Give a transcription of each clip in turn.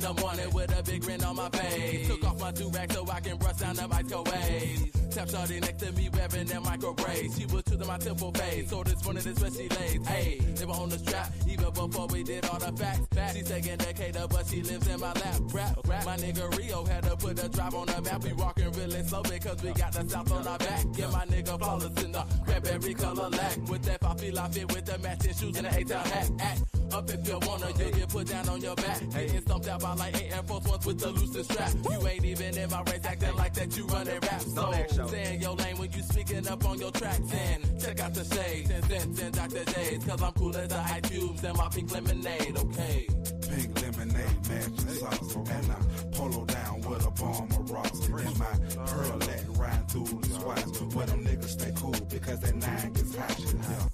the morning with a big grin on my face. Took off my do-rag so I can brush down the microwave. Tap shorty next to me wearing that micro braid. She was choosing my temple face, so this morning is where she lays. Hey, they were on the strap even before we did all the facts. She's taking Decatur, but she lives in my lap. Rap. My nigga Rio had to put the drive on the map. We walking really slow because we got the south on our back. Yeah, my nigga flawless in the cranberry color lack. With that I fit with the matching shoes and the A-town hat. Act up if you wanna, you'll get put down on your back. Getting stumped out by like 8 Air Force Ones with the loosest strap. You ain't even in my race, acting like that you running rap. So stay in your lane when you speaking up on your tracks. And check out the shades and Dr. J's, cause I'm cool as the ice cubes and my pink lemonade, okay? Pink lemonade, matching sauce, and I'm polo down with a bomb of Ross. And my pearlette riding through the swats, where them niggas stay cool because that 9 gets hot. Yeah.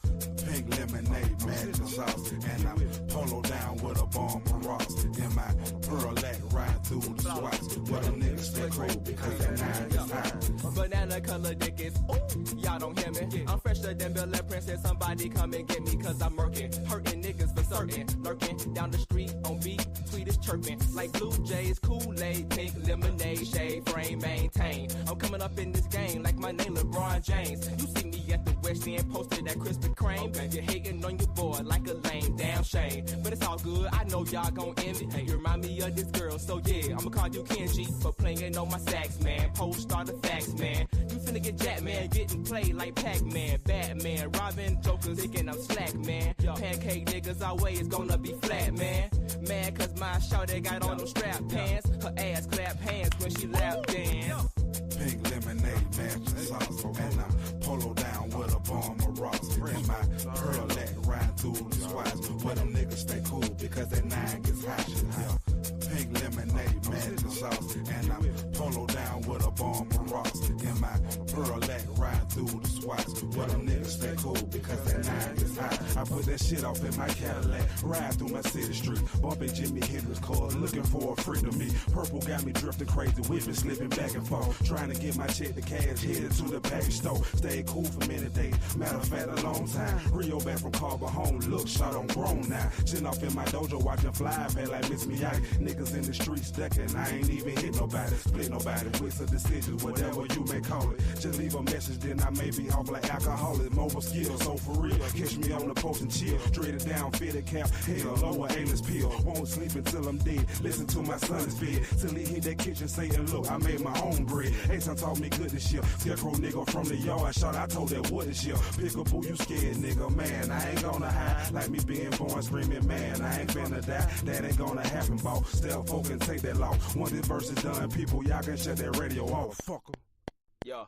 Pink lemonade, matching sauce, and I'm polo down with a bomb of Ross. And my pearlette riding through the swats, where them niggas stay cool because that 9 gets hot. Banana color dick is, ooh, y'all don't hear me. I'm fresher than Bel Air Princess. Somebody come and get me, cause I'm murking. Hurting niggas for certain. Lurking down the street on beat, tweet is chirping. Like Blue Jays, Kool-Aid, pink lemonade, shade frame, maintain. I'm coming up in this game like my name LeBron James. You see me at the West End, posted that Krispy Kreme. You're hating on your boy like a lame, damn shame. But it's all good, I know y'all gon' envy. You remind me of this girl, so yeah, I'ma call you Kenji for playing on my sax, man. Post all the facts, man. You finna get jacked, man, getting played like Pac-Man, Batman, Robin, Joker, thinking I'm slack, man. Pancake niggas always gonna be flat, man. Mad cause my shawty got on them strap pants. Her ass clap hands when she lap dance. Pink lemonade, matching sauce, and I'm polo down with a bomb of Ross. And my pearlette riding through the swats, where them niggas stay cool because that 9 gets hot. Yeah. Pink lemonade, matching sauce, and I'm polo down with a bomb of Ross. And my pearlette riding through the swats, where them niggas stay cool because that 9 gets hot. I put that shit off in my Cadillac, ride through my city street, bumping Jimi Hendrix cars, looking for a freak to me. Purple got me drifting crazy, whipping, slipping back and forth, trying to get my check to cash, headed to the package store. Stayed cool for many days, matter of fact, a long time. Rio back from Carver home, look, shot on grown now. Sitting off in my dojo, watching fly pay like Miss Miyagi. Niggas in the streets ducking, I ain't even hit nobody, split nobody, with some decisions, whatever you may call it. Just leave a message, then I may be off like alcoholic. Mobile skills, so for real, catch me on the post and chill. Dreaded down, fitted cap, hell, lower A-list pill. Won't sleep until I'm dead, listen to my son's bed. Till he hit that kitchen saying, look, I made my own bread. Ace taught me good this year. Scarecrow nigga from the yard shot, I told that what this year. Pickaboo, you scared nigga, man, I ain't gonna hide. Like me being born screaming, man, I ain't finna die. That ain't gonna happen, boss. Stell folk and take that loss. Once this verse is done, people, y'all can shut that radio off. Fuck 'em. Yeah.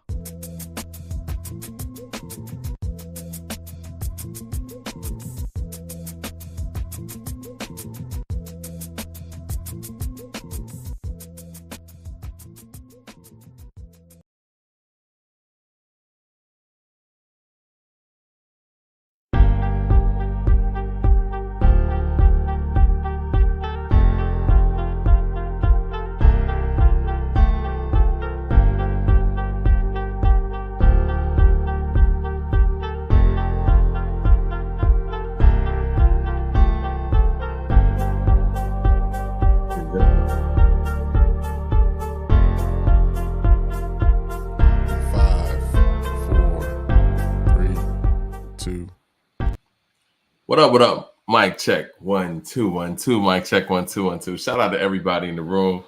What up? Mic check 1 2 1 2. Mic check 1 2 1 2. Shout out to everybody in the room.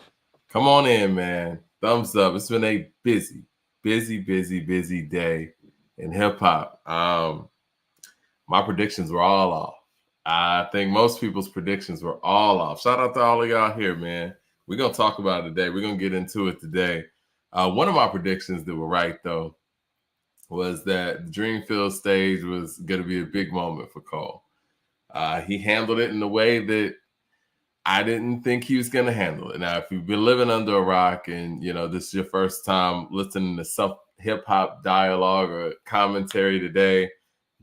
Come on in, man. Thumbs up. It's been a busy day in hip hop. My predictions were all off. I think most people's predictions were all off. Shout out to all of y'all here, man. We're gonna talk about it today. We're gonna get into it today. One of my predictions that were right though was that the Dreamfield stage was gonna be a big moment for Cole. He handled it in a way that I didn't think he was going to handle it. Now, if you've been living under a rock and, you know, this is your first time listening to some hip-hop dialogue or commentary today,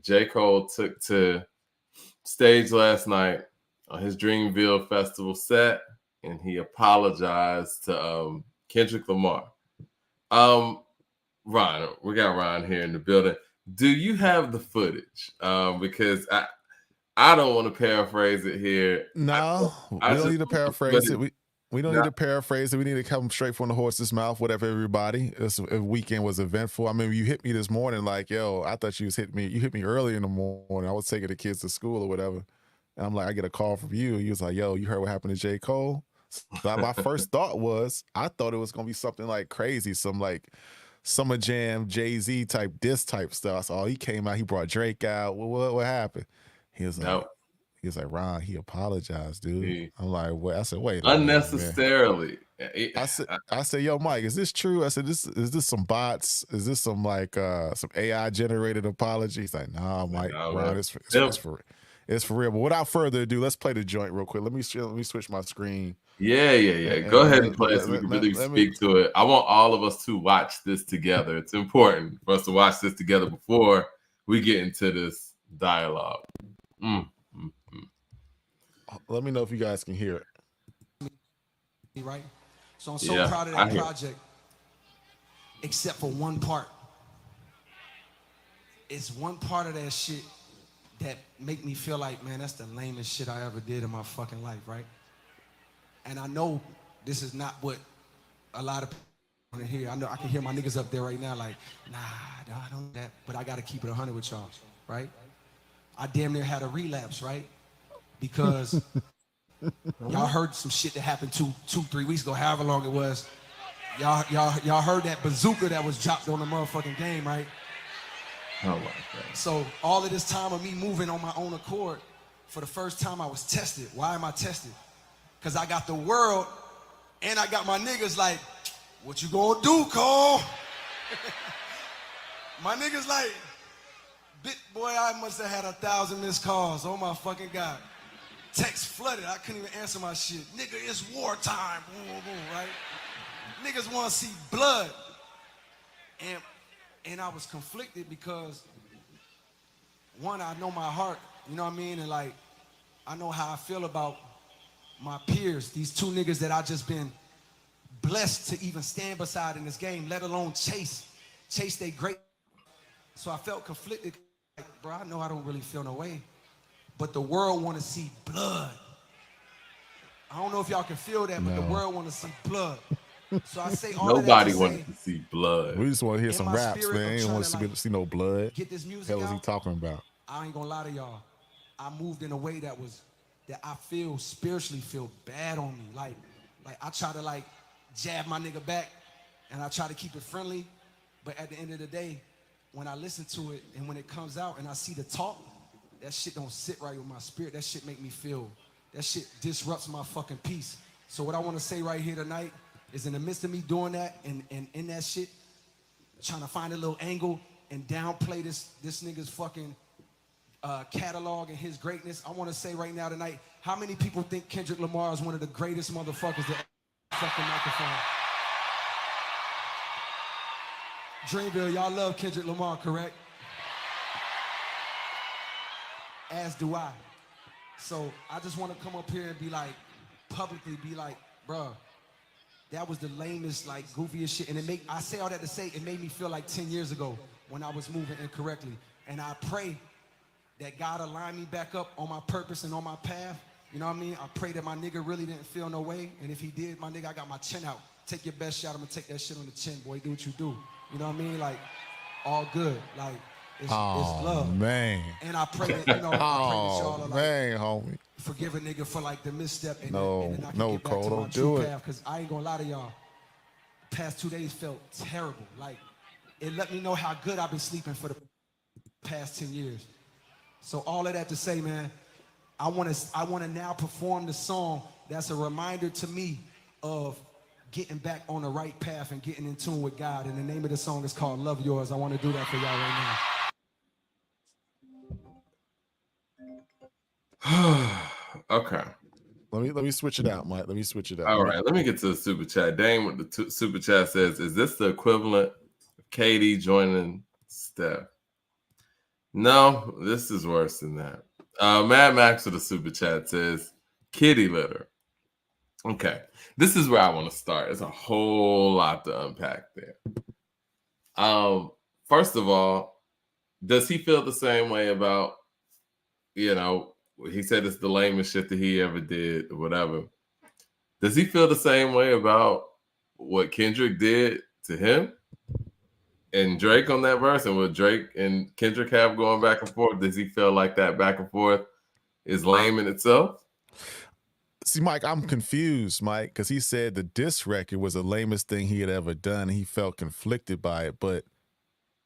J.Cole took to stage last night on his Dreamville Festival set, and he apologized to Kendrick Lamar. Ron, we got Ron here in the building. Do you have the footage? Because I don't want to paraphrase it here. No, we don't need to paraphrase it. We don't need to paraphrase it. We need to come straight from the horse's mouth. Whatever, everybody. This weekend was eventful. I mean, you hit me this morning like, yo, I thought you hit me early in the morning. I was taking the kids to school or whatever. And I'm like, I get a call from you. You was like, yo, you heard what happened to J.Cole? So my first thought was, I thought it was going to be something like crazy, some like Summer Jam, Jay-Z type, diss type stuff. So he came out, he brought Drake out. What happened? He was like, No. He was like, Ron, he apologized, dude. I'm like, what? I said, wait. Unnecessarily. I said, yo, Mike, is this true? I said, is this some bots? Is this some like some AI generated apology? He's like, nah, Mike, Ron, it's for real. But without further ado, let's play the joint real quick. Let me switch my screen. Yeah. Go ahead and play it so we can really speak to it. I want all of us to watch this together. It's important for us to watch this together before we get into this dialogue. Let me know if you guys can hear it. Right? So I'm so proud of that project, except for one part. It's one part of that shit that make me feel like, man, that's the lamest shit I ever did in my fucking life, right? And I know this is not what a lot of people want to hear. I know I can hear my niggas up there right now like, nah, I don't do that, but I got to keep it 100 with y'all, right? I damn near had a relapse, right? Because y'all heard some shit that happened 2-3 weeks ago, however long it was. Y'all heard that bazooka that was dropped on the motherfucking game, right? Oh my God. So all of this time of me moving on my own accord, for the first time I was tested. Why am I tested? Because I got the world and I got my niggas like, what you gonna do, Cole? My niggas like, boy, I must have had 1,000 missed calls. Oh my fucking God. Text flooded. I couldn't even answer my shit. Nigga, it's wartime. Boom, boom, boom, right? Niggas want to see blood. And I was conflicted because, one, I know my heart, you know what I mean? And like, I know how I feel about my peers, these two niggas that I just been blessed to even stand beside in this game, let alone chase they great. So I felt conflicted. Like, bro, I know I don't really feel no way, but the world want to see blood. I don't know if y'all can feel that, but the world want to see blood. So I say all Nobody of that wanted to see blood. We just want to hear some raps, spirit, man. Ain't want to like, see no blood. Get this music Hell is out. he talking about? I ain't gonna lie to y'all. I moved in a way that I feel spiritually feel bad on me. Like I try to like jab my nigga back and I try to keep it friendly. But at the end of the day, when I listen to it and when it comes out and I see the talk, that shit don't sit right with my spirit. That shit make me feel, that shit disrupts my fucking peace. So what I want to say right here tonight is in the midst of me doing that and in that shit, trying to find a little angle and downplay this nigga's fucking catalog and his greatness. I want to say right now tonight, how many people think Kendrick Lamar is one of the greatest motherfuckers that fucking microphone? Dreamville, y'all love Kendrick Lamar, correct? As do I. So I just want to come up here and be like, publicly be like, bruh, that was the lamest, like, goofiest shit. And I say all that to say, it made me feel like 10 years ago when I was moving incorrectly. And I pray that God align me back up on my purpose and on my path. You know what I mean? I pray that my nigga really didn't feel no way. And if he did, my nigga, I got my chin out. Take your best shot. I'm gonna take that shit on the chin, boy. Do what you do. You know what I mean? Like, all good. Like, it's love. Man. And I pray that, you know, I pray that y'all are like, man, homie. forgive a nigga for like the misstep and No, then I can no, get back Cole, to my don't true do it. path. Cause I ain't gonna lie to y'all. Past 2 days felt terrible. Like, it let me know how good I've been sleeping for the past 10 years. So all of that to say, man, I wanna now perform the song that's a reminder to me of getting back on the right path and getting in tune with God. And the name of the song is called Love Yours. I wanna do that for y'all right now. Okay. Let me switch it out, Mike. Let me switch it out. All right, let me get to the super chat. Dane with the super chat says, "Is this the equivalent of Katie joining Steph?" No, this is worse than that. Mad Max with the super chat says, "Kitty litter." Okay, this is where I want to start. There's a whole lot to unpack there. First of all, does he feel the same way about, you know, he said it's the lamest shit that he ever did or whatever. Does he feel the same way about what Kendrick did to him and Drake on that verse, and what Drake and Kendrick have going back and forth? Does he feel like that back and forth is lame in itself? See, Mike, I'm confused, Mike, because he said the diss record was the lamest thing he had ever done. He felt conflicted by it, but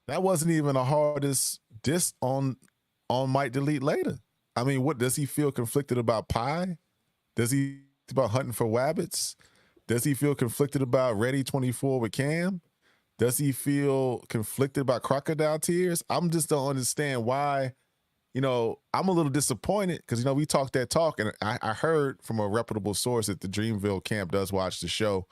that wasn't even the hardest diss on Might Delete Later. I mean, what does he feel conflicted about Pie? Does he about Hunting for Wabbits? Does he feel conflicted about Ready 24 with Cam? Does he feel conflicted about Crocodile Tears? I'm just don't understand why. You know, I'm a little disappointed because, you know, we talked that talk, and I heard from a reputable source that the Dreamville camp does watch the show,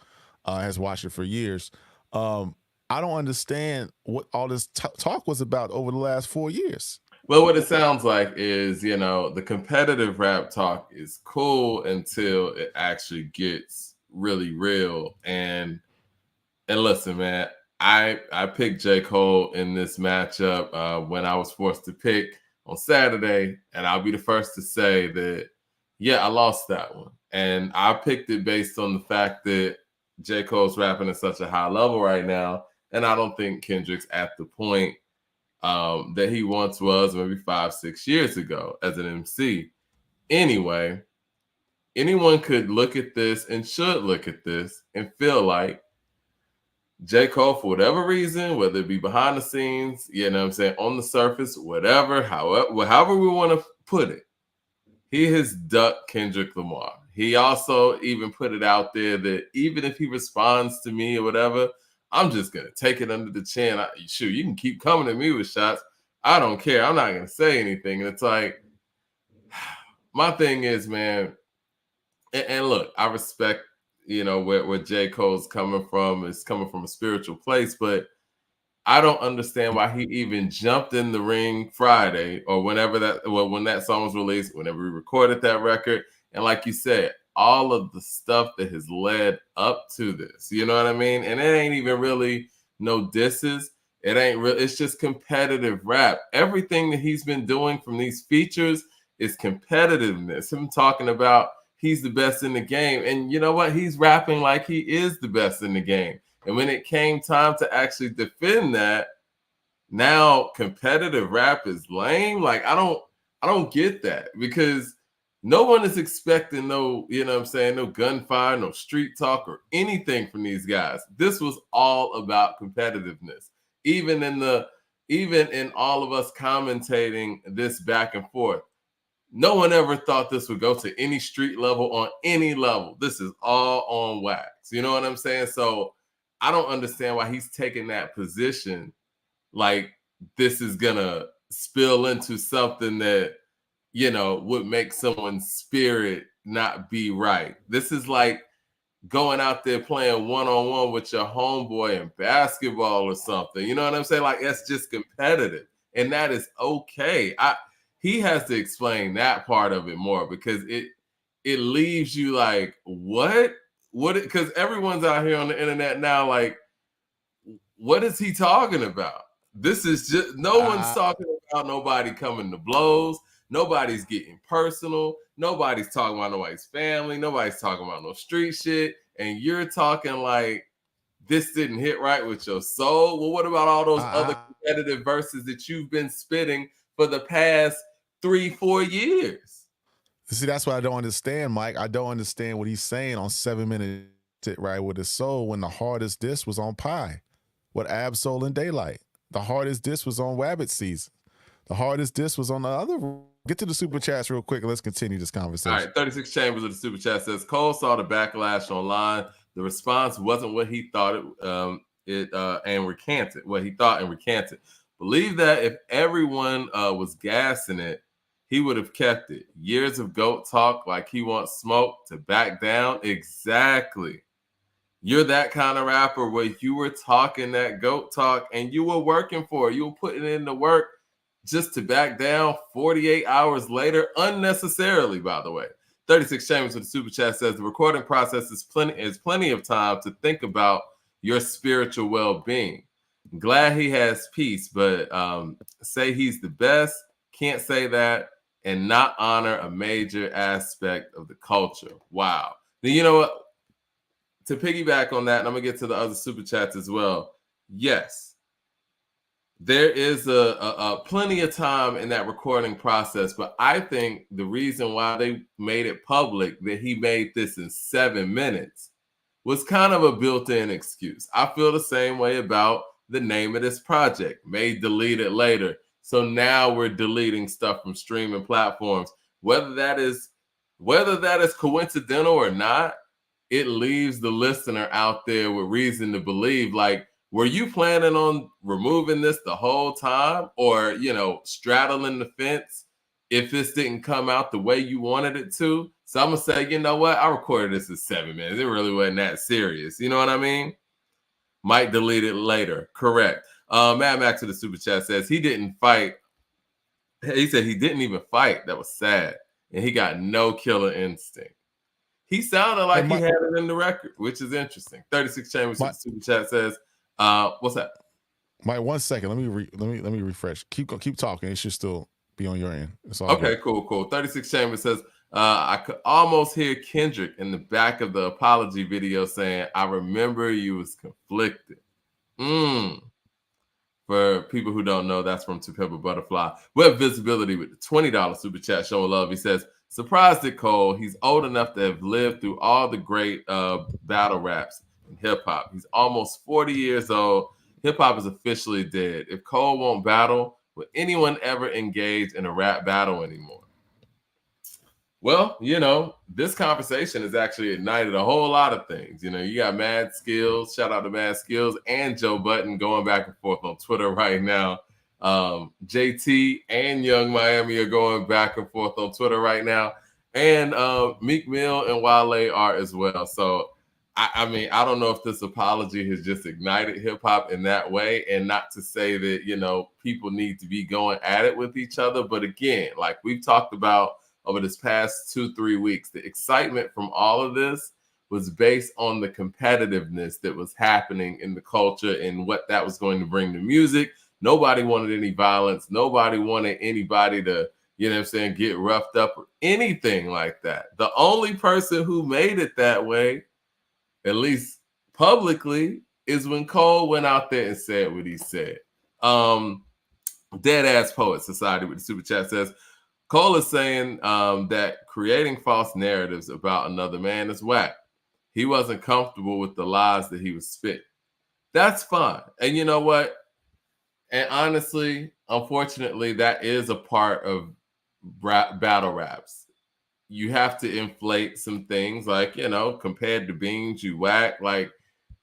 has watched it for years. I don't understand what all this talk was about over the last 4 years. Well, what it sounds like is, you know, the competitive rap talk is cool until it actually gets really real. And listen, man, I picked J.Cole in this matchup when I was forced to pick on Saturday, and I'll be the first to say that, yeah, I lost that one. And I picked it based on the fact that J. Cole's rapping at such a high level right now, and I don't think Kendrick's at the point that he once was maybe 5-6 years ago as an MC. Anyway, anyone could look at this and should look at this and feel like J. Cole, for whatever reason, whether it be behind the scenes, you know what I'm saying, on the surface, whatever, however we want to put it, he has ducked Kendrick Lamar. He also even put it out there that even if he responds to me or whatever, I'm just going to take it under the chin. Shoot, you can keep coming at me with shots. I don't care. I'm not going to say anything. And it's like, my thing is, man, and look, I respect, you know, where J. Cole's coming from. Is coming from a spiritual place, but I don't understand why he even jumped in the ring Friday or when that song was released, whenever we recorded that record. And like you said, all of the stuff that has led up to this, you know what I mean? And it ain't even really no disses. It ain't real. It's just competitive rap. Everything that he's been doing from these features is competitiveness. Him talking about he's the best in the game. And you know what? He's rapping like he is the best in the game. And when it came time to actually defend that, now competitive rap is lame. Like, I don't get that, because no one is expecting no, you know what I'm saying, no gunfire, no street talk or anything from these guys. This was all about competitiveness. Even in all of us commentating this back and forth, no one ever thought this would go to any street level on any level. This is all on wax. You know what I'm saying? So I don't understand why he's taking that position. Like, this is going to spill into something that, you know, would make someone's spirit not be right. This is like going out there playing one-on-one with your homeboy in basketball or something. You know what I'm saying? Like, that's just competitive. And that is okay. He has to explain that part of it more, because it leaves you like, what? Because everyone's out here on the internet now, like, what is he talking about? This is just, no one's talking about nobody coming to blows. Nobody's getting personal. Nobody's talking about nobody's family. Nobody's talking about no street shit. And you're talking like this didn't hit right with your soul. Well, what about all those other competitive verses that you've been spitting for the past 3-4 years? See, that's what I don't understand, Mike. I don't understand what he's saying on 7 Minute Right with His Soul when the hardest diss was on Pie with Ab Soul and Daylight. The hardest diss was on Wabbit Season. The hardest diss was on the other. Get to the super chats real quick and let's continue this conversation. All right, 36 Chambers of the super chat says Cole saw the backlash online. The response wasn't what he thought and recanted what he thought and recanted. Believe that if everyone was gassing it, he would have kept it. Years of GOAT talk like he wants smoke to back down. Exactly. You're that kind of rapper where you were talking that GOAT talk and you were working for it. You were putting in the work just to back down 48 hours later, unnecessarily, by the way. 36 Chambers with the super chat says the recording process is plenty of time to think about your spiritual well-being. Glad he has peace, but say he's the best, can't say that, and not honor a major aspect of the culture. Wow. Now, you know what? to piggyback on that, and I'm gonna get to the other super chats as well. Yes, there is a plenty of time in that recording process, but I think the reason why they made it public that he made this in 7 minutes was kind of a built-in excuse. I feel the same way about the name of this project, may delete it later. So now we're deleting stuff from streaming platforms. Whether that is coincidental or not, it leaves the listener out there with reason to believe, like, were you planning on removing this the whole time, or, straddling the fence if this didn't come out the way you wanted it to? So I'm going to say, you know what? I recorded this in 7 minutes. It really wasn't that serious. You know what I mean? Might delete it later. Correct. Mad Max to the super chat says he didn't fight. He said he didn't even fight. That was sad. And he got no killer instinct. He sounded like he had it in the record, which is interesting. 36 Chambers to the super chat says, what's that? Mike, 1 second. Let me refresh. Keep talking. It should still be on your end. It's all okay, good. cool. 36 Chambers says, I could almost hear Kendrick in the back of the apology video saying, I remember you was conflicted. For people who don't know, that's from To Pimp a Butterfly. Web Visibility with the $20 super chat showing love. He says, surprised at Cole. He's old enough to have lived through all the great battle raps in hip hop. He's almost 40 years old. Hip hop is officially dead. If Cole won't battle, will anyone ever engage in a rap battle anymore? Well, this conversation has actually ignited a whole lot of things. You got Mad Skills, shout out to Mad Skills, and Joe Button going back and forth on Twitter right now. JT and Young Miami are going back and forth on Twitter right now. And Meek Mill and Wale are as well. So, I mean, I don't know if this apology has just ignited hip-hop in that way, and not to say that, people need to be going at it with each other. But again, like we've talked about over this past 2-3 weeks, the excitement from all of this was based on the competitiveness that was happening in the culture and what that was going to bring to music. Nobody wanted any violence. Nobody wanted anybody to, get roughed up or anything like that. The only person who made it that way, at least publicly, is when Cole went out there and said what he said. Dead Ass Poet Society with the super chat says, Cole is saying that creating false narratives about another man is whack. He wasn't comfortable with the lies that he was spitting. That's fine. And you know what? And honestly, unfortunately, that is a part of battle raps. You have to inflate some things, like, compared to Beans, you whack. Like,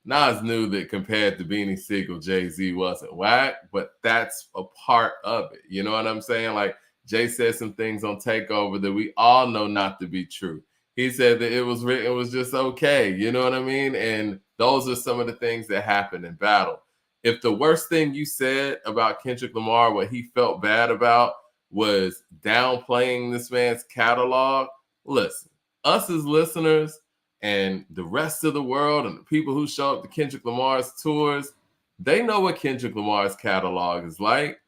Nas knew that compared to Beanie Sigel, Jay-Z wasn't whack, but that's a part of it. You know what I'm saying? Like, Jay said some things on Takeover that we all know not to be true. He said that it was just okay. You know what I mean? And those are some of the things that happen in battle. If the worst thing you said about Kendrick Lamar, what he felt bad about, was downplaying this man's catalog, listen, us as listeners and the rest of the world and the people who show up to Kendrick Lamar's tours, they know what Kendrick Lamar's catalog is like.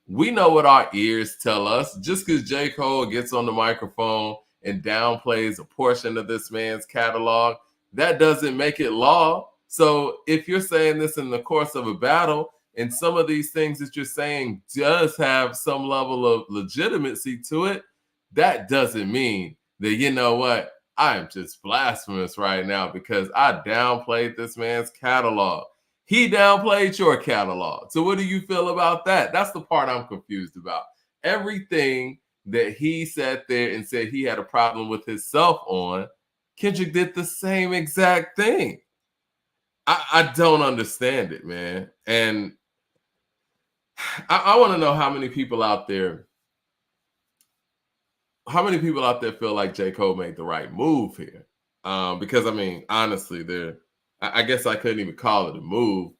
We know what our ears tell us. Just because J.Cole gets on the microphone and downplays a portion of this man's catalog, that doesn't make it law. So if you're saying this in the course of a battle, and some of these things that you're saying does have some level of legitimacy to it, that doesn't mean that, you know what, I am just blasphemous right now because I downplayed this man's catalog. He downplayed your catalog. So what do you feel about that? That's the part I'm confused about. Everything that he sat there and said he had a problem with himself on, Kendrick did the same exact thing. I don't understand it, man. And I want to know how many people out there feel like J. Cole made the right move here. Because, I mean, honestly, I guess I couldn't even call it a move.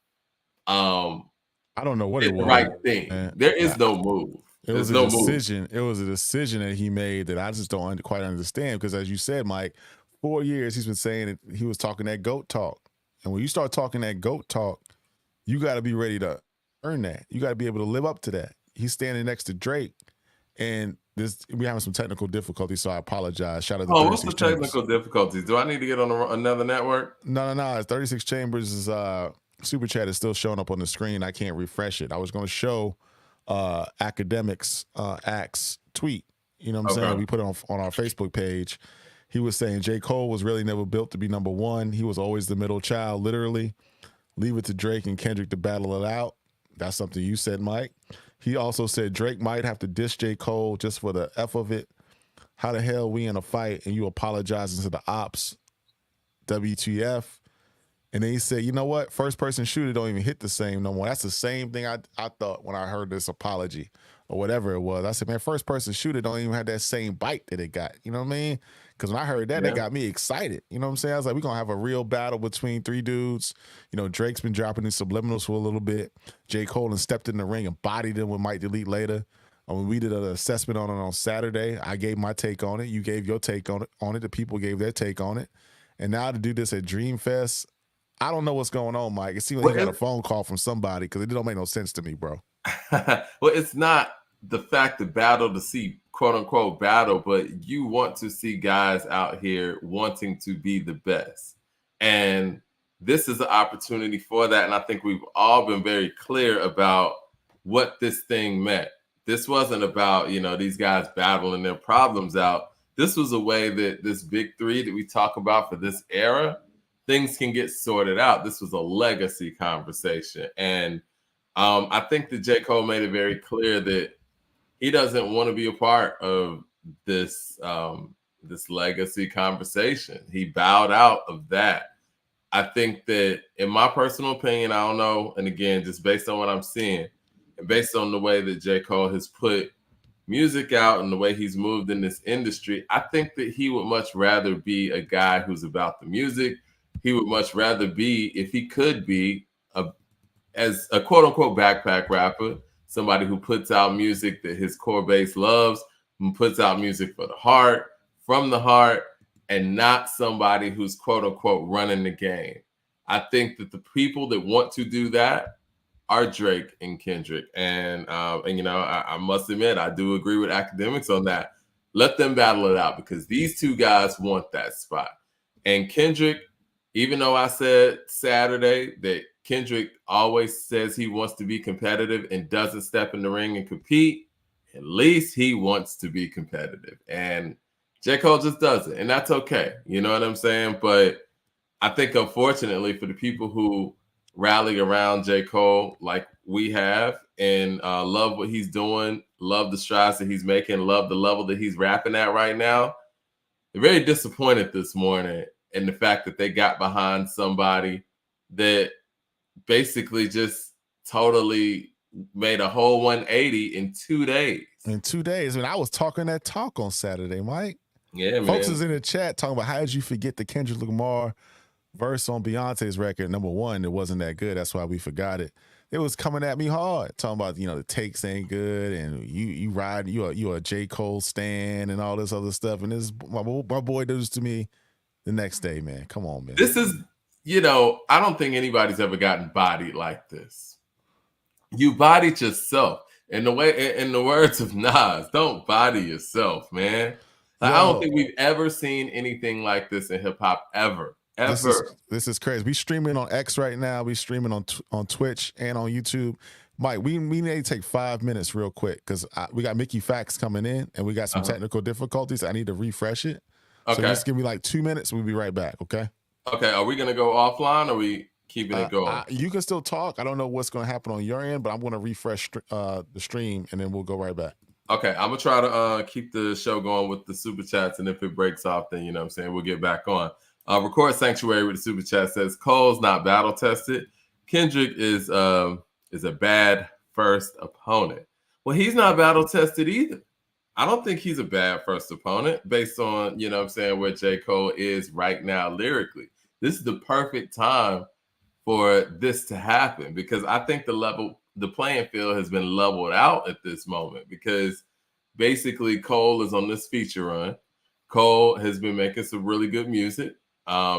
I don't know what it was. The right thing. Man. There is no move. There's no decision. Move. It was a decision that he made that I just don't quite understand. Because as you said, Mike, 4 years he's been saying it, he was talking that GOAT talk. And when you start talking that GOAT talk, you got to be ready to earn that. You got to be able to live up to that. He's standing next to Drake. And we're having some technical difficulties, so I apologize. Shout out to Oh, what's 36 the Chambers. technical difficulties? Do I need to get on another network? No. It's 36 Chambers is super chat is still showing up on the screen. I can't refresh it. I was going to show academics Act's tweet. You know what I'm saying? We put it on our Facebook page. He was saying J.Cole was really never built to be number one. He was always the middle child, literally. Leave it to Drake and Kendrick to battle it out. That's something you said, Mike. He also said Drake might have to diss J. Cole just for the F of it. How the hell we in a fight and you apologizing to the ops? WTF. And then he said, you know what? First person shooter don't even hit the same no more. That's the same thing I thought when I heard this apology or whatever it was. I said, man, first person shooter don't even have that same bite that it got. You know what I mean? Because when I heard that, it got me excited. You know what I'm saying? I was like, we're going to have a real battle between three dudes. You know, Drake's been dropping these subliminals for a little bit. J. Cole and stepped in the ring and bodied him with Might Delete later. When we did an assessment on it on Saturday, I gave my take on it. You gave your take on it. The people gave their take on it. And now to do this at Dreamfest, I don't know what's going on, Mike. It seems like you got a phone call from somebody because it don't make no sense to me, bro. Well, it's not the fact of battle to see quote unquote battle, but you want to see guys out here wanting to be the best. And this is an opportunity for that. And I think we've all been very clear about what this thing meant. This wasn't about, you know, these guys battling their problems out. This was a way that this big three that we talk about for this era, things can get sorted out. This was a legacy conversation. And I think that J. Cole made it very clear that he doesn't want to be a part of this this legacy conversation. He bowed out of that. I think that, in my personal opinion, I don't know, and again, just based on what I'm seeing, and based on the way that J. Cole has put music out and the way he's moved in this industry, I think that he would much rather be a guy who's about the music. He would much rather be, if he could be, as a quote-unquote backpack rapper, somebody who puts out music that his core base loves, and puts out music for the heart, from the heart, and not somebody who's quote-unquote running the game. I think that the people that want to do that are Drake and Kendrick. And you know, I must admit, I do agree with academics on that. Let them battle it out because these two guys want that spot. And Kendrick, even though I said Saturday that Kendrick always says he wants to be competitive and doesn't step in the ring and compete, at least he wants to be competitive. And J. Cole just doesn't. And that's okay. You know what I'm saying? But I think, unfortunately, for the people who rally around J. Cole like we have and love what he's doing, love the strides that he's making, love the level that he's rapping at right now, they're very disappointed this morning in the fact that they got behind somebody that basically just totally made a whole 180 in 2 days. In 2 days. I mean, I was talking that talk on Saturday, Mike. Yeah, man. Folks is in the chat talking about how did you forget the Kendrick Lamar verse on Beyonce's record, number one, it wasn't that good. That's why we forgot it. It was coming at me hard, talking about, you know, the takes ain't good and you ride, you a J. Cole stan and all this other stuff. And this my boy does to me the next day, man. Come on, man. This is, you know, I don't think anybody's ever gotten bodied like this. You bodied yourself. In the words of Nas, don't body yourself, man. Like, I don't think we've ever seen anything like this in hip hop ever. This is crazy. We streaming on X right now. We streaming on Twitch and on YouTube. Mike, we need to take 5 minutes real quick because we got Mickey Factz coming in and we got some technical difficulties. I need to refresh it. Okay. So just give me like 2 minutes. We'll be right back. Okay. Okay. Are we going to go offline or are we keeping it going? You can still talk. I don't know what's going to happen on your end, but I'm going to refresh the stream and then we'll go right back. Okay. I'm going to try to keep the show going with the super chats. And if it breaks off, then, you know what I'm saying, we'll get back on. Record Sanctuary with the super chat says Cole's not battle tested. Kendrick is a bad first opponent. Well, he's not battle tested either. I don't think he's a bad first opponent based on, you know what I'm saying, where J. Cole is right now lyrically. This is the perfect time for this to happen because I think the playing field has been leveled out at this moment because basically Cole is on this feature run. Cole has been making some really good music.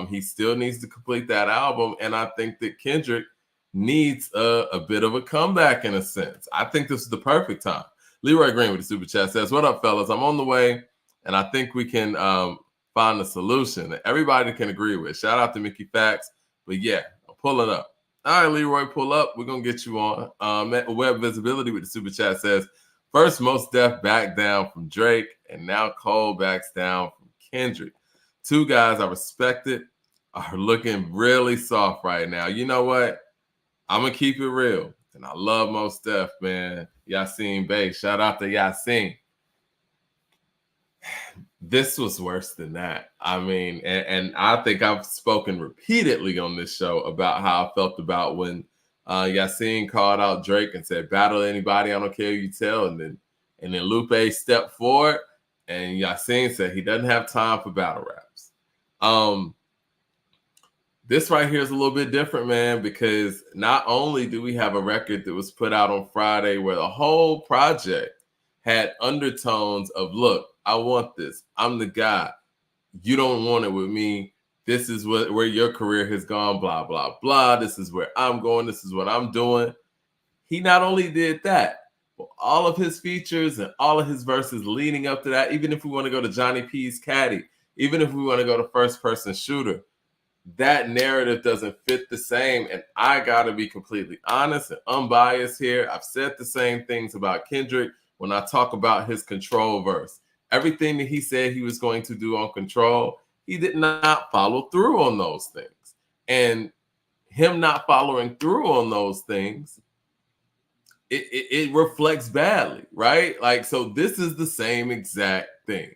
He still needs to complete that album. And I think that Kendrick needs a bit of a comeback in a sense. I think this is the perfect time. Leroy Green with the super chat says, "What up, fellas? I'm on the way, and I think we can find a solution that everybody can agree with." Shout out to Mickey Factz. But yeah, I'm pulling up. All right, Leroy, pull up. We're going to get you on. Web Visibility with the super chat says, "First, Mos Def backed down from Drake, and now Cole backs down from Kendrick. Two guys I respected are looking really soft right now. You know what? I'm going to keep it real. And I love Mos Def, man. Yassine Bey. Shout out to Yassine. This was worse than that. I mean, and I think I've spoken repeatedly on this show about how I felt about when Yassine called out Drake and said, "Battle anybody, I don't care who you tell." And then Lupe stepped forward and Yassine said he doesn't have time for battle raps. This right here is a little bit different, man, because not only do we have a record that was put out on Friday where the whole project had undertones of, look, I want this. I'm the guy. You don't want it with me. This is where your career has gone, blah, blah, blah. This is where I'm going. This is what I'm doing. He not only did that, but all of his features and all of his verses leading up to that, even if we want to go to Johnny P's Caddy, even if we want to go to First Person Shooter, that narrative doesn't fit the same. And I got to be completely honest and unbiased here. I've said the same things about Kendrick when I talk about his Control verse. Everything that he said he was going to do on Control, he did not follow through on those things. And him not following through on those things, it reflects badly, right? Like, so this is the same exact thing.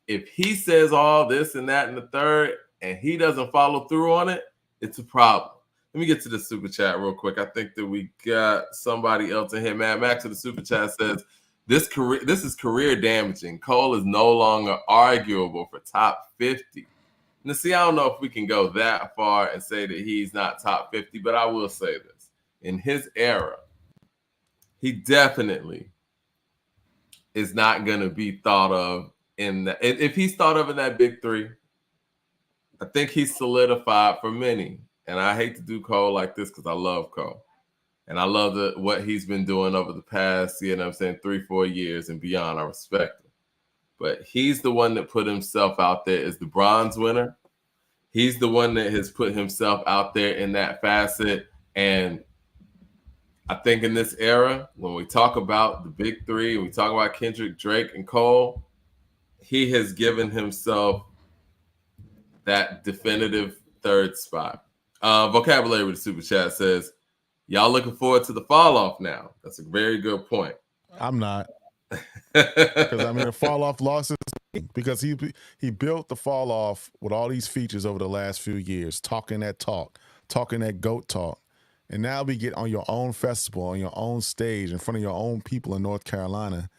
If he says all this and that and the third, and he doesn't follow through on it, it's a problem. Let me get to the super chat real quick. I think that we got somebody else in here. Mad Max to the super chat says, this is career damaging. Cole is no longer arguable for top 50. Now, see, I don't know if we can go that far and say that he's not top 50, but I will say this. In his era, he definitely is not going to be thought of in that. If he's thought of in that big three, I think he's solidified for many. And I hate to do Cole like this because I love Cole. And I love what he's been doing over the past, 3-4 years and beyond. I respect him. But he's the one that put himself out there as the bronze winner. He's the one that has put himself out there in that facet. And I think in this era, when we talk about the big three, we talk about Kendrick, Drake, and Cole, he has given himself that definitive third spot. Vocabulary with the super chat says, y'all looking forward to the fall off now. That's a very good point. I'm not. Because I mean, the fall off losses because he built the fall off with all these features over the last few years, talking that talk, talking that GOAT talk. And now we get on your own festival, on your own stage, in front of your own people in North Carolina,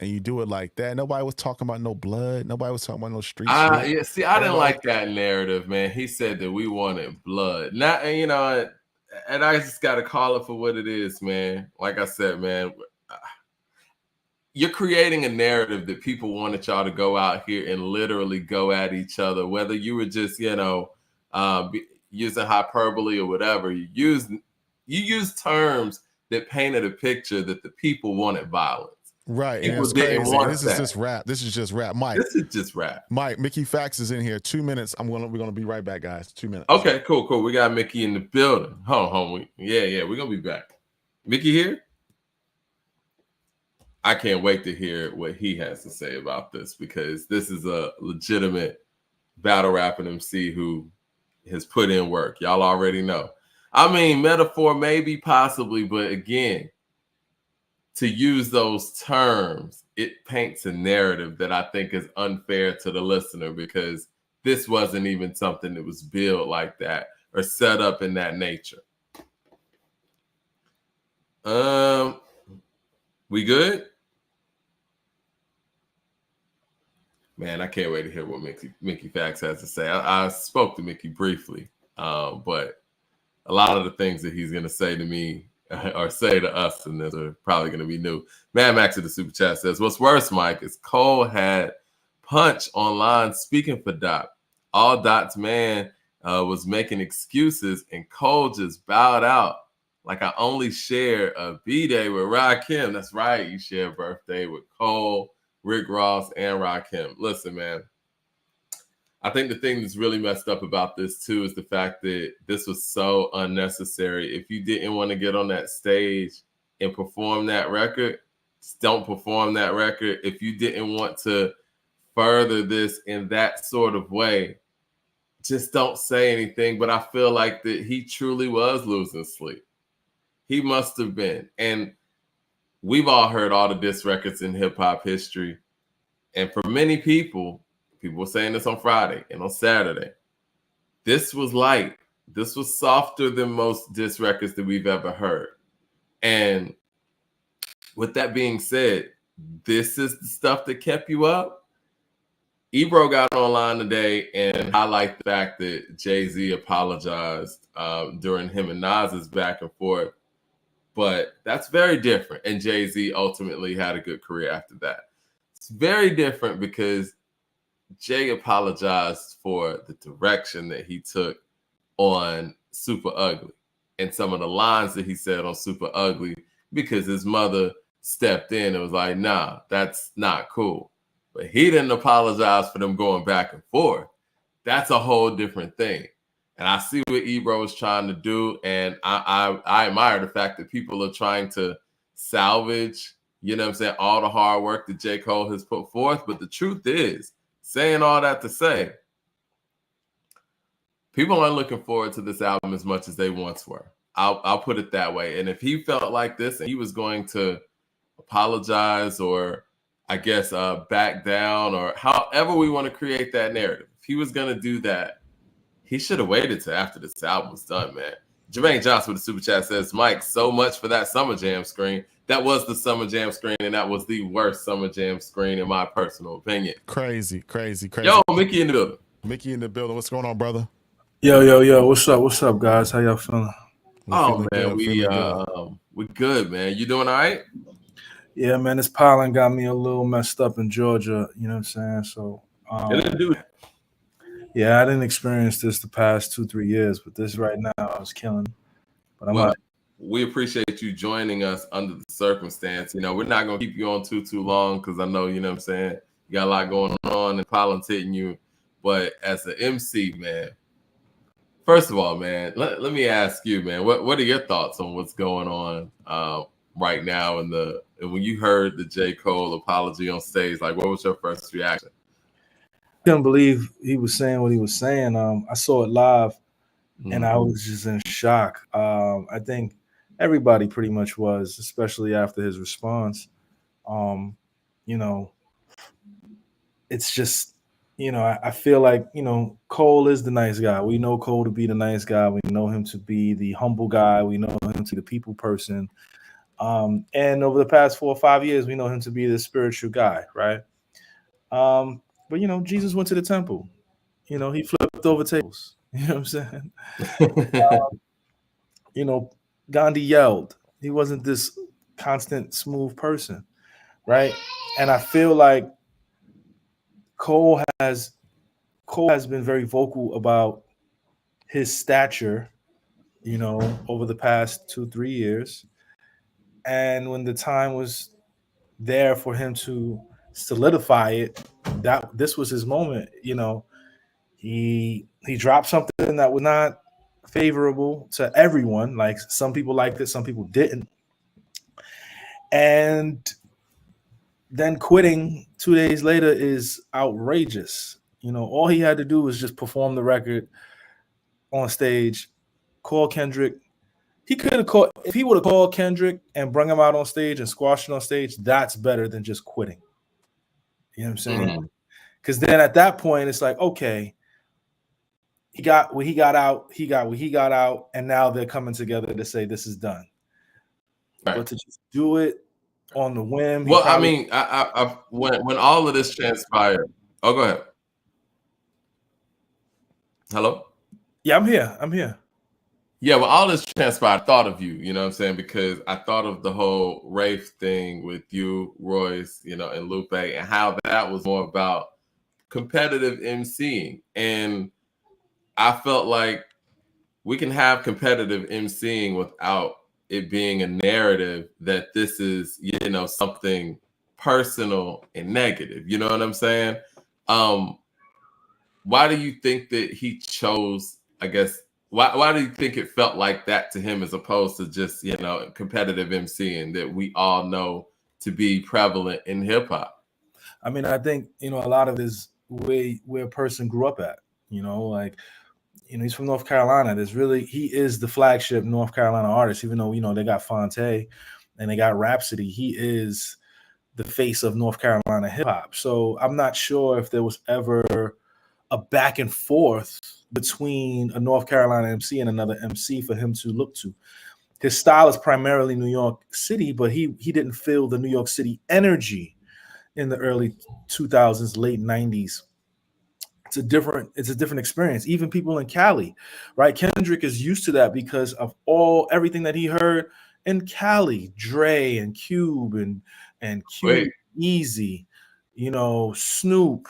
and you do it like that. Nobody was talking about no blood. Nobody was talking about no street shit. Yeah, see, I didn't like that narrative, man. He said that we wanted blood. Now, and I just got to call it for what it is, man. Like I said, man, you're creating a narrative that people wanted y'all to go out here and literally go at each other, whether you were just, using hyperbole or whatever. You use terms that painted a picture that the people wanted violence. Right. People and didn't want this that. is just rap. This is just rap. Mike. This is just rap. Mike, Mickey Factz is in here. 2 minutes. We're gonna be right back, guys. 2 minutes. Okay, cool. We got Mickey in the building. Hold on. Yeah, we're gonna be back. Mickey here? I can't wait to hear what he has to say about this because this is a legitimate battle rapping MC who has put in work. Y'all already know. I mean, metaphor, maybe, possibly, but again, to use those terms, it paints a narrative that I think is unfair to the listener because this wasn't even something that was built like that or set up in that nature. We good? Man, I can't wait to hear what Mickey Factz has to say. I spoke to Mickey briefly, but a lot of the things that he's going to say to me or say to us and this are probably going to be new. Mad Max of the super chat says, what's worse, Mike, is Cole had Punch online speaking for Doc. All Doc's man was making excuses and Cole just bowed out Like I only share a B-Day with Rakim. That's right. You share a birthday with Cole, Rick Ross, and Rakim. Listen, man. I think the thing that's really messed up about this too is the fact that this was so unnecessary. If you didn't want to get on that stage and perform that record, don't perform that record. If you didn't want to further this in that sort of way, just don't say anything. But I feel like that he truly was losing sleep. He must have been. And we've all heard all the diss records in hip hop history. And for many people were saying this on Friday and on Saturday. This was light. This was softer than most diss records that we've ever heard. And with that being said, this is the stuff that kept you up. Ebro got online today and highlighted the fact that Jay-Z apologized during him and Nas's back and forth. But that's very different. And Jay-Z ultimately had a good career after that. It's very different because Jay apologized for the direction that he took on Super Ugly and some of the lines that he said on Super Ugly because his mother stepped in and was like, nah, that's not cool. But he didn't apologize for them going back and forth. That's a whole different thing. And I see what Ebro is trying to do. And I admire the fact that people are trying to salvage, you know what I'm saying, all the hard work that J. Cole has put forth. But the truth is, saying all that to say, people aren't looking forward to this album as much as they once were. I'll put it that way. And if he felt like this and he was going to apologize or I guess back down or however we want to create that narrative, if he was going to do that, he should have waited till after this album was done, man. Jermaine Johnson with the super chat says, Mike, so much for that Summer Jam screen. That was the Summer Jam screen, and that was the worst Summer Jam screen in my personal opinion. Crazy. Yo, Mickey in the building. Mickey in the building. What's going on, brother? Yo. What's up, guys? How y'all feeling? We good, man. You doing all right? Yeah, man. This pollen got me a little messed up in Georgia. You know what I'm saying? So, yeah, I didn't experience this the past 2-3 years, but this right now I was killing. But we appreciate you joining us under the circumstance. You know, we're not going to keep you on too long because I know, you know what I'm saying, you got a lot going on and pollen's hitting you. But as an MC, man, first of all, man, let me ask you, man, what are your thoughts on what's going on right now? And when you heard the J. Cole apology on stage, like, what was your first reaction? I couldn't believe he was saying what he was saying. I saw it live, and I was just in shock. I think everybody pretty much was, especially after his response. You know, it's just, you know, I feel like, you know, Cole is the nice guy. We know Cole to be the nice guy. We know him to be the humble guy. We know him to be the people person. And over the past 4 or 5 years, we know him to be the spiritual guy, right? But, you know, Jesus went to the temple. You know, he flipped over tables. You know what I'm saying? You know, Gandhi yelled. He wasn't this constant, smooth person, right? And I feel like Cole has been very vocal about his stature, you know, over the past 2-3 years. And when the time was there for him to solidify it, that this was his moment. You know, he dropped something that was not favorable to everyone. Like, some people liked it, some people didn't. And then quitting 2 days later is outrageous. You know, all he had to do was just perform the record on stage, call Kendrick. He could have called, if he would have called Kendrick and brought him out on stage and squashed it on stage, that's better than just quitting. You know what I'm saying? Because then at that point, it's like, okay, he got what he got out, and now they're coming together to say this is done. Right. But to just do it on the whim. Well, I mean, when all of this transpired. Oh, go ahead. Hello? Yeah, I'm here. Yeah, well, all this transpired, I thought of you, you know what I'm saying? Because I thought of the whole Rafe thing with you, Royce, you know, and Lupe, and how that was more about competitive emceeing. And I felt like we can have competitive emceeing without it being a narrative that this is, you know, something personal and negative. You know what I'm saying? Why do you think that he chose, I guess, why do you think it felt like that to him as opposed to just, you know, competitive MCing that we all know to be prevalent in hip hop? I mean, I think, you know, a lot of it is where a person grew up at, you know, like, you know, he's from North Carolina. He is the flagship North Carolina artist, even though, you know, they got Fonte and they got Rhapsody. He is the face of North Carolina hip hop. So I'm not sure if there was ever a back and forth between a North Carolina MC and another MC for him to look to. His style is primarily New York City, but he didn't feel the New York City energy in the early 2000s, late 90s. It's a different experience. Even people in Cali, right? Kendrick is used to that because of everything that he heard in Cali, Dre and Cube and Cube Easy, you know, Snoop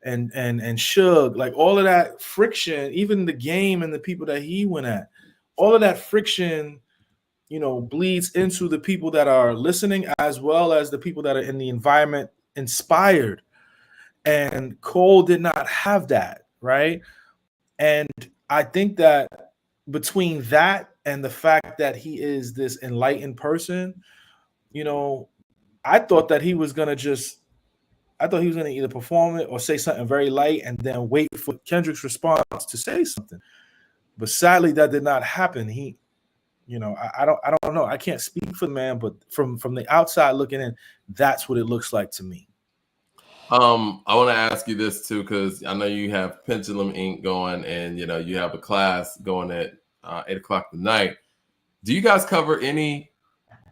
and Suge, like all of that friction, even the Game and the people that he went at, all of that friction, you know, bleeds into the people that are listening as well as the people that are in the environment inspired. And Cole did not have that, right? And I think that between that and the fact that he is this enlightened person, you know, I thought he was going to either perform it or say something very light and then wait for Kendrick's response to say something. But sadly, that did not happen. He, you know, I don't know. I can't speak for the man, but from the outside looking in, that's what it looks like to me. I want to ask you this too, because I know you have Pendulum Inc. going, and you know you have a class going at 8 o'clock tonight. Do you guys cover any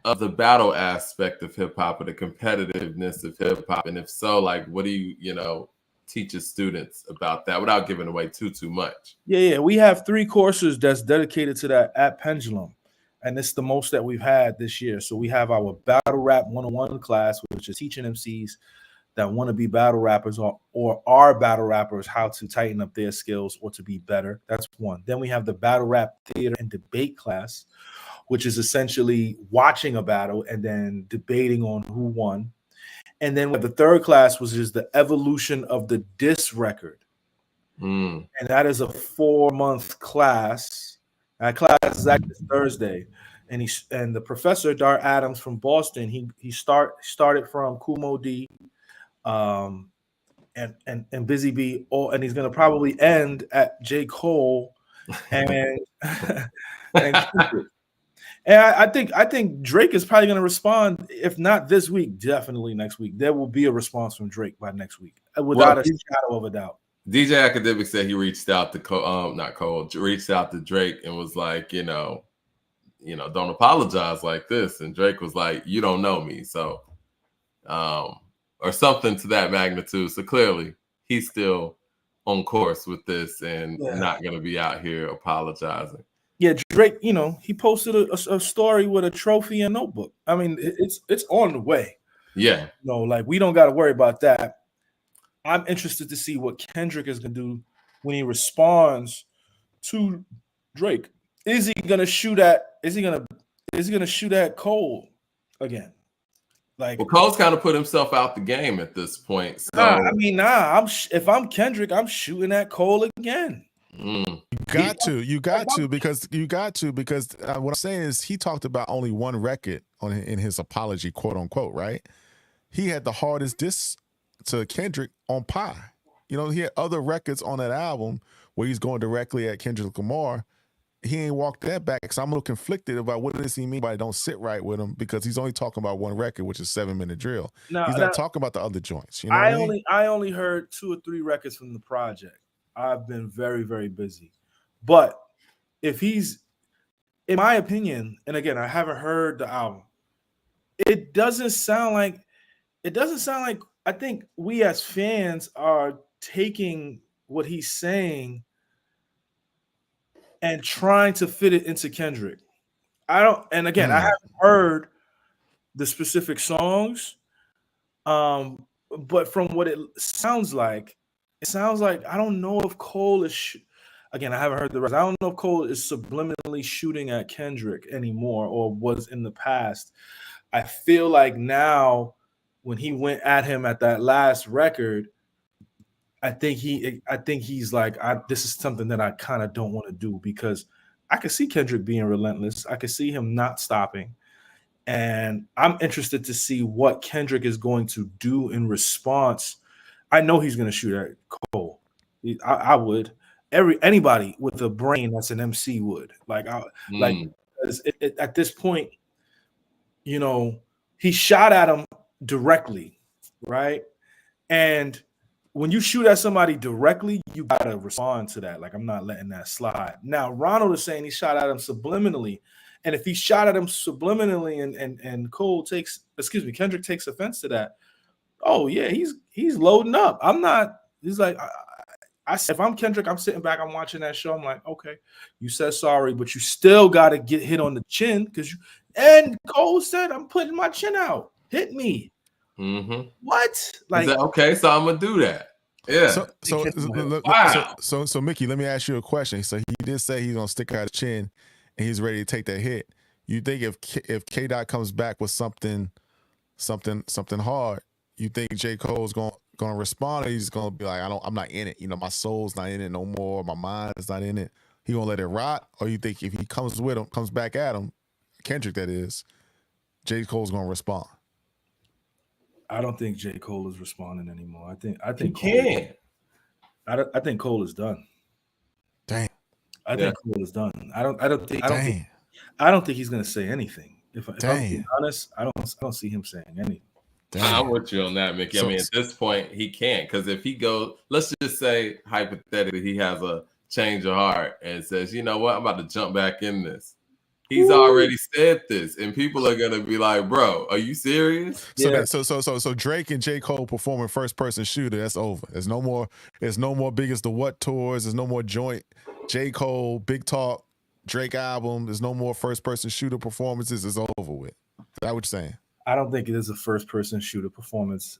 of the battle aspect of hip hop or the competitiveness of hip hop? And if so, like, what do you know, teach your students about that without giving away too much? Yeah. We have 3 courses that's dedicated to that at Pendulum, and it's the most that we've had this year. So we have our Battle Rap 101 class, which is teaching MCs that want to be battle rappers or are battle rappers how to tighten up their skills or to be better. That's one. Then we have the Battle Rap Theater and Debate class, which is essentially watching a battle and then debating on who won. And then the third class was just the evolution of the diss record. And that is a 4-month class. That class is actually Thursday. And the professor, Dart Adams from Boston, he started from Kumo D, and Busy Bee, and he's gonna probably end at J.Cole and and I think Drake is probably gonna respond. If not this week, definitely next week. There will be a response from Drake by next week, without a shadow of a doubt. DJ Academic said he reached out to reached out to Drake and was like, you know, don't apologize like this. And Drake was like, you don't know me, so or something to that magnitude. So clearly he's still on course with this and not going to be out here apologizing. Yeah, Drake, you know, he posted a story with a trophy and notebook. I mean, it's on the way. Yeah. You know, like, we don't got to worry about that. I'm interested to see what Kendrick is going to do when he responds to Drake. Is he going to shoot at Cole again? Like, well, Cole's kind of put himself out the game at this point. So if I'm Kendrick, I'm shooting at Cole again. You got to because what I'm saying is he talked about only one record in his apology, quote unquote, right? He had the hardest diss to Kendrick on Pie. You know, he had other records on that album where he's going directly at Kendrick Lamar. He ain't walked that back, so I'm a little conflicted about what does he mean by don't sit right with him, because he's only talking about one record, which is 7 Minute Drill. He's not talking about the other joints. You know I only heard 2 or 3 records from the project. I've been very, very busy. But if he's, in my opinion, and again, I haven't heard the album, it doesn't sound like I think we as fans are taking what he's saying and trying to fit it into Kendrick. I haven't heard the specific songs, but from what it sounds like I don't know if Cole is. again, I haven't heard the rest. I don't know if Cole is subliminally shooting at Kendrick anymore or was in the past. I feel like now when he went at him at that last record, I think he's like, this is something that I kind of don't want to do, because I could see Kendrick being relentless. I could see him not stopping. And I'm interested to see what Kendrick is going to do in response. I know he's going to shoot at Cole. I would. Anybody with a brain that's an MC would. Like at this point, you know, he shot at him directly, right? And when you shoot at somebody directly, you gotta respond to that. Like, I'm not letting that slide. Now, Ronald is saying he shot at him subliminally. And if he shot at him subliminally and Kendrick takes offense to that, oh yeah, he's loading up. He's like, if I'm Kendrick, I'm sitting back, I'm watching that show. I'm like, okay, you said sorry, but you still gotta get hit on the chin and Cole said, I'm putting my chin out. Hit me. Mm-hmm. What? Like, okay, so I'm gonna do that. Yeah. So Mickey, let me ask you a question. So he did say he's gonna stick out his chin and he's ready to take that hit. You think if K-Dot comes back with something hard, you think J. Cole's gonna respond, or he's gonna be like, I'm not in it. You know, my soul's not in it no more. My mind is not in it. He gonna let it rot? Or you think if he comes back at him, Kendrick that is, J. Cole's gonna respond? I don't think J. Cole is responding anymore. I think I think Cole is done. Dang. I think Cole is done. I don't think he's gonna say anything. If I'm being honest, I don't see him saying anything. I'm with you on that, Mickey. I mean, at this point, he can't, because if he goes, let's just say hypothetically, he has a change of heart and says, you know what, I'm about to jump back in this. He's already said this, and people are gonna be like, "Bro, are you serious?" So Drake and J. Cole performing first person shooter. That's over. There's no more Biggest the What tours. There's no more joint J. Cole Big Talk Drake album. There's no more first person shooter performances. It's over with. Is that what you're saying? I don't think it is a first person shooter performance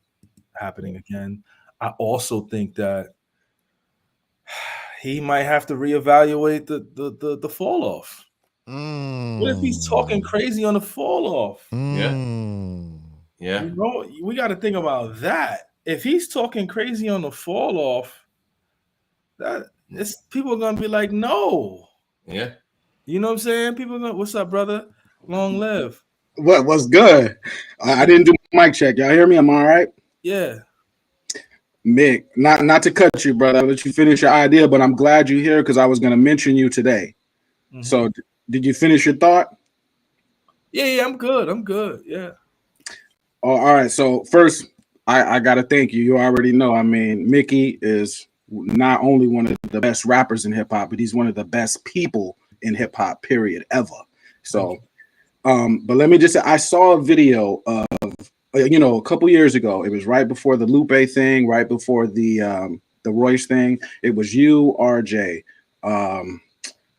happening again. I also think that he might have to reevaluate the fall off. What if he's talking crazy on the fall off? Yeah. You know, we got to think about that. If he's talking crazy on the fall off, people are gonna be like, no. Yeah. You know what I'm saying? People are gonna, what's up, brother? Long live. What's good? I didn't do mic check. Y'all hear me? Am I all right? Yeah. Mick, not to cut you, brother. I'll let you finish your idea, but I'm glad you're here because I was gonna mention you today. Mm-hmm. So did you finish your thought? Yeah, I'm good. Yeah. Oh, all right. So first, I gotta thank you. You already know. I mean, Mickey is not only one of the best rappers in hip hop, but he's one of the best people in hip hop, period, ever. So, but let me just say, I saw a video of, a couple years ago. It was right before the Lupe thing, right before the Royce thing. It was you, RJ,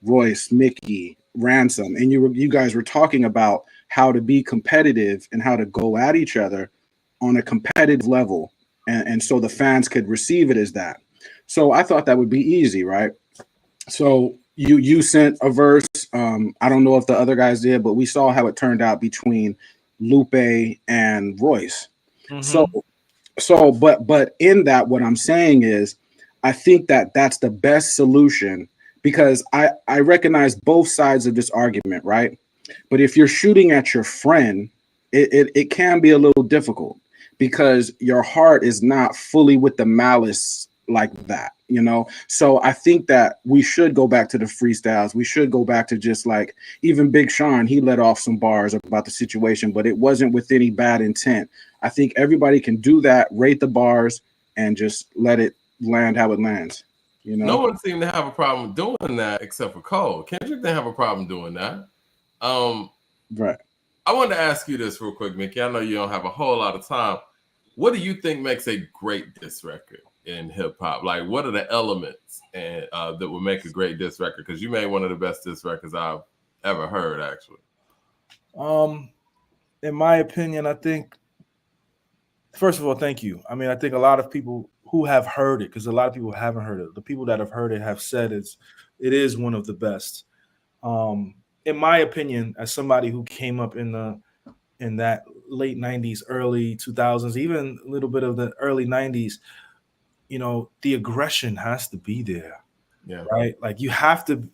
Royce, Mickey, Ransom, and you guys were talking about how to be competitive and how to go at each other on a competitive level, and so the fans could receive it as that. So I thought that would be easy, right? So you sent a verse. I don't know if the other guys did, but we saw how it turned out between Lupe and Royce. Mm-hmm. But in that, what I'm saying is, I think that's the best solution, because I recognize both sides of this argument, right? But if you're shooting at your friend, it can be a little difficult, because your heart is not fully with the malice like that, So I think that we should go back to the freestyles. We should go back to just like, even Big Sean, he let off some bars about the situation, but it wasn't with any bad intent. I think everybody can do that, rate the bars, and just let it land how it lands. No one seemed to have a problem doing that except for Cole. Kendrick didn't have a problem doing that. Right. I wanted to ask you this real quick, Mickey. I know you don't have a whole lot of time. What do you think makes a great diss record in hip hop? Like, what are the elements that would make a great diss record? Because you made one of the best diss records I've ever heard, actually. In my opinion, I think, first of all, thank you. I mean, I think a lot of people who have heard it, because a lot of people haven't heard it. The people that have heard it have said it is one of the best. In my opinion, as somebody who came up in that late 90s, early 2000s, even a little bit of the early 90s, the aggression has to be there. Yeah. Right. Like you have to,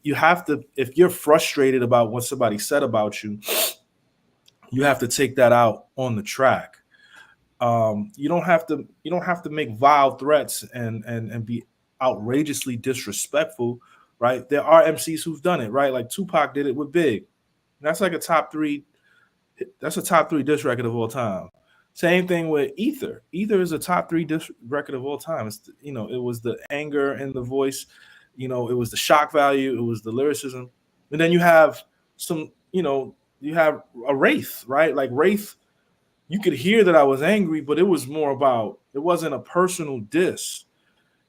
if you're frustrated about what somebody said about you, you have to take that out on the track. You don't have to make vile threats and be outrageously disrespectful. Right. There are MCs who've done it. Right. Like Tupac did it with Big. That's like a top three diss record of all time. Same thing with Ether. Ether is a top 3 diss record of all time. It's, it was the anger in the voice. It was the shock value. It was the lyricism. And then you have you have a Wraith, right? Like Wraith, you could hear that I was angry, but it was more about, it wasn't a personal diss.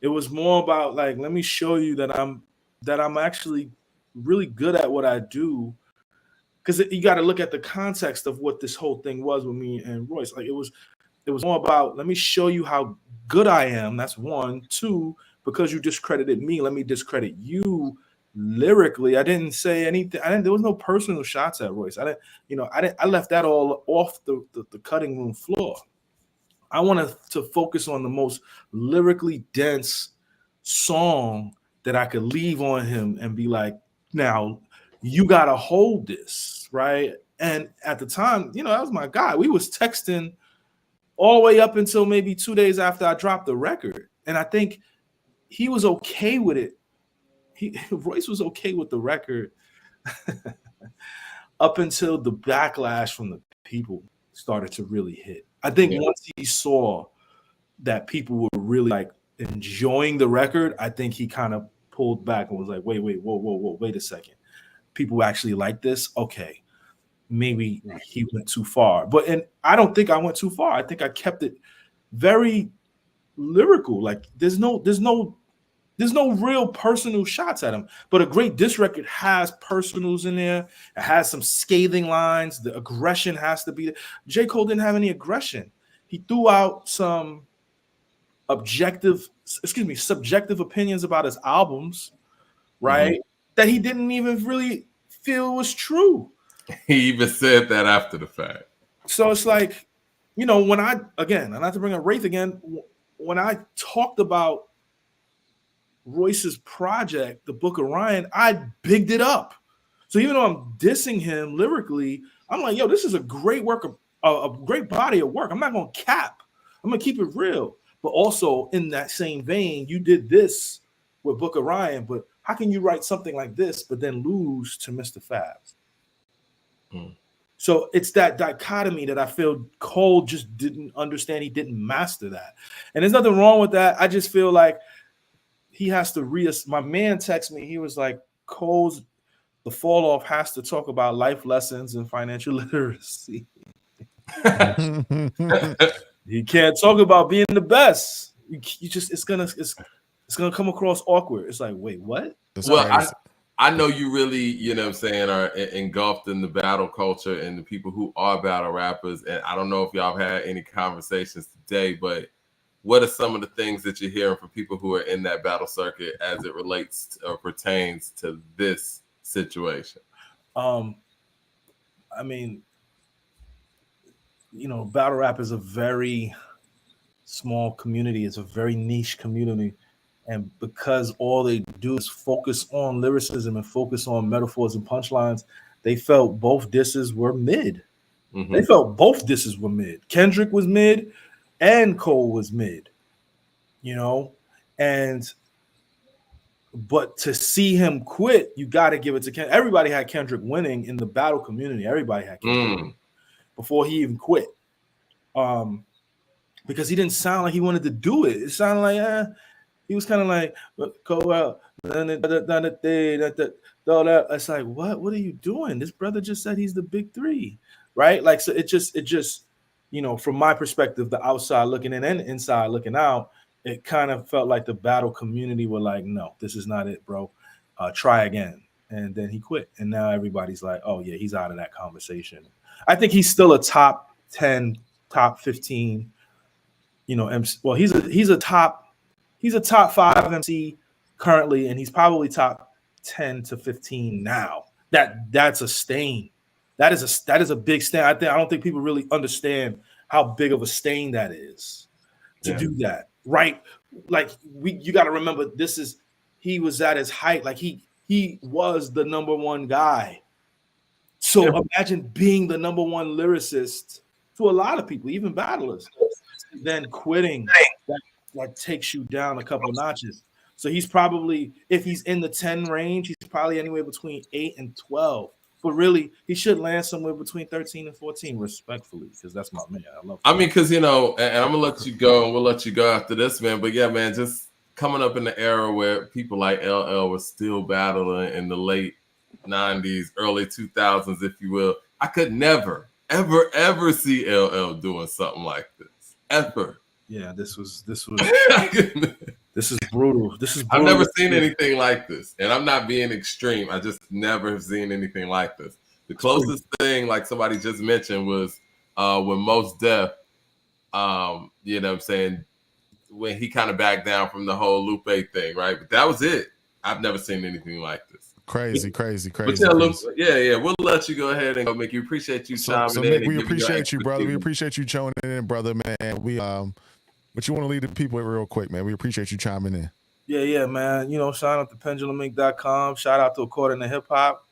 It was more about like, let me show you that I'm actually really good at what I do. Because you got to look at the context of what this whole thing was with me and Royce. Like it was more about, let me show you how good I am. That's 1. 2, because you discredited me, let me discredit you lyrically. I didn't say anything. There was no personal shots at Royce. I left that all off the cutting room floor. I wanted to focus on the most lyrically dense song that I could leave on him and be like, now you got to hold this, right? And at the time, that was my guy. We was texting all the way up until maybe 2 days after I dropped the record. And I think he was okay with it. Royce was okay with the record up until the backlash from the people started to really hit. I think once he saw that people were really like enjoying the record, I think he kind of pulled back and was like, wait, whoa, wait a second. People actually like this. Okay, maybe he went too far, and I don't think I went too far. I think I kept it very lyrical. Like there's no real personal shots at him, but a great diss record has personals in there. It has some scathing lines. The aggression has to be there. J.Cole didn't have any aggression. He threw out some subjective opinions about his albums, right? Mm-hmm. That he didn't even really feel was true. He even said that after the fact. So it's like, when I, again, and not to bring up Wraith again, when I talked about Royce's project, The Book of Ryan, I bigged it up. So even though I'm dissing him lyrically, I'm like, yo, this is a great work of a great body of work. I'm not going to cap. I'm going to keep it real. But also in that same vein, you did this with Book of Ryan, but how can you write something like this, but then lose to Mr. Factz? So it's that dichotomy that I feel Cole just didn't understand. He didn't master that. And there's nothing wrong with that. I just feel like he has to my man texted me. He was like, Cole's The Fall Off has to talk about life lessons and financial literacy. He can't talk about being the best. You just it's gonna come across awkward. It's like, wait, what? Well, I know you really, are engulfed in the battle culture and the people who are battle rappers. And I don't know if y'all have had any conversations today, but what are some of the things that you're hearing from people who are in that battle circuit as it relates or pertains to this situation? I mean, battle rap is a very small community. It's a very niche community. And because all they do is focus on lyricism and focus on metaphors and punchlines, they felt both disses were mid. Mm-hmm. They felt both disses were mid. Kendrick was mid and Cole was mid, but to see him quit, you got to give it to Kendrick. Everybody had Kendrick winning in the battle community. Everybody had Kendrick before he even quit. Because he didn't sound like he wanted to do it. It sounded like, he was kind of like, go out. It's like, what are you doing? This brother just said he's the big 3, right? Like, so it just, from my perspective, the outside looking in and inside looking out, it kind of felt like the battle community were like, no, this is not it, bro. Try again. And then he quit. And now everybody's like, oh yeah, he's out of that conversation. I think he's still a top 10, top 15, MC. Well, he's a top he's a top 5 MC currently, and he's probably top 10 to 15 now. That's a stain. That is a big stain. I don't think people really understand how big of a stain that is to do that. Right? Like you got to remember, he was at his height. Like he was the number one guy. So imagine being the number one lyricist to a lot of people, even battlers, then quitting. That takes you down a couple notches. So he's probably, if he's in the 10 range, he's probably anywhere between 8 and 12. But really, he should land somewhere between 13 and 14, respectfully, because that's my man. I love him. I mean, because, and I'm going to let you go, and we'll let you go after this, man. But, yeah, man, just coming up in the era where people like LL were still battling in the late 90s, early 2000s, if you will, I could never, ever see LL doing something like this. Ever. Yeah, this is brutal. I've never seen anything like this, and I'm not being extreme. I just never have seen anything like this. The closest thing, like somebody just mentioned, was when Mos Def, you know what I'm saying, when he kind of backed down from the whole Lupe thing, right? But that was it. I've never seen anything like this. Crazy. Yeah. We'll let you go ahead and go, Mickey. We appreciate you chiming in. Mick, we appreciate you, brother. We appreciate you joining in, brother, man. But you want to lead the people real quick, man. We appreciate you chiming in. Yeah, man. Shout out to penduluminc.com. Shout out to According to Hip Hop.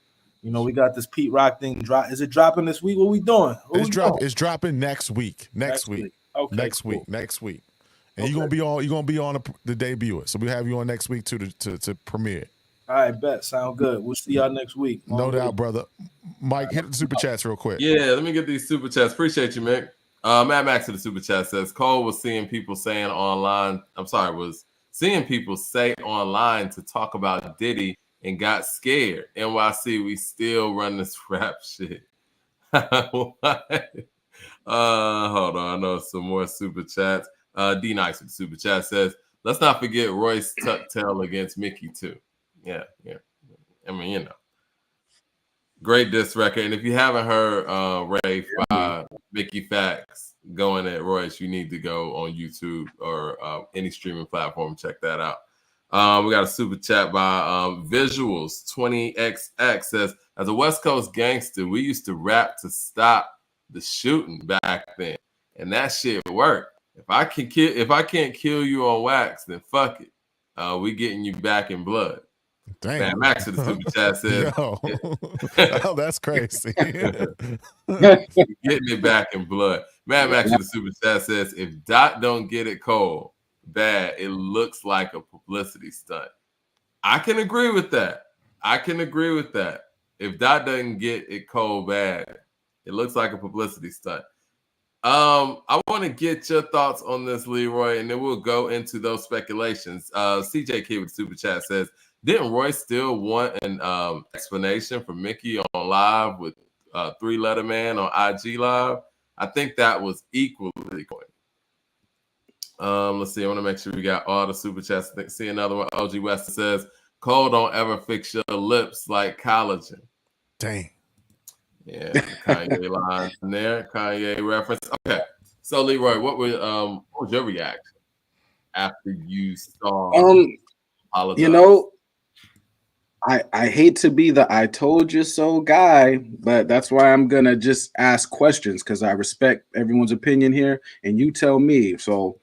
We got this Pete Rock thing. Is it dropping this week? What we doing? It's dropping next week. Next week. Okay. Next week. And you're gonna be on the debut it. So we have you on next week too to premiere it. All right, bet. Sound good. We'll see y'all next week. No doubt, brother. Mike, hit the super chats real quick. Yeah, let me get these super chats. Appreciate you, Mick. Matt Max in the super chat says Cole was seeing people say online to talk about Diddy and got scared. NYC, we still run this rap shit. Hold on, I know some more super chats. D Nice with the super chat says, let's not forget Royce tuck tail against Mickey too. Yeah. I mean, great diss record. And if you haven't heard Rave by Mickey Factz going at Royce, you need to go on YouTube or any streaming platform. Check that out. We got a super chat by Visuals 20XX says, as a West Coast gangster, we used to rap to stop the shooting back then, and that shit worked. If I can't kill you on wax, then fuck it. We getting you back in blood. Damn. Man, Max to the super chat says, oh, that's crazy. Getting it back in blood. Man, Max to the super chat says, if Dot don't get it cold bad, it looks like a publicity stunt. I can agree with that. If Dot doesn't get it cold bad, it looks like a publicity stunt. I want to get your thoughts on this, LeRoy, and then we'll go into those speculations. CJ Kid with super chat says, didn't Roy still want an explanation from Mickey on live with 3-Letter Man on IG Live? I think that was equally going. Let's see. I want to make sure we got all the super chats. See another one. OG West says, Cole don't ever fix your lips like collagen. Dang. Yeah, Kanye lines in there. Kanye reference. Okay. So LeRoy, what was your reaction after you saw I hate to be the I told you so guy, but that's why I'm gonna just ask questions because I respect everyone's opinion here, and you tell me. So,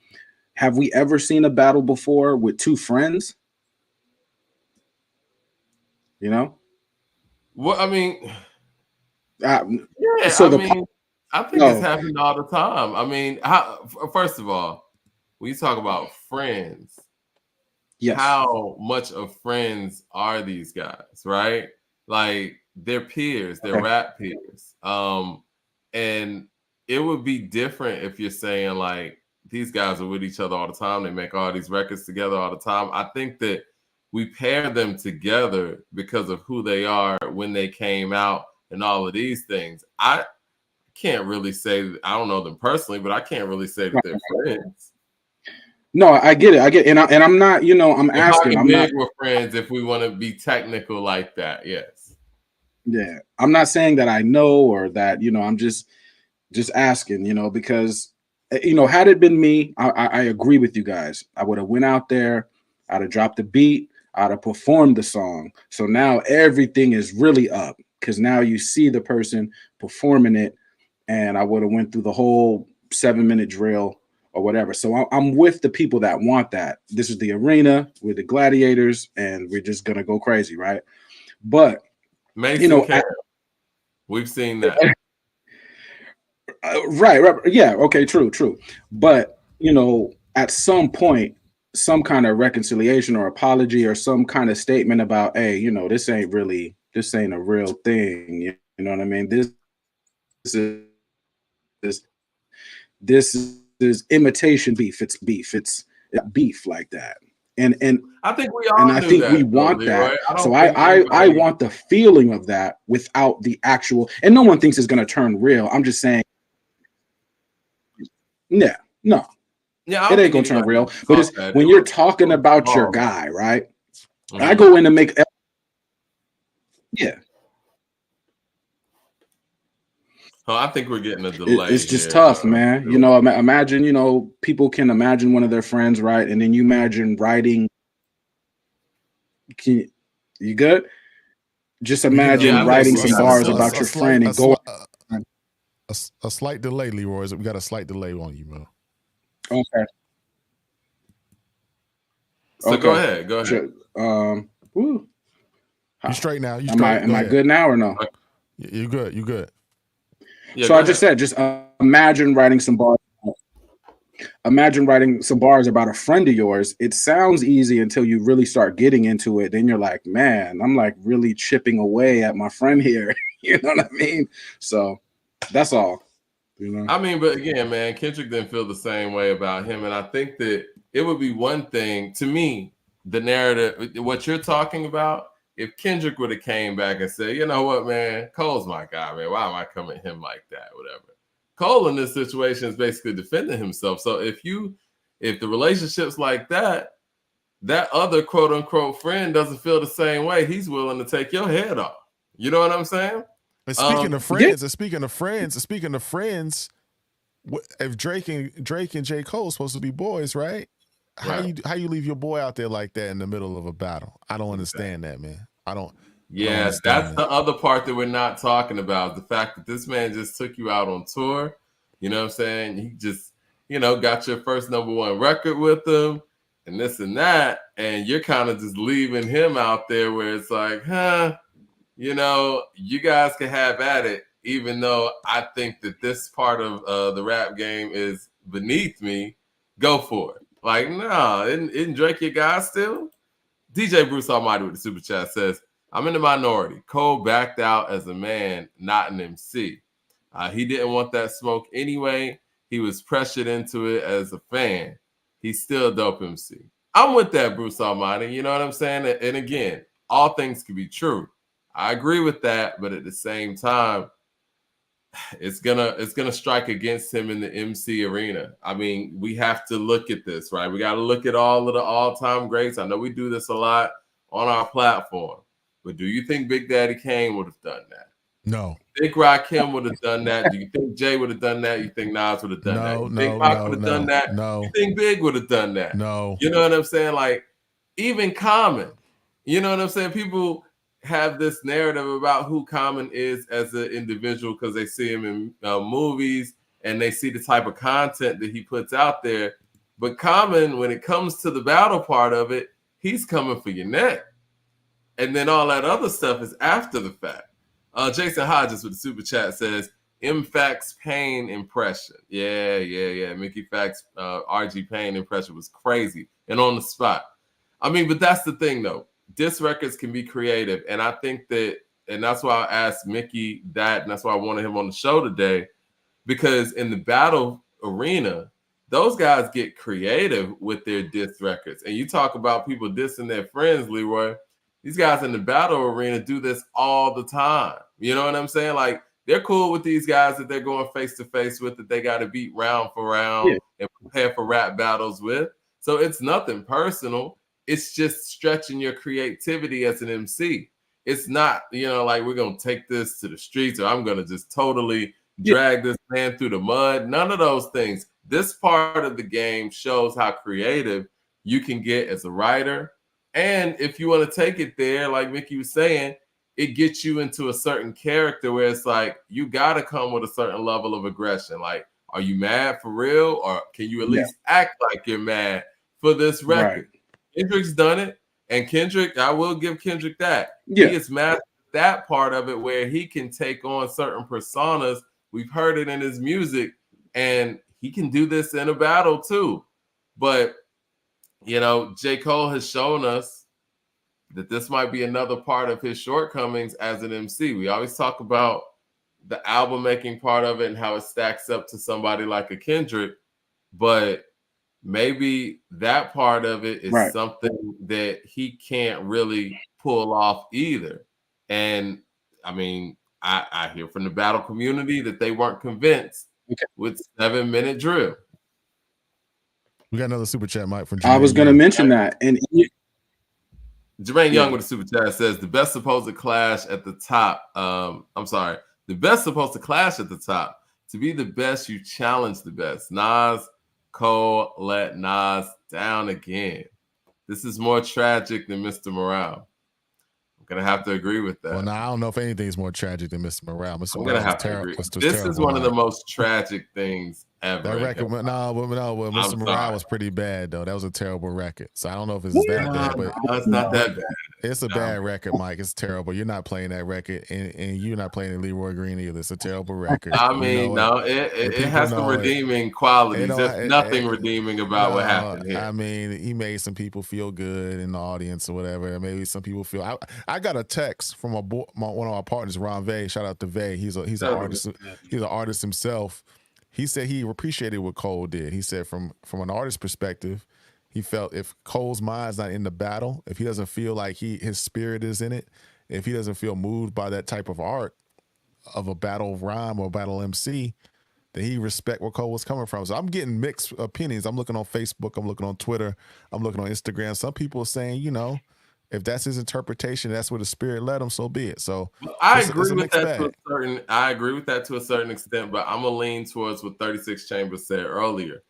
have we ever seen a battle before with two friends? Well, I mean, yeah. So I think it's happened all the time. I mean, first of all, when you talk about friends, yes, how much of friends are these guys, right? Like they're peers, they're rap peers. And it would be different if you're saying like these guys are with each other all the time, they make all these records together all the time. I think that we pair them together because of who they are when they came out and all of these things. I can't really say, I don't know them personally, but I can't really say that they're friends. No, I get it. And I'm not, I'm asking. I'm not. We're friends if we want to be technical like that. Yes. Yeah. I'm not saying that I know or that, I'm just asking, because had it been me, I agree with you guys. I would have went out there, I'd have dropped the beat, I'd have performed the song. So now everything is really up because now you see the person performing it, and I would have went through the whole 7-minute drill or whatever. So I'm with the people that want that. This is the arena with the gladiators, and we're just gonna go crazy, right? But Mason we've seen that. Right. Yeah. Okay. True. But at some point, some kind of reconciliation or apology or some kind of statement about, hey, this ain't a real thing. You know what I mean? This is imitation beef. It's beef. It's beef like that. And I think we all knew that, we want LeRoy. that. So I want the feeling of that without the actual. And no one thinks it's going to turn real. I'm just saying. Yeah, no. Yeah, it ain't gonna turn real. But it's when you're talking about your guy, right? Mm-hmm. I go in and make. Yeah. Oh, I think we're getting a delay. It's just tough, man. Imagine, people can imagine one of their friends, right? And then you imagine writing. You good? Just imagine writing some bars about your friend and go. A slight delay, LeRoy. We got a slight delay on you, bro. Okay. So go ahead. You straight now. Am I good now or no? You're good. You're good. Yeah, so I just said, imagine writing some bars. Imagine writing some bars about a friend of yours. It sounds easy until you really start getting into it. Then you're like, man, I'm like really chipping away at my friend here. You know what I mean? So that's all. I mean, but again, man, Kendrick didn't feel the same way about him. And I think that it would be one thing to me, the narrative, what you're talking about, if Kendrick would have came back and said, you know what, man, Cole's my guy, man. Why am I coming at him like that? Whatever. Cole in this situation is basically defending himself. So if the relationship's like that, that other quote unquote friend doesn't feel the same way, he's willing to take your head off. You know what I'm saying? And speaking of friends, if Drake and J. Cole supposed to be boys, right? How you leave your boy out there like that in the middle of a battle? I don't understand that, man. Yeah, that's the other part that we're not talking about. The fact that this man just took you out on tour. You know what I'm saying? He just, got your first #1 record with him and this and that. And you're kind of just leaving him out there where it's like, you guys can have at it, even though I think that this part of the rap game is beneath me. Go for it. Like, no, isn't Drake your guy still? DJ Bruce Almighty with the super chat says, I'm in the minority. Cole backed out as a man, not an MC. He didn't want that smoke anyway. He was pressured into it as a fan. He's still a dope MC. I'm with that, Bruce Almighty. You know what I'm saying? And again, all things can be true. I agree with that, but at the same time, it's gonna strike against him in the MC arena. I mean, we have to look at this, right? We got to look at all of the all-time greats. I know we do this a lot on our platform, but do you think Big Daddy Kane would have done that? No. Think Rakim would have done that? Do you think Jay would have done that? You think Nas would have done that? You think Pac would have done that? No. You think Big would have done that? No. You know what I'm saying? Like, even Common, you know what I'm saying? People have this narrative about who Common is as an individual because they see him in movies and they see the type of content that he puts out there. But Common, when it comes to the battle part of it, he's coming for your neck. And then all that other stuff is after the fact. Jason Hodges with the super chat says, Factz Payne impression. Yeah. Mickey Factz, RG Payne impression was crazy and on the spot. I mean, but that's the thing, though. Diss records can be creative, and I think that, and that's why I asked Mickey that, and that's why I wanted him on the show today, because in the battle arena, those guys get creative with their diss records. And you talk about people dissing their friends, LeRoy. These guys in the battle arena do this all the time. You know what I'm saying? Like, they're cool with these guys that they're going face to face with, that they got to beat round for round and prepare for rap battles with. So it's nothing personal. It's just stretching your creativity as an MC. It's not, like we're going to take this to the streets or I'm going to just totally drag this man through the mud. None of those things. this part of the game shows how creative you can get as a writer. And if you want to take it there, like Mickey was saying, it gets you into a certain character where it's like you got to come with a certain level of aggression. Like, are you mad for real, or can you at least act like you're mad for this record? Right. Kendrick's done it, and Kendrick, I will give Kendrick that. Yeah. He is mad at that part of it where he can take on certain personas. We've heard it in his music, and he can do this in a battle too. But, you know, J. Cole has shown us that this might be another part of his shortcomings as an MC. We always talk about the album making part of it and how it stacks up to somebody like a Kendrick, but maybe that part of it is something that he can't really pull off either. And I mean, I hear from the battle community that they weren't convinced with 7-minute drill. We got another super chat, Mike, from Jermaine. I was going to mention that. And Jermaine Young with a super chat says the best supposed to clash at the top. The best supposed to clash at the top. To be the best, you challenge the best. Nas, Cole let Nas down again. This is more tragic than Mr. Morale. I'm gonna have to agree with that. Well, now I don't know if anything's more tragic than Mr. Morale. I'm gonna have to agree. This is one of the most tragic things ever. That record, Mr. Morale was pretty bad though. That was a terrible record. So I don't know if it's that bad, but it's not that bad. It's a bad record, Mike. It's terrible. You're not playing that record, and you're not playing LeRoy Green either. It's a terrible record. I mean, it has some redeeming qualities. There's nothing redeeming about what happened here. I mean, he made some people feel good in the audience or whatever. Maybe some people feel. I got a text from one of our partners, Ron Vay. Shout out to Vay. He's an artist. He's an artist himself. He said he appreciated what Cole did. He said from an artist perspective, he felt if Cole's mind's not in the battle, if he doesn't feel like his spirit is in it, if he doesn't feel moved by that type of art of a battle rhyme or battle MC, then he respect where Cole was coming from. So I'm getting mixed opinions. I'm looking on Facebook. I'm looking on Twitter. I'm looking on Instagram. Some people are saying, you know, if that's his interpretation, that's where the spirit led him, so be it. So I agree with that to a certain extent, but I'm gonna lean towards what 36 Chambers said earlier.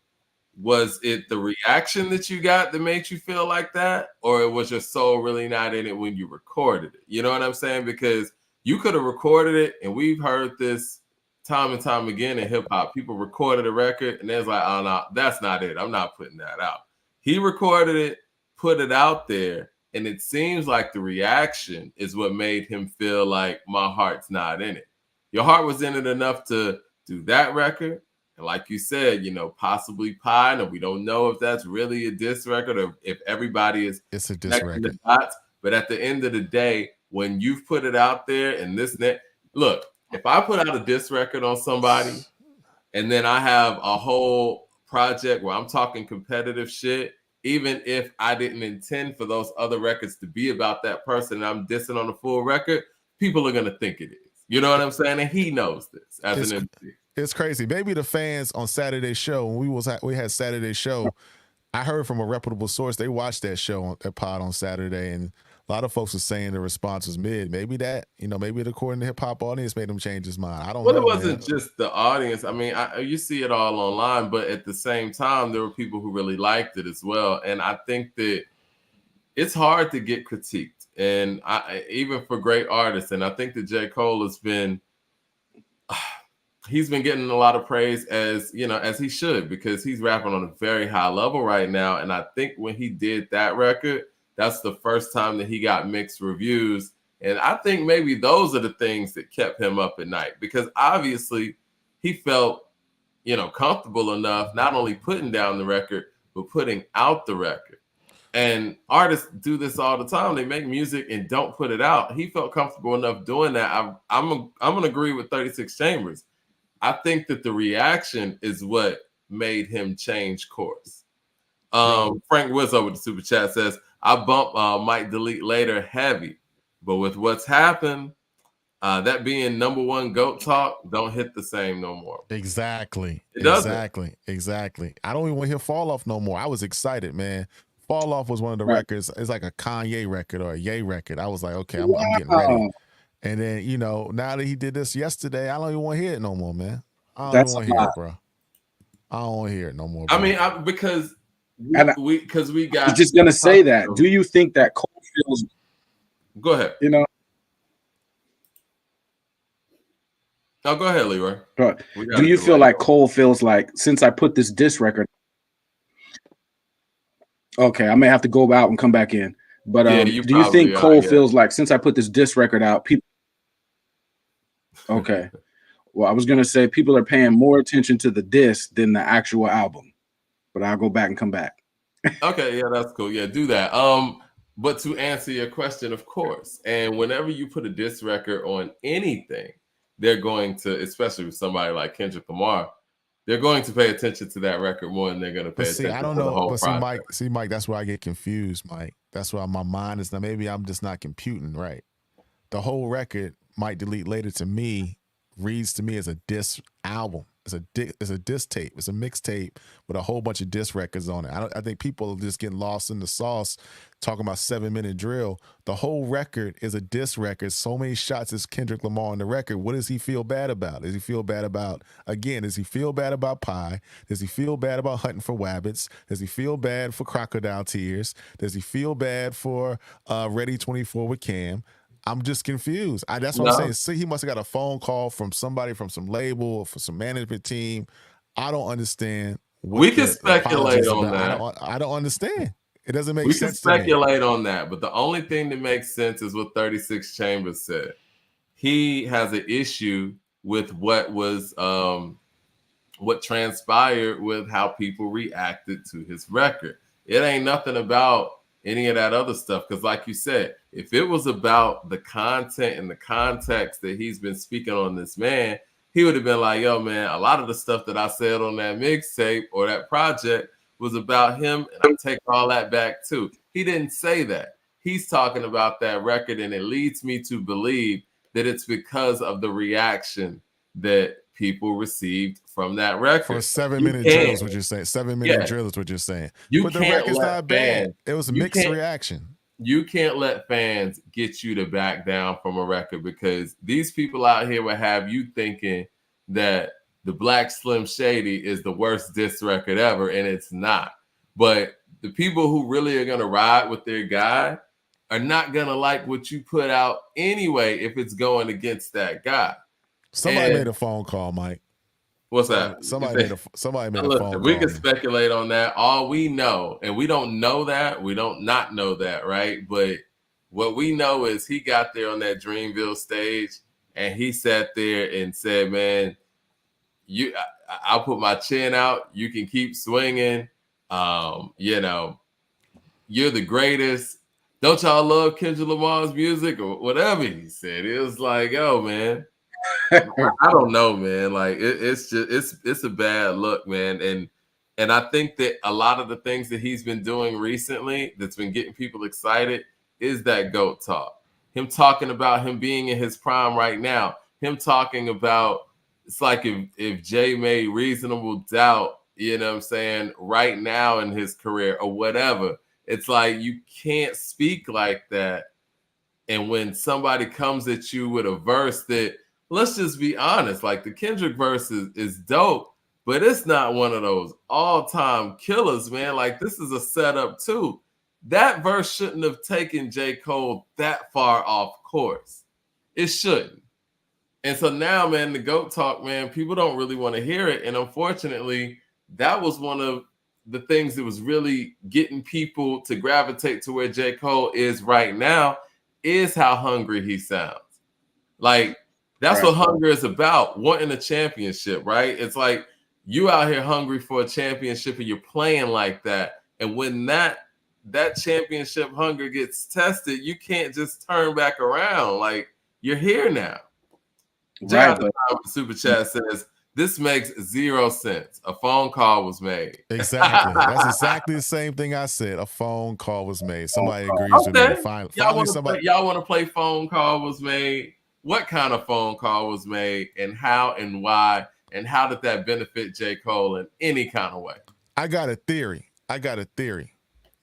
Was it the reaction that you got that made you feel like that, or was your soul really not in it when you recorded it? You know what I'm saying? Because you could have recorded it, and we've heard this time and time again in hip hop. People recorded a record, and it's like, oh no, that's not it. I'm not putting that out. He recorded it, put it out there. And it seems like the reaction is what made him feel like my heart's not in it. Your heart was in it enough to do that record. And like you said, you know, possibly Pie. And we don't know if that's really a diss record or if everybody is. It's a diss record. But at the end of the day, when you've put it out there and look, if I put out a diss record on somebody and then I have a whole project where I'm talking competitive shit, even if I didn't intend for those other records to be about that person and I'm dissing on the full record, people are going to think it is. You know what I'm saying? And he knows this as an MC. It's crazy. Maybe the fans on Saturday's show, when we had Saturday's show, I heard from a reputable source, they watched that show, that pod on Saturday, and a lot of folks were saying the response was mid. Maybe that, you know, maybe it according to hip hop audience made him change his mind. I don't know. Well, it wasn't just the audience. I mean, you see it all online, but at the same time, there were people who really liked it as well. And I think that it's hard to get critiqued, and even for great artists. And I think that J. Cole has been, he's been getting a lot of praise as he should, because he's rapping on a very high level right now. And I think when he did that record, that's the first time that he got mixed reviews. And I think maybe those are the things that kept him up at night, because obviously he felt, comfortable enough, not only putting down the record, but putting out the record. And artists do this all the time. They make music and don't put it out. He felt comfortable enough doing that. I'm going to agree with 36 Chambers. I think that the reaction is what made him change course. Frank Wizzo with the super chat says, I bump might delete later heavy, but with what's happened, that being number one GOAT talk don't hit the same no more. Exactly. It doesn't. Exactly. I don't even want to hear Fall Off no more. I was excited, man. Fall Off was one of the records. It's like a Kanye record or a Ye record. I was like, okay, I'm getting ready. And then, now that he did this yesterday, I don't even want to hear it no more, man. I don't even want to hear it, bro. I don't want to hear it no more. I Bro. mean, because we got. I was just gonna say that. Do you think that Cole feels? Go ahead. You know. No, go ahead, LeRoy. Do you feel like Cole feels like since I put this diss record? Okay, I may have to go out and come back in. But do you think Cole feels like since I put this diss record out, people? Okay. Well, I was gonna say people are paying more attention to the diss than the actual album, but I'll go back and come back. Okay, yeah, that's cool. Yeah, do that. But to answer your question, of course, and whenever you put a diss record on anything, they're going to, especially with somebody like Kendrick Lamar, they're going to pay attention to that record more than they're going to pay attention I don't to know, the whole but project. Mike, that's where I get confused, Mike. That's why my mind is not. Maybe I'm just not computing right. The whole record, Mike Delete Later, to me reads to me as a diss album. It's a diss tape. It's a mixtape with a whole bunch of diss records on it. I think people are just getting lost in the sauce talking about 7-minute drill. The whole record is a diss record. So many shots as Kendrick Lamar on the record. What does he feel bad about? Does he feel bad about, again, does he feel bad about Pie? Does he feel bad about Hunting for Wabbits? Does he feel bad for Crocodile Tears? Does he feel bad for Ready 24 with Cam? I'm just confused. That's what I'm saying. See, he must have got a phone call from somebody from some label or from some management team. I don't understand. We can speculate on that. I don't understand. It doesn't make sense. We can speculate on that, but the only thing that makes sense is what 36 Chambers said. He has an issue with what transpired with how people reacted to his record. It ain't nothing about any of that other stuff, because like you said, if it was about the content and the context that he's been speaking on this man, he would have been like, yo, man, a lot of the stuff that I said on that mixtape or that project was about him, and I take all that back too. He didn't say that. He's talking about that record, and it leads me to believe that it's because of the reaction that people received from that record. For 7-minute drill is what you're saying. 7-minute drill is what you're saying. But the record's not bad. It was a mixed reaction. You can't let fans get you to back down from a record, because these people out here will have you thinking that the Black Slim Shady is the worst diss record ever, and it's not. But the people who really are going to ride with their guy are not going to like what you put out anyway if it's going against that guy. Somebody made a phone call, Mike. What's that? Somebody made a phone call. We can speculate on that. All we know, and we don't know that, we don't not know that, right? But what we know is he got there on that Dreamville stage and he sat there and said, man, I'll put my chin out. You can keep swinging. You're the greatest. Don't y'all love Kendrick Lamar's music or whatever he said? It was like, oh, man. I don't know, man. Like it's a bad look, man. And I think that a lot of the things that he's been doing recently that's been getting people excited is that GOAT talk. Him talking about him being in his prime right now. Him talking about, it's like if Jay made Reasonable Doubt, you know what I'm saying, right now in his career or whatever. It's like you can't speak like that. And when somebody comes at you with a verse that, let's just be honest, like the Kendrick verse is dope, but it's not one of those all-time killers, man. Like this is a setup too. That verse shouldn't have taken J.Cole that far off course. It shouldn't. And so now, man, the GOAT talk, man, people don't really want to hear it. And unfortunately, that was one of the things that was really getting people to gravitate to where J. Cole is right now, is how hungry he sounds. Like, that's what hunger is about, wanting a championship, right? It's like you out here hungry for a championship and you're playing like that. And when that championship hunger gets tested, you can't just turn back around. Like, you're here now. Jonathan Super Chat says, this makes 0 sense. A phone call was made. Exactly. That's exactly the same thing I said. A phone call was made. Somebody agrees with me. Finally, y'all want to play phone call was made? What kind of phone call was made, and how and why, and how did that benefit J. Cole in any kind of way? I got a theory.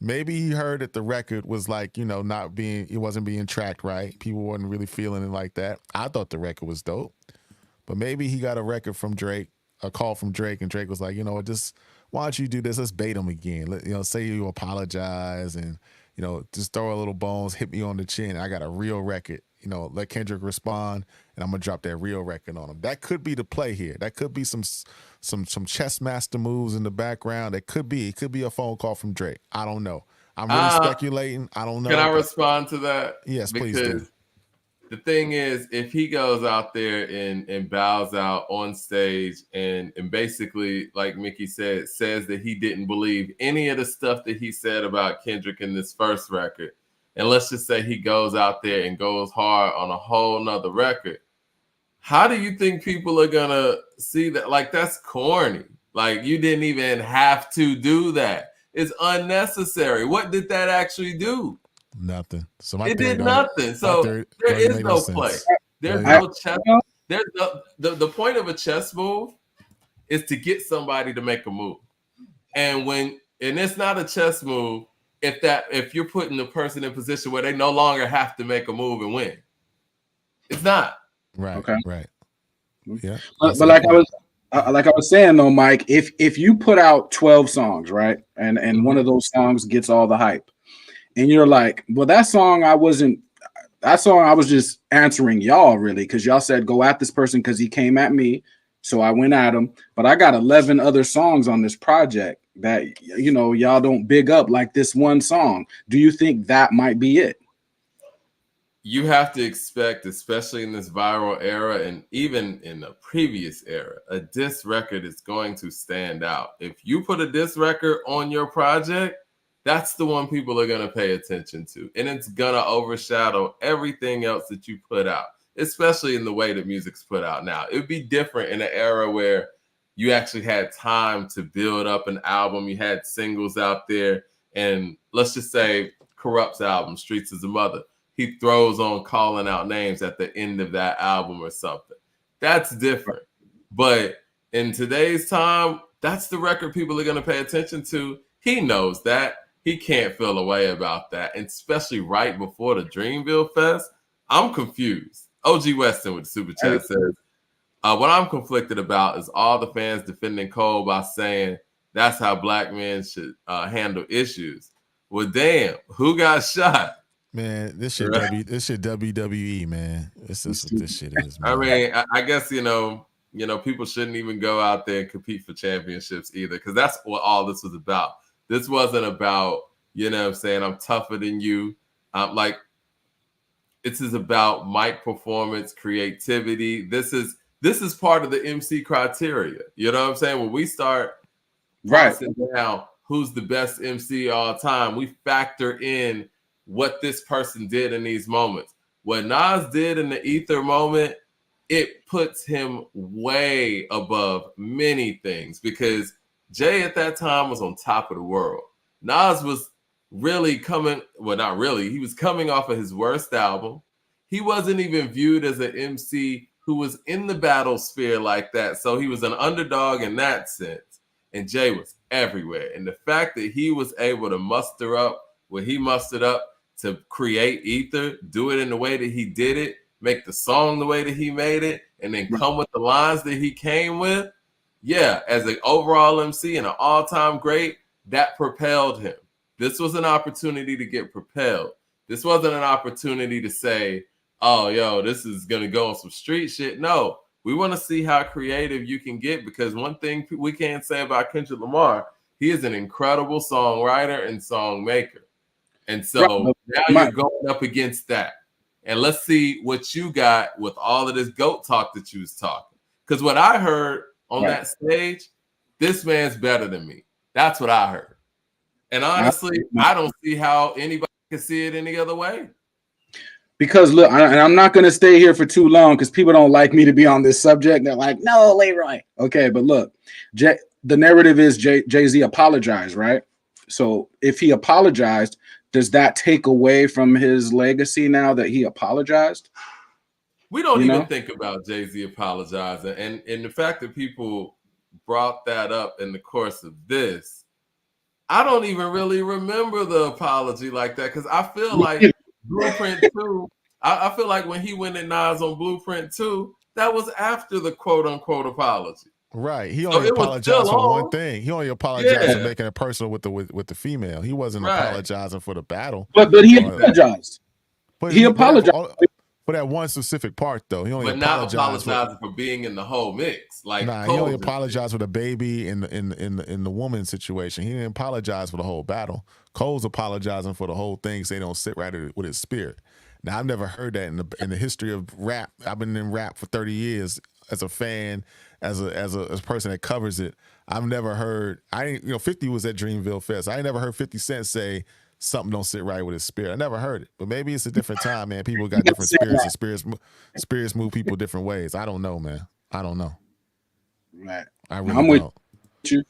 Maybe he heard that the record was like, it wasn't being tracked right. People wasn't really feeling it like that. I thought the record was dope. But maybe he got a record from Drake, a call from Drake, and Drake was like, you know, just why don't you do this? Let's bait him again. Say you apologize and, just throw a little bones, hit me on the chin. I got a real record. Let Kendrick respond, and I'm gonna drop that real record on him. That could be the play here. That could be some chess master moves in the background. It could be a phone call from Drake. I don't know. I'm really speculating. I don't know. Can I respond to that? Yes, please do. The thing is, if he goes out there and bows out on stage and basically, like Mickey said, says that he didn't believe any of the stuff that he said about Kendrick in this first record, and let's just say he goes out there and goes hard on a whole nother record, how do you think people are gonna see that? Like, that's corny. Like, you didn't even have to do that. It's unnecessary. What did that actually do? Nothing. So it did nothing. So there is no play. There's no chess. There's the point of a chess move is to get somebody to make a move. And it's not a chess move if you're putting the person in a position where they no longer have to make a move and win. It's not. Right. Okay. Right. Yeah. But like I was saying though, Mike, if you put out 12 songs, right, and one of those songs gets all the hype, and you're like, well, that song I was just answering y'all really, because y'all said go at this person because he came at me, so I went at him. But I got 11 other songs on this project that y'all don't big up like this one song. Do you think that might be it? You have to expect, especially in this viral era and even in the previous era, a diss record is going to stand out. If you put a diss record on your project, that's the one people are going to pay attention to. And it's going to overshadow everything else that you put out, especially in the way that music's put out now. It would be different in an era where you actually had time to build up an album. You had singles out there. And let's just say Corrupt's album, Streets is a Mother. He throws on calling out names at the end of that album or something. That's different. But in today's time, that's the record people are going to pay attention to. He knows that. He can't feel a way about that, and especially right before the Dreamville Fest. I'm confused. OG Weston with the Super Chat says, what I'm conflicted about is all the fans defending Cole by saying that's how black men should handle issues. Well, damn, who got shot? Man, this shit WWE, man. This is what this shit is, man. I mean, I guess, people shouldn't even go out there and compete for championships either, because that's what all this was about. This wasn't about, I'm tougher than you. This is about mic performance, creativity. This is part of the MC criteria. You know what I'm saying? When we start pricing down who's the best MC all time, we factor in what this person did in these moments. What Nas did in the Ether moment, it puts him way above many things, because Jay at that time was on top of the world. Nas was really he was coming off of his worst album. He wasn't even viewed as an MC who was in the battle sphere like that. So he was an underdog in that sense. And Jay was everywhere. And the fact that he was able to muster up what he mustered up to create Ether, do it in the way that he did it, make the song the way that he made it, and then come with the lines that he came with, yeah, as an overall MC and an all-time great, that propelled him. This was an opportunity to get propelled. This wasn't an opportunity to say, oh, yo, this is going to go on some street shit. No, we want to see how creative you can get, because one thing we can't say about Kendrick Lamar, he is an incredible songwriter and song maker. And so now you're going up against that. And let's see what you got with all of this GOAT talk that you was talking. Because what I heard on that stage, this man's better than me. That's what I heard. And honestly, I don't see how anybody can see it any other way. Because look, and I'm not going to stay here for too long because people don't like me to be on this subject. They're like, no, LeRoy. Okay, but look, the narrative is Jay-Z apologized, right? So if he apologized, does that take away from his legacy now that he apologized? We don't even think about Jay-Z apologizing. And the fact that people brought that up in the course of this, I don't even really remember the apology like that, because I feel like Blueprint 2, I feel like when he went at Nas on Blueprint 2, that was after the quote-unquote apology. Right. He So only it was apologized still for one on. thing. He only apologized for Yeah. making it personal with the female. He wasn't Right. apologizing for the battle. But he apologized. But He apologized. for that one specific part, though. He only But not apologized apologizing for being in the whole mix. Like Nah, he Cole only just did. apologized for the baby in the woman situation. He didn't apologize for the whole battle. Cole's apologizing for the whole thing, so they don't sit right with his spirit. Now, I've never heard that in the history of rap. I've been in rap for 30 years as a fan, as a person that covers it. I've never heard. 50 was at Dreamville Fest. I ain't never heard 50 Cent say something don't sit right with his spirit. I never heard it, but maybe it's a different time, man. People got different spirits, and spirits move people different ways. I don't know, man. I don't know. Right. I really don't. You.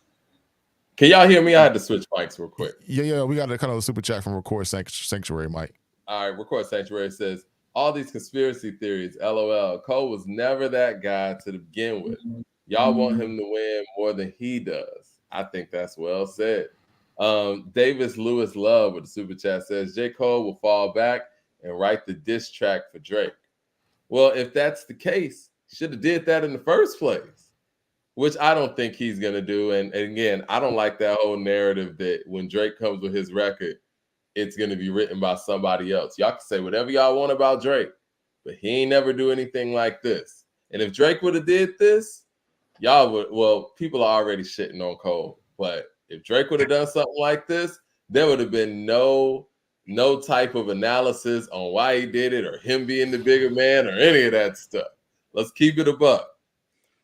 Can y'all hear me? I had to switch mics real quick. Yeah. We got a kind of a super chat from Record Sanctuary, Mike. All right, Record Sanctuary says, all these conspiracy theories, LOL. Cole was never that guy to begin with. Y'all want him to win more than he does. I think that's well said. Davis Lewis Love with the super chat says, J.Cole will fall back and write the diss track for Drake. Well, if that's the case, should have did that in the first place, which I don't think he's going to do. And again, I don't like that whole narrative that when Drake comes with his record, it's going to be written by somebody else. Y'all can say whatever y'all want about Drake, but he ain't never do anything like this. And if Drake would have did this, y'all would, well, people are already shitting on Cole, but if Drake would have done something like this, there would have been no type of analysis on why he did it or him being the bigger man or any of that stuff. Let's keep it a buck.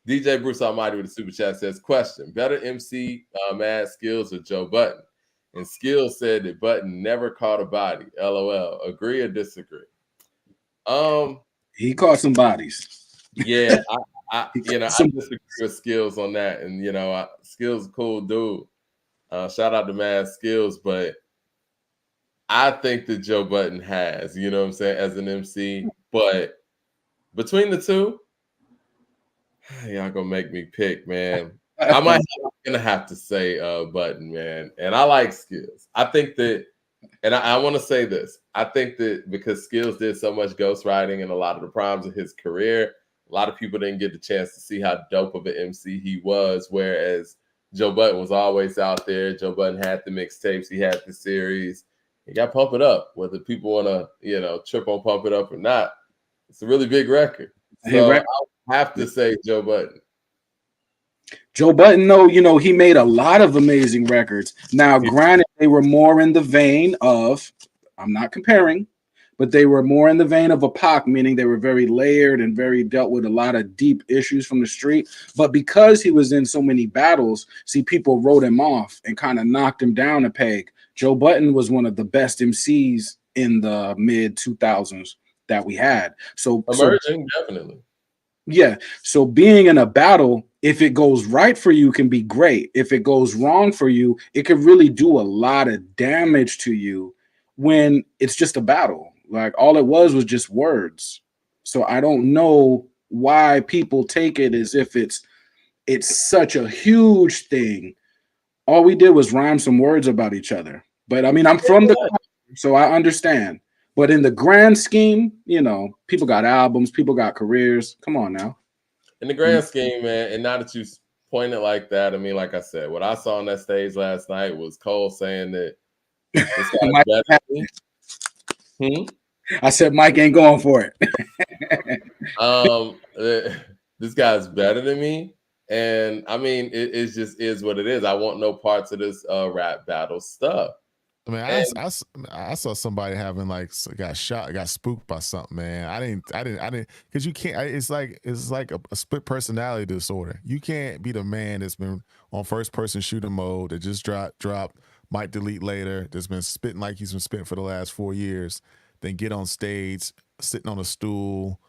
DJ Bruce Almighty with the super chat says, question, better MC Mad Skills or Joe Budden? And Skills said that Budden never caught a body. LOL. Agree or disagree? He caught some bodies. Yeah, I disagree with Skills on that. And Skills is a cool dude. Shout out to Mad Skills, but I think that Joe Budden has, you know what I'm saying, as an MC. But between the two, y'all gonna make me pick, man. I'm gonna have to say Budden, man. And I like Skills. I think that, and I want to say this. I think that because Skills did so much ghostwriting in a lot of the primes of his career, a lot of people didn't get the chance to see how dope of an MC he was, whereas Joe Budden was always out there. Joe Budden had the mixtapes. He had the series. He got Pump It Up. Whether people want to, trip on Pump It Up or not, it's a really big record. So I have to say Joe Budden. Joe Budden, though, he made a lot of amazing records. Now, granted, they were more in the vein of, I'm not comparing, but they were more in the vein of a Pac, meaning they were very layered and very dealt with a lot of deep issues from the street. But because he was in so many battles, people wrote him off and kind of knocked him down a peg. Joe Budden was one of the best MCs in the mid 2000s that we had. So definitely. Yeah. So being in a battle, if it goes right for you, can be great. If it goes wrong for you, it can really do a lot of damage to you when it's just a battle. Like all it was just words. So I don't know why people take it as if it's such a huge thing. All we did was rhyme some words about each other. But I mean, I'm from the country, so I understand. But in the grand scheme, people got albums, people got careers. Come on now. In the grand scheme, man, and now that you point it like that, I mean, like I said, what I saw on that stage last night was Cole saying that this guy's better than me. I said Mike ain't going for it. This guy's better than me. And I mean, it just is what it is. I want no parts of this rap battle stuff. I mean, I saw somebody having got spooked by something, man. I didn't, because you can't. It's like a split personality disorder. You can't be the man that's been on first person shooter mode that just dropped, might delete later. That's been spitting like he's been spitting for the last 4 years. Then get on stage, sitting on a stool,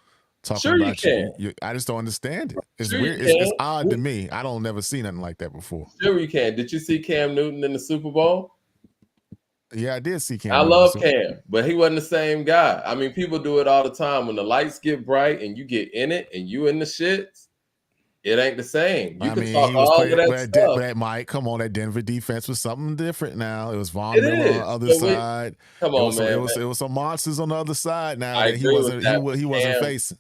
talking about you. I just don't understand it. It's weird. It's odd to me. I don't never see nothing like that before. Sure, you can. Did you see Cam Newton in the Super Bowl? Yeah, I did see Cam. I love Cam, but he wasn't the same guy. I mean, people do it all the time. When the lights get bright and you get in it and you in the shits, it ain't the same. You can talk all of that stuff. But Mike, come on, that Denver defense was something different now. It was Von Miller on the other side. Come on, man. It was some monsters on the other side now that he wasn't facing.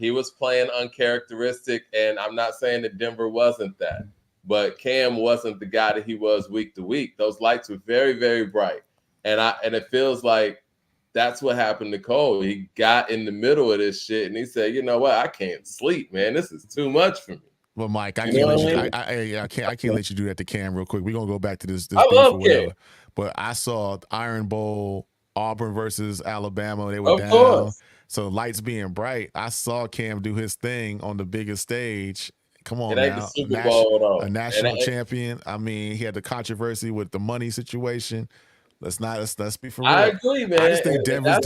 he was playing uncharacteristic, and I'm not saying that Denver wasn't that, but Cam wasn't the guy that he was week to week. Those lights were very, very bright, and it feels like that's what happened to Cole. He got in the middle of this shit, and he said, "You know what? I can't sleep, man. This is too much for me." Well, Mike, I can't let you do that to Cam real quick. We're gonna go back to this I beef love or whatever. Cam. But I saw Iron Bowl, Auburn versus Alabama. They were down. Course. So lights being bright. I saw Cam do his thing on the biggest stage. Come on, it ain't now. the Super Bowl, a national champion. I mean, he had the controversy with the money situation. Let's be for real. I agree, man. I just think Denver's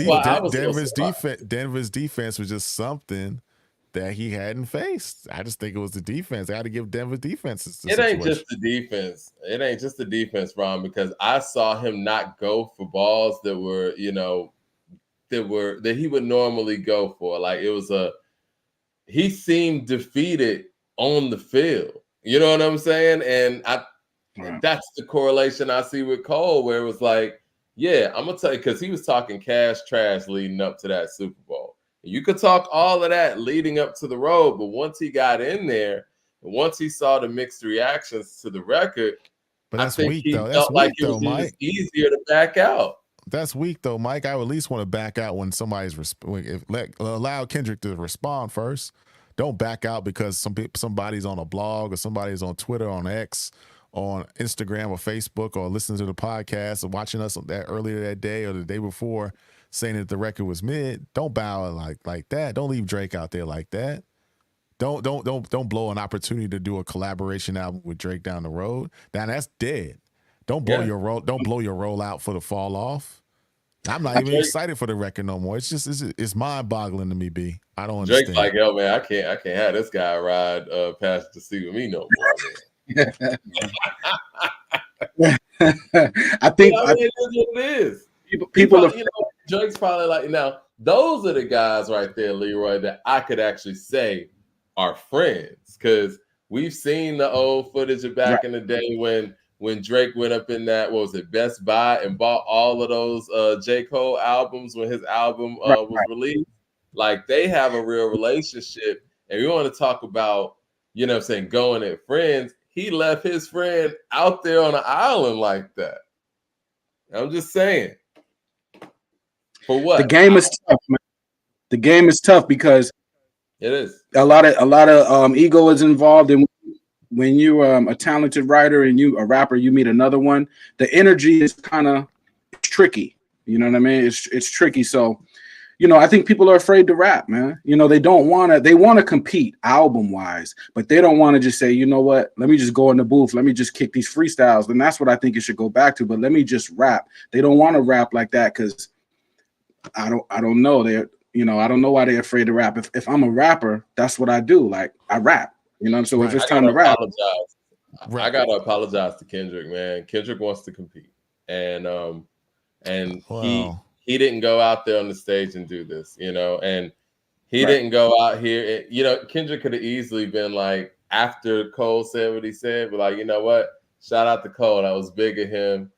defense was just something that he hadn't faced. I just think it was the defense. I got to give Denver's defense. It ain't just the defense. It ain't just the defense, Ron, because I saw him not go for balls that were, that he would normally go for. Like he seemed defeated on the field. You know what I'm saying? And that's the correlation I see with Cole, where it was like, yeah, I'm gonna tell you, because he was talking cash trash leading up to that Super Bowl. You could talk all of that leading up to the road, but once he got in there, and once he saw the mixed reactions to the record, but that's I think weak, he though. felt like it was easier to back out. That's weak, though, Mike. I would at least want to back out when allow Kendrick to respond first. Don't back out because somebody's on a blog or somebody's on Twitter, on X, on Instagram or Facebook, or listening to the podcast or watching us earlier that day or the day before saying that the record was mid. Don't bow like that. Don't leave Drake out there like that. Don't blow an opportunity to do a collaboration album with Drake down the road. Now that's dead. Don't blow your roll out for the fall off. I'm not even excited for the record no more. It's just it's mind boggling to me, B. I don't understand. Drake's like, yo, man, I can't have this guy ride past the sea with me no more. I think it is what it is. People Drake's probably like, now those are the guys right there, LeRoy, that I could actually say are friends, because we've seen the old footage of back in the day when Drake went up in that, what was it, Best Buy, and bought all of those J.Cole albums when his album was released. Like, they have a real relationship, and we want to talk about, going at friends. He left his friend out there on an island like that. I'm just saying. For what? The game is tough, man. The game is tough because it is. A lot of ego is involved, and when you're a talented writer and you a rapper, you meet another one. The energy is kind of tricky. You know what I mean? It's tricky. So, I think people are afraid to rap, man. They don't want to. They want to compete album wise, but they don't want to just say, you know what? Let me just go in the booth. Let me just kick these freestyles. And that's what I think it should go back to. But let me just rap. They don't want to rap like that because I don't know. I don't know why they're afraid to rap. If I'm a rapper, that's what I do. Like, I rap. So if it's time to rap, I gotta apologize to Kendrick, man. Kendrick wants to compete, and he didn't go out there on the stage and do this, and he didn't go out here. Kendrick could have easily been like, after Cole said what he said, but like, you know what? Shout out to Cole. That was big of him.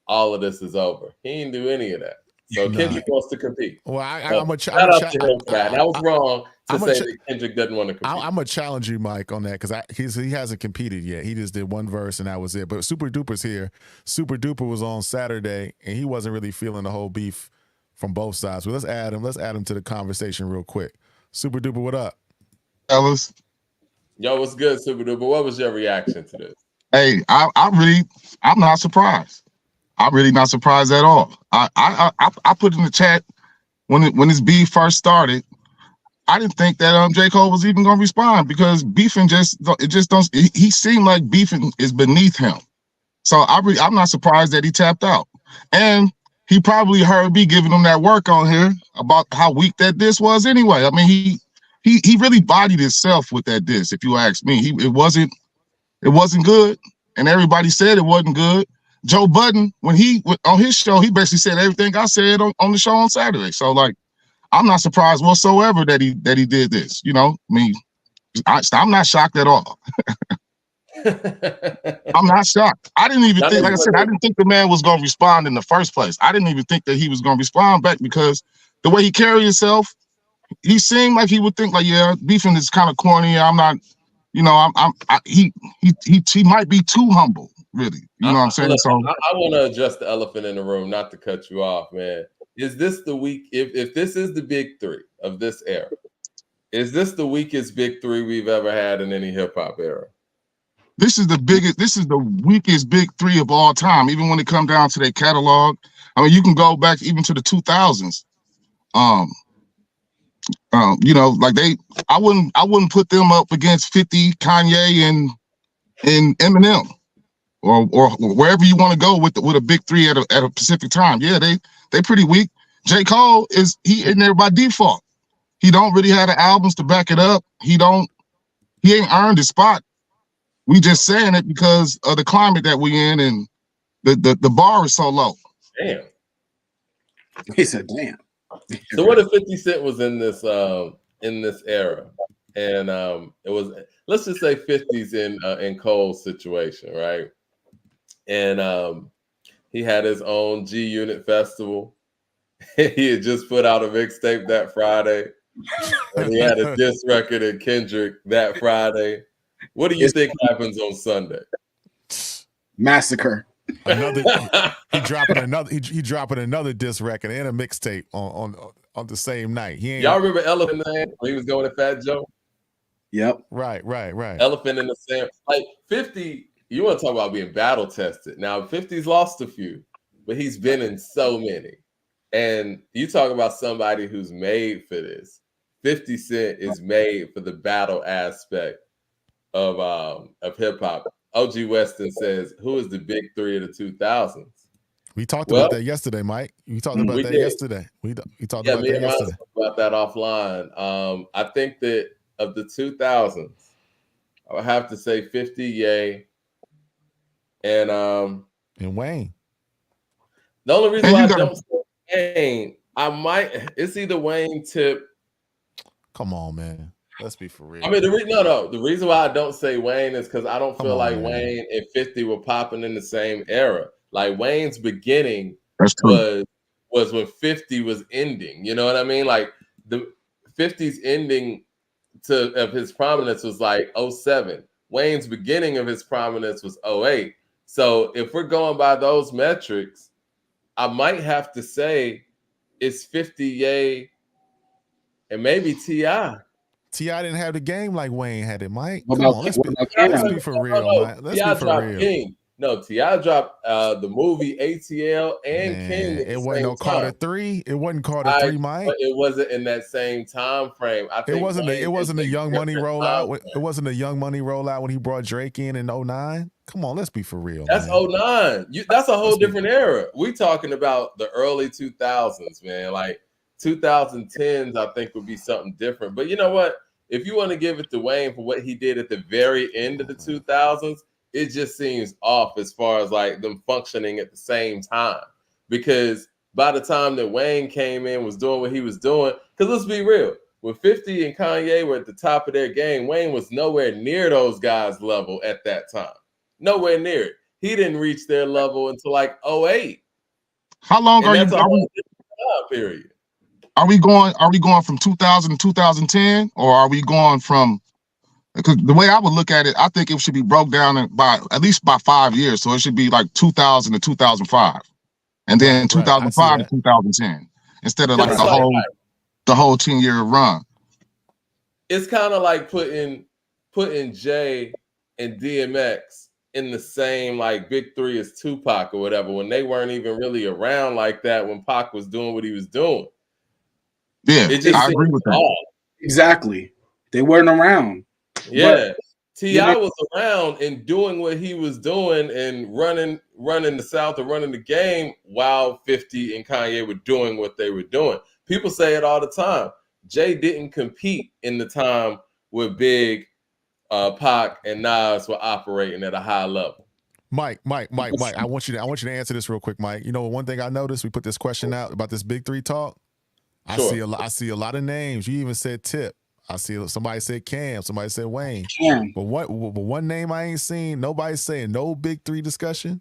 All of this is over. He didn't do any of that. So Kendrick wants to compete. Well, I'm a shout out to him for that. And I was wrong to say that Kendrick doesn't want to compete. I'm gonna challenge you, Mike, on that, because he hasn't competed yet. He just did one verse and that was it. But Super Duper's here. Super Duper was on Saturday and he wasn't really feeling the whole beef from both sides. Well, let's add him to the conversation real quick. Super Duper, what up? Fellas. Yo, what's good, Super Duper? What was your reaction to this? Hey, I'm not surprised. I'm really not surprised at all. I put in the chat when this beef first started, I didn't think that J.Cole was even going to respond, because beefing he seemed like beefing is beneath him. So I'm not surprised that he tapped out. And he probably heard me giving him that work on here about how weak that diss was anyway. I mean, he really bodied himself with that diss, if you ask me. It wasn't good, and everybody said it wasn't good. Joe Budden, when he went on his show, he basically said everything I said on the show on Saturday. So, like, I'm not surprised whatsoever that he did this. I mean, I'm not shocked at all. I'm not shocked. I didn't even think, like I said, I didn't think the man was going to respond in the first place. I didn't even think that he was going to respond back, because the way he carried himself, he seemed like he would think like, yeah, beefing is kind of corny. I'm not, you know, he might be too humble, really. You know what I'm saying? Look, So I want to address the elephant in the room, not to cut you off, man. Is this the week? If this is the big three of this era, is this the weakest big three we've ever had in any hip hop era? this is the weakest big three of all time, even when it comes down to their catalog. I mean, you can go back even to the 2000s. You know, like I wouldn't put them up against 50, Kanye, and Eminem, or wherever you want to go with a big three at a specific time. Yeah, they pretty weak. J.Cole he in there by default. He don't really have the albums to back it up. He ain't earned his spot. We just saying it because of the climate that we in, and the bar is so low. Damn. He said, "Damn." So what if 50 Cent was in this era, and it was, let's just say 50's in Cole's situation, right? And he had his own G Unit festival. He had just put out a mixtape that Friday, and he had a diss record in Kendrick that Friday. What do you think happens on Sunday? Massacre. He dropping another diss record and a mixtape on the same night. Y'all remember Elephant Man when he was going to Fat Joe? Yep. Right. Elephant in the Sand. Like 50, you want to talk about being battle tested. Now 50's lost a few, but he's been in so many. And you talk about somebody who's made for this. 50 Cent is made for the battle aspect of hip hop. OG Weston says, "Who is the big three of the 2000s?" We talked about that yesterday, Mike. We talked about that yesterday. We talked about that yesterday. About that offline. I think that of the 2000s, I would have to say 50, Ye, and Wayne. The only reason why I don't say Wayne, it's either Wayne, Tip. Come on, man. Let's be for real. I mean, the reason why I don't say Wayne is because I don't feel like Wayne and 50 were popping in the same era. Like Wayne's beginning was when 50 was ending. You know what I mean? Like the 50's ending of his prominence was like 07. Wayne's beginning of his prominence was 08. So if we're going by those metrics, I might have to say it's 50 Ye and maybe T.I. T.I. didn't have the game like Wayne had it, Mike. Come on, let's be for real, man. Let's be for real. King. No, T.I. dropped the movie ATL and King. It wasn't no Carter 3. It wasn't Carter 3, Mike. But it wasn't in that same time frame. I think it wasn't a Young Money rollout. It wasn't a Young Money rollout when he brought Drake in 09. Come on, let's be for real. That's 09. That's a whole different era. We talking about the early 2000s, man. Like 2010s, I think would be something different. But you know what? If you want to give it to Wayne for what he did at the very end of the 2000s, it just seems off as far as like them functioning at the same time. Because by the time that Wayne came in, was doing what he was doing, because let's be real, when 50 and Kanye were at the top of their game, Wayne was nowhere near those guys' level at that time. Nowhere near it. He didn't reach their level until like 08. How long are period. Are we going from 2000 to 2010, or are we going from? Because the way I would look at it, I think it should be broke down by at least by 5 years. So it should be like 2000 to 2005, and then 2005 to 2010, instead of like the whole 10-year run. It's kind of like putting Jay and DMX in the same like big three as Tupac or whatever, when they weren't even really around like that when Pac was doing what he was doing. Yeah, I agree with that. Exactly. They weren't around. Yeah. T.I. was around and doing what he was doing and running the South and running the game while 50 and Kanye were doing what they were doing. People say it all the time. Jay didn't compete in the time where Big, Pac, and Nas were operating at a high level. Mike, I want you to answer this real quick, Mike. You know, one thing I noticed, we put this question out about this big three talk. Sure. I see a lot of names. You even said Tip. I see somebody said Cam. Somebody said Wayne. Cam. But one name I ain't seen. Nobody saying no big three discussion.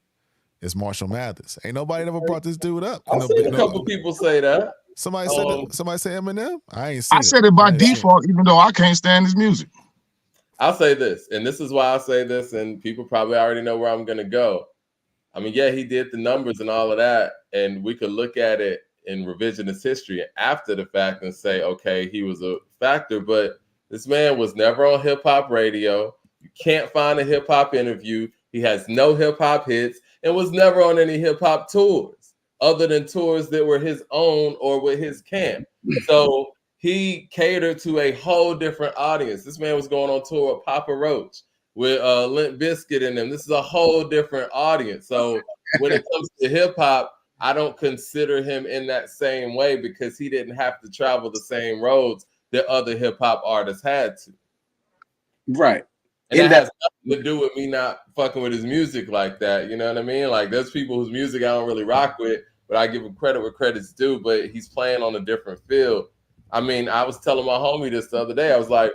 Is Marshall Mathers. Ain't nobody ever brought this dude up. I've seen a couple people say that. Somebody said it. Somebody say Eminem. I ain't seen I said it by default, even though I can't stand his music. I'll say this, and this is why I say this, and people probably already know where I'm gonna go. I mean, yeah, he did the numbers and all of that, and we could look at it in revisionist history after the fact and say, okay, he was a factor, but this man was never on hip hop radio. You can't find a hip hop interview. He has no hip hop hits and was never on any hip hop tours other than tours that were his own or with his camp. So he catered to a whole different audience. This man was going on tour with Papa Roach, with Limp Bizkit in them. This is a whole different audience. So when it comes to hip hop, I don't consider him in that same way because he didn't have to travel the same roads that other hip hop artists had to. Right. And that has nothing to do with me not fucking with his music like that. You know what I mean? Like, there's people whose music I don't really rock with, but I give him credit where credit's due, but he's playing on a different field. I mean, I was telling my homie this the other day. I was like,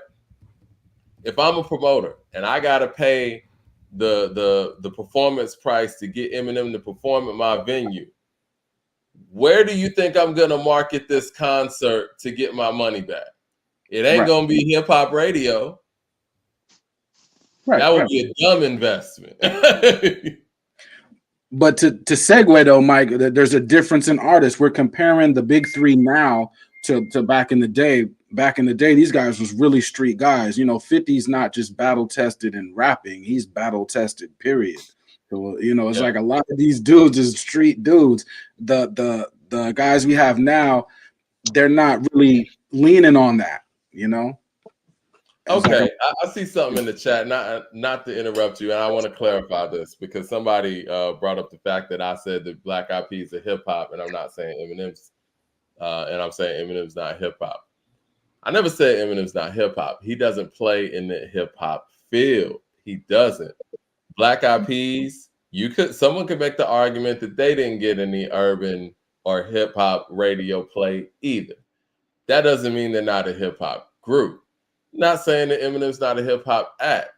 if I'm a promoter and I gotta pay the performance price to get Eminem to perform at my venue, where do you think I'm gonna market this concert to get my money back? It ain't gonna be hip hop radio. That would be a dumb investment. But to segue though, Mike, there's a difference in artists. We're comparing the big three now to back in the day. Back in the day, these guys was really street guys. You know, 50's not just battle tested in rapping; he's battle tested. Period. So you know, it's like a lot of these dudes is street dudes. The guys we have now, they're not really leaning on that. You know. Okay, I see something in the chat. Not to interrupt you, and I want to clarify this because somebody brought up the fact that I said that Black Eyed Peas are hip hop, and I'm not saying Eminem's, and I'm saying Eminem's not hip hop. I never said Eminem's not hip hop. He doesn't play in the hip hop field. He doesn't. Black Eyed Peas, someone could make the argument that they didn't get any urban or hip hop radio play either. That doesn't mean they're not a hip hop group. Not saying that Eminem's not a hip hop act,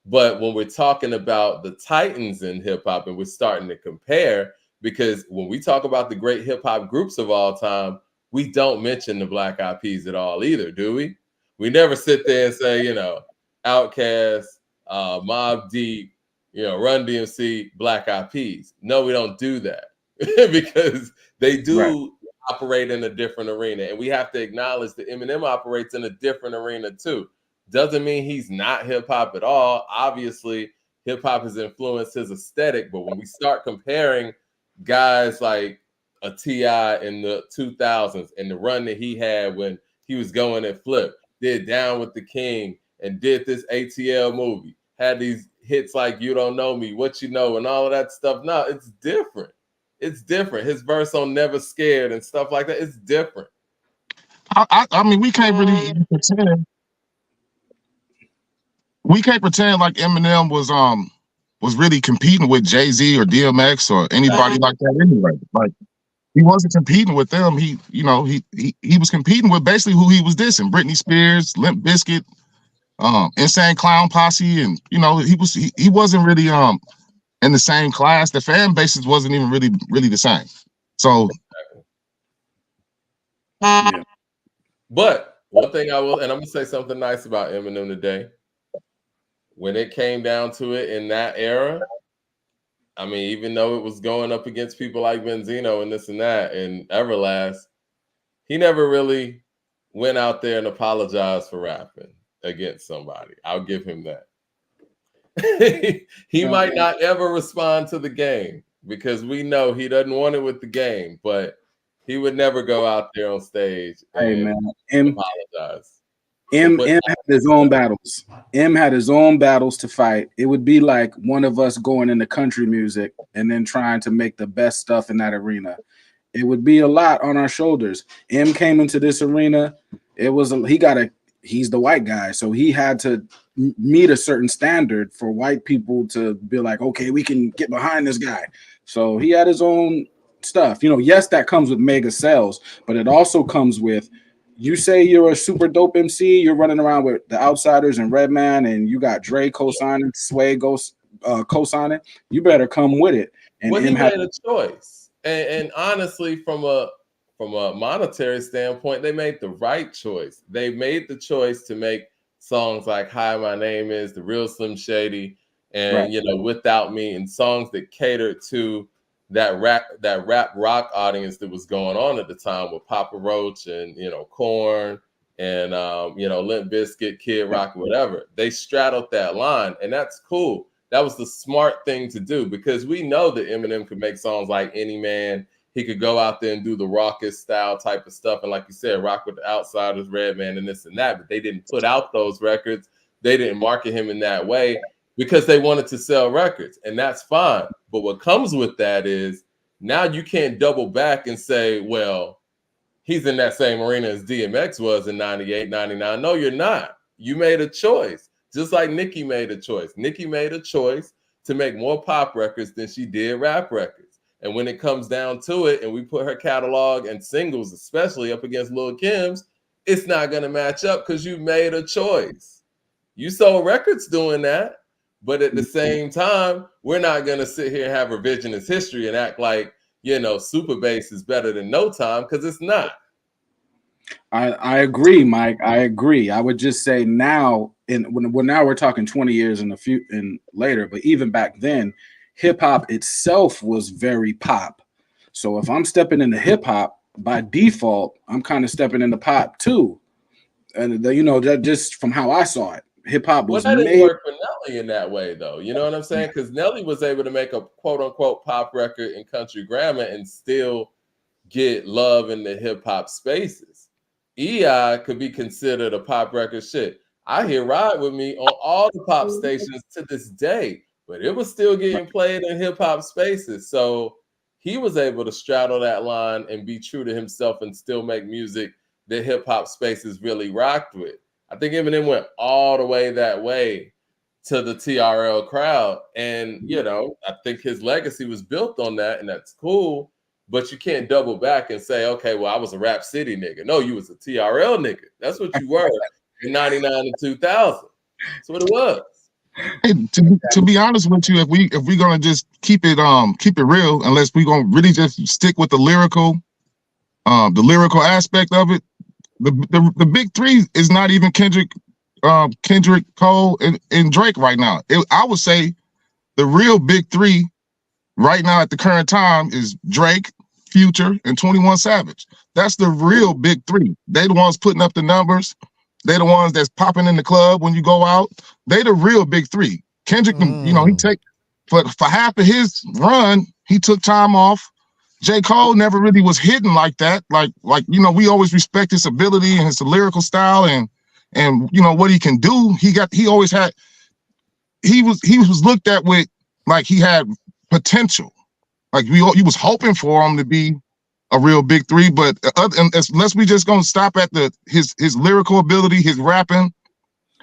but when we're talking about the titans in hip hop and we're starting to compare, because when we talk about the great hip hop groups of all time, we don't mention the Black Eyed Peas at all either, do we? We never sit there and say, you know, Outkast, Mobb Deep, you know, Run DMC, Black Eyed Peas. No, we don't do that because they do operate in a different arena, and we have to acknowledge that Eminem operates in a different arena too. Doesn't mean he's not hip hop at all. Obviously, hip hop has influenced his aesthetic, but when we start comparing guys like a T.I. in the 2000s and the run that he had when he was going at Flip, did Down with the King, and did this ATL movie, had these hits like You Don't Know Me, What You Know, and all of that stuff. No, it's different. It's different. His verse on Never Scared and stuff like that, it's different. I mean, we can't really pretend. We can't pretend like Eminem was really competing with Jay-Z or DMX or anybody like that anyway. Like, he wasn't competing with them. He was competing with basically who he was dissing: Britney Spears, Limp Bizkit, Insane Clown Posse, and you know, he wasn't really in the same class. The fan bases wasn't even really the same. So, but one thing I will, and I'm gonna say something nice about Eminem today. When it came down to it in that era, I mean, even though it was going up against people like Benzino and this and that and Everlast, he never really went out there and apologized for rapping against somebody. I'll give him that. He might not ever respond to the game because we know he doesn't want it with the game, but he would never go out there on stage and apologize. M had his own battles. M had his own battles to fight. It would be like one of us going into country music and then trying to make the best stuff in that arena. It would be a lot on our shoulders. M came into this arena. He's the white guy, so he had to meet a certain standard for white people to be like, okay, we can get behind this guy. So he had his own stuff. You know, yes, that comes with mega sales, but it also comes with, you say you're a super dope MC, you're running around with the Outsiders and Redman, and you got Dre co-signing, Sway co-signing, you better come with it. And he made a choice. And honestly, from a from a monetary standpoint, they made the right choice. They made the choice to make songs like Hi, My Name Is, The Real Slim Shady, and Without Me, and songs that catered to that rap rock audience that was going on at the time with Papa Roach and Korn and Limp Bizkit, Kid Rock, whatever. They straddled that line, and that's cool. That was the smart thing to do, because we know that Eminem could make songs like Any Man. He could go out there and do the raucous style type of stuff, and like you said, rock with the Outsiders, Redman, and this and that. But they didn't put out those records. They didn't market him in that way because they wanted to sell records, and that's fine. But what comes with that is now you can't double back and say, well, he's in that same arena as DMX was in 98, 99. No, you're not. You made a choice, just like Nicki made a choice. Nicki made a choice to make more pop records than she did rap records. And when it comes down to it, and we put her catalog and singles, especially up against Lil' Kim's, it's not going to match up because you made a choice. You sold records doing that. But at the same time, we're not going to sit here and have revisionist history and act like, Super Bass is better than No Time, because it's not. I agree, Mike. I agree. I would just say now, now we're talking 20 years and later, but even back then, hip hop itself was very pop. So if I'm stepping into hip hop, by default, I'm kind of stepping into pop too. And that just from how I saw it, hip hop was that made. Didn't work for Nelly in that way, though. You know what I'm saying? Because Nelly was able to make a quote unquote pop record in country grammar and still get love in the hip hop spaces. EI could be considered a pop record. Shit, I hear Ride With Me on all the pop stations to this day, but it was still getting played in hip hop spaces. So he was able to straddle that line and be true to himself and still make music that hip hop spaces really rocked with. I think Eminem went all the way that way to the TRL crowd. And, I think his legacy was built on that, and that's cool. But you can't double back and say, okay, well, I was a Rap City nigga. No, you was a TRL nigga. That's what you were in 99 and 2000. That's what it was. Hey, to be honest with you, if we're gonna just keep it real, unless we're gonna really just stick with the lyrical aspect of it, the big three is not even Kendrick, Cole, and Drake right now. I would say the real big three right now at the current time is Drake, Future, and 21 Savage. That's the real big three. They the ones putting up the numbers. They the ones that's popping in the club when you go out. They the real big three. Kendrick, he take for half of his run, he took time off. J.Cole never really was hidden like that. Like we always respect his ability and his lyrical style and what he can do. He was looked at with like he had potential. Like you was hoping for him to be a real big three, but unless we just gonna stop at his lyrical ability, his rapping,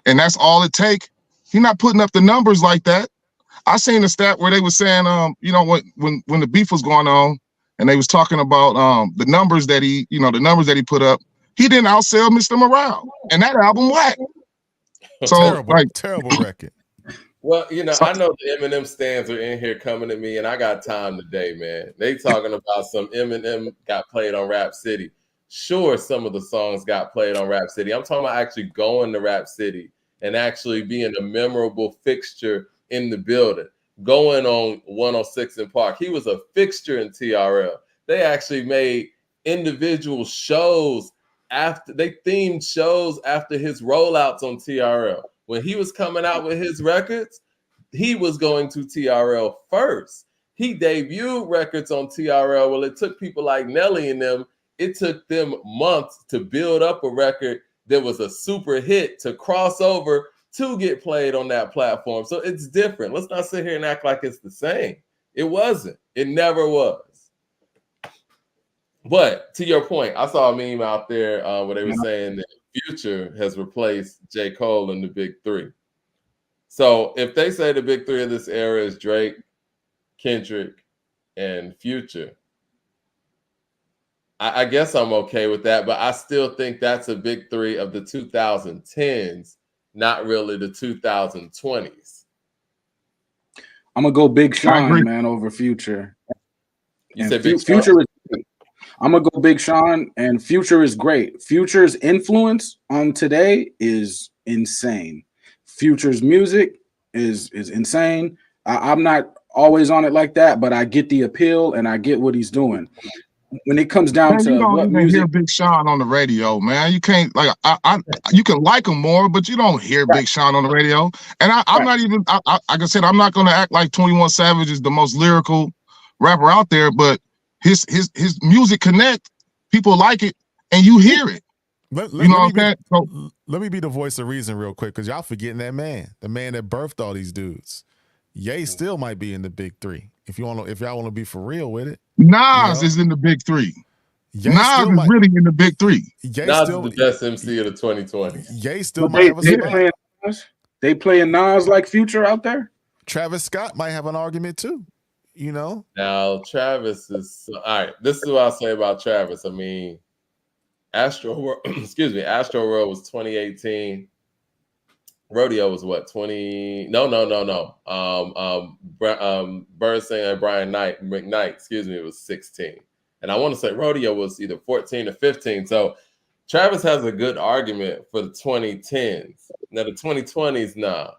and that's all it take, he's not putting up the numbers like that. I seen a stat where they were saying, when the beef was going on, and they was talking about the numbers that he put up, he didn't outsell Mr. Morale, and that album whack. So terrible record. Well, I know the Eminem stands are in here coming at me, and I got time today, man. They talking about some Eminem got played on Rap City. Sure, some of the songs got played on Rap City. I'm talking about actually going to Rap City and actually being a memorable fixture in the building. Going on 106 in Park. He was a fixture in TRL. They actually made individual shows they themed shows after his rollouts on TRL. When he was coming out with his records, he was going to TRL first. He debuted records on TRL. Well, it took people like Nelly and them, it took them months to build up a record that was a super hit to cross over to get played on that platform. So it's different. Let's not sit here and act like it's the same. It wasn't. It never was. But to your point, I saw a meme out there where they were saying that Future has replaced J. Cole in the big three. So if they say the big three of this era is Drake, Kendrick, and Future, I guess I'm okay with that, but I still think that's a big three of the 2010s, not really the 2020s. I'm gonna go Big Sean, man, over Future. You said Future is I'm gonna go Big Sean, and Future is great. Future's influence on today is insane. Future's music is insane. I'm not always on it like that, but I get the appeal and I get what he's doing. When it comes down Man, you to don't what even hear music, Big Sean on the radio, man. You can't like you can like him more, but you don't hear Big Sean on the radio. And I'm not even like I said, I'm not gonna act like 21 Savage is the most lyrical rapper out there, but his music connect, people like it, and you hear it. Let me be the voice of reason real quick, because y'all forgetting that man, the man that birthed all these dudes. Ye still might be in the big three. If y'all want to be for real with it. Nas is in the big three. Ye Nas is really in the big three. Nas is the best MC of the 2020s. Ye still might have a spot. They playing Nas like Future out there. Travis Scott might have an argument too. You know. Now Travis is all right. This is what I'll say about Travis. I mean, Astro World was 2018. Rodeo was what, 20? No. Bird Singer Brian McKnight, it was 16. And I want to say Rodeo was either 14 or 15. So Travis has a good argument for the 2010s. Now the 2020s, nah.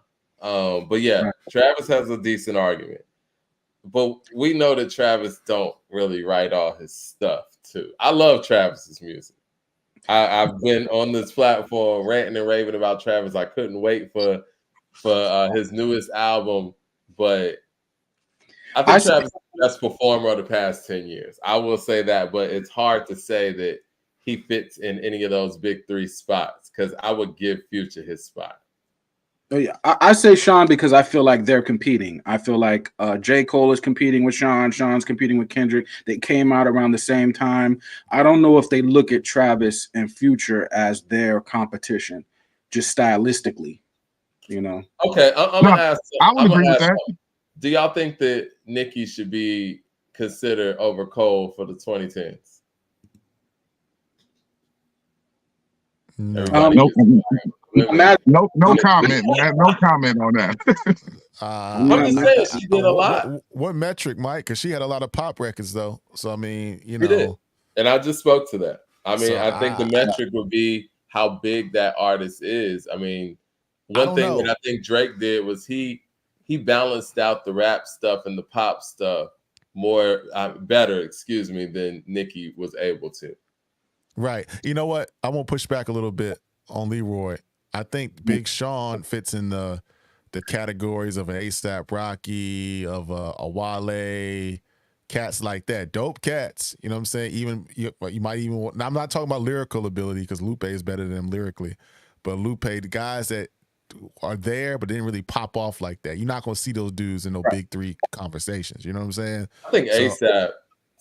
But yeah, Travis has a decent argument. But we know that Travis don't really write all his stuff too. I love Travis's music. I've been on this platform ranting and raving about Travis. I couldn't wait for his newest album, but I think Travis is the best performer of the past 10 years. I will say that, but it's hard to say that he fits in any of those big three spots because I would give Future his spot. Oh, yeah. I say Sean because I feel like they're competing. I feel like J.Cole is competing with Sean. Sean's competing with Kendrick. They came out around the same time. I don't know if they look at Travis and Future as their competition, just stylistically, you know. Okay, I'm gonna ask. I would agree with that. Do y'all think that Nicki should be considered over Cole for the 2010s? No comment, man. No comment on that. I'm just saying she did a lot. What metric, Mike? Because she had a lot of pop records, though. So I mean, you know. She did. And I just spoke to that. I mean, I think the metric would be how big that artist is. I mean, one thing that I think Drake did was he balanced out the rap stuff and the pop stuff better, than Nicki was able to. Right. You know what? I won't push back a little bit on LeRoy. I think Big Sean fits in the categories of an A$AP Rocky, of a Wale, cats like that. Dope cats. You know what I'm saying? Even you might even want, now I'm not talking about lyrical ability because Lupe is better than him lyrically. But Lupe, the guys that are there but didn't really pop off like that. You're not going to see those dudes in no big three conversations. You know what I'm saying? I think A$AP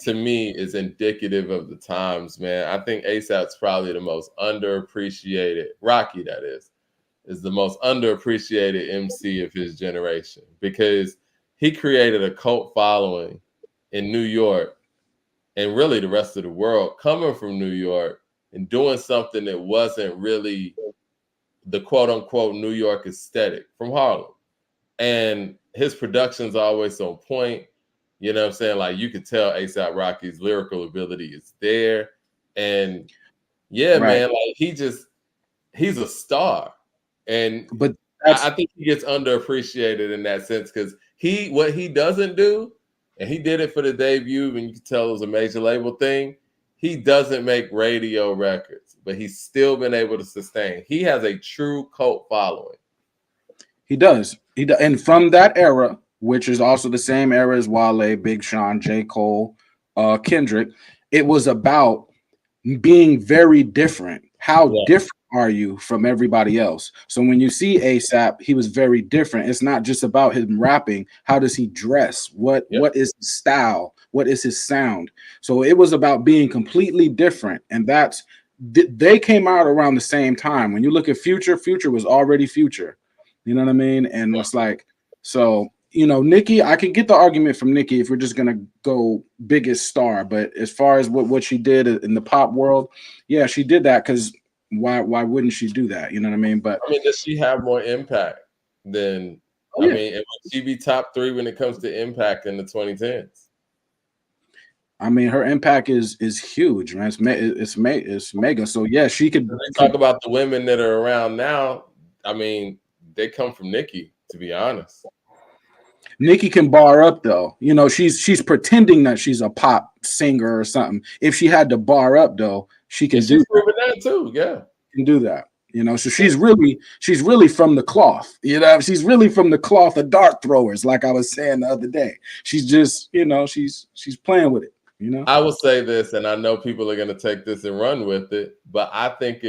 to me is indicative of the times, man. I think A$AP's probably the most underappreciated, Rocky that is the most underappreciated MC of his generation because he created a cult following in New York and really the rest of the world coming from New York and doing something that wasn't really the quote unquote New York aesthetic from Harlem. And his production's always on point. You know what I'm saying? Like you could tell A$AP Rocky's lyrical ability is there. And man, like he's a star. But I think he gets underappreciated in that sense because what he doesn't do, and he did it for the debut, and you can tell it was a major label thing, he doesn't make radio records, but he's still been able to sustain. He has a true cult following. He does. And from that era, which is also the same era as Wale, Big Sean, J. Cole, Kendrick, it was about being very different. How different are you from everybody else? So when you see A$AP, he was very different. It's not just about him rapping. How does he dress? What is his style? What is his sound? So it was about being completely different. And they came out around the same time. When you look at Future was already Future. You know what I mean? And it's like, so, you know, Nicki, I could get the argument from Nicki if we're just going to go biggest star. But as far as what she did in the pop world, yeah, she did that because why wouldn't she do that? You know what I mean? But I mean, does she have more impact than, I mean, would she be top 3 when it comes to impact in the 2010s? I mean, her impact is huge, man. It's mega. So yeah, she could. When they talk about the women that are around now, I mean, they come from Nicki, to be honest. Nicki can bar up though. You know, she's pretending that she's a pop singer or something. If she had to bar up though, she can do that too. Yeah, can do that. You know, so she's really from the cloth. You know, she's really from the cloth of dart throwers, like I was saying the other day. She's just, you know, she's playing with it. You know, I will say this, and I know people are going to take this and run with it, but I think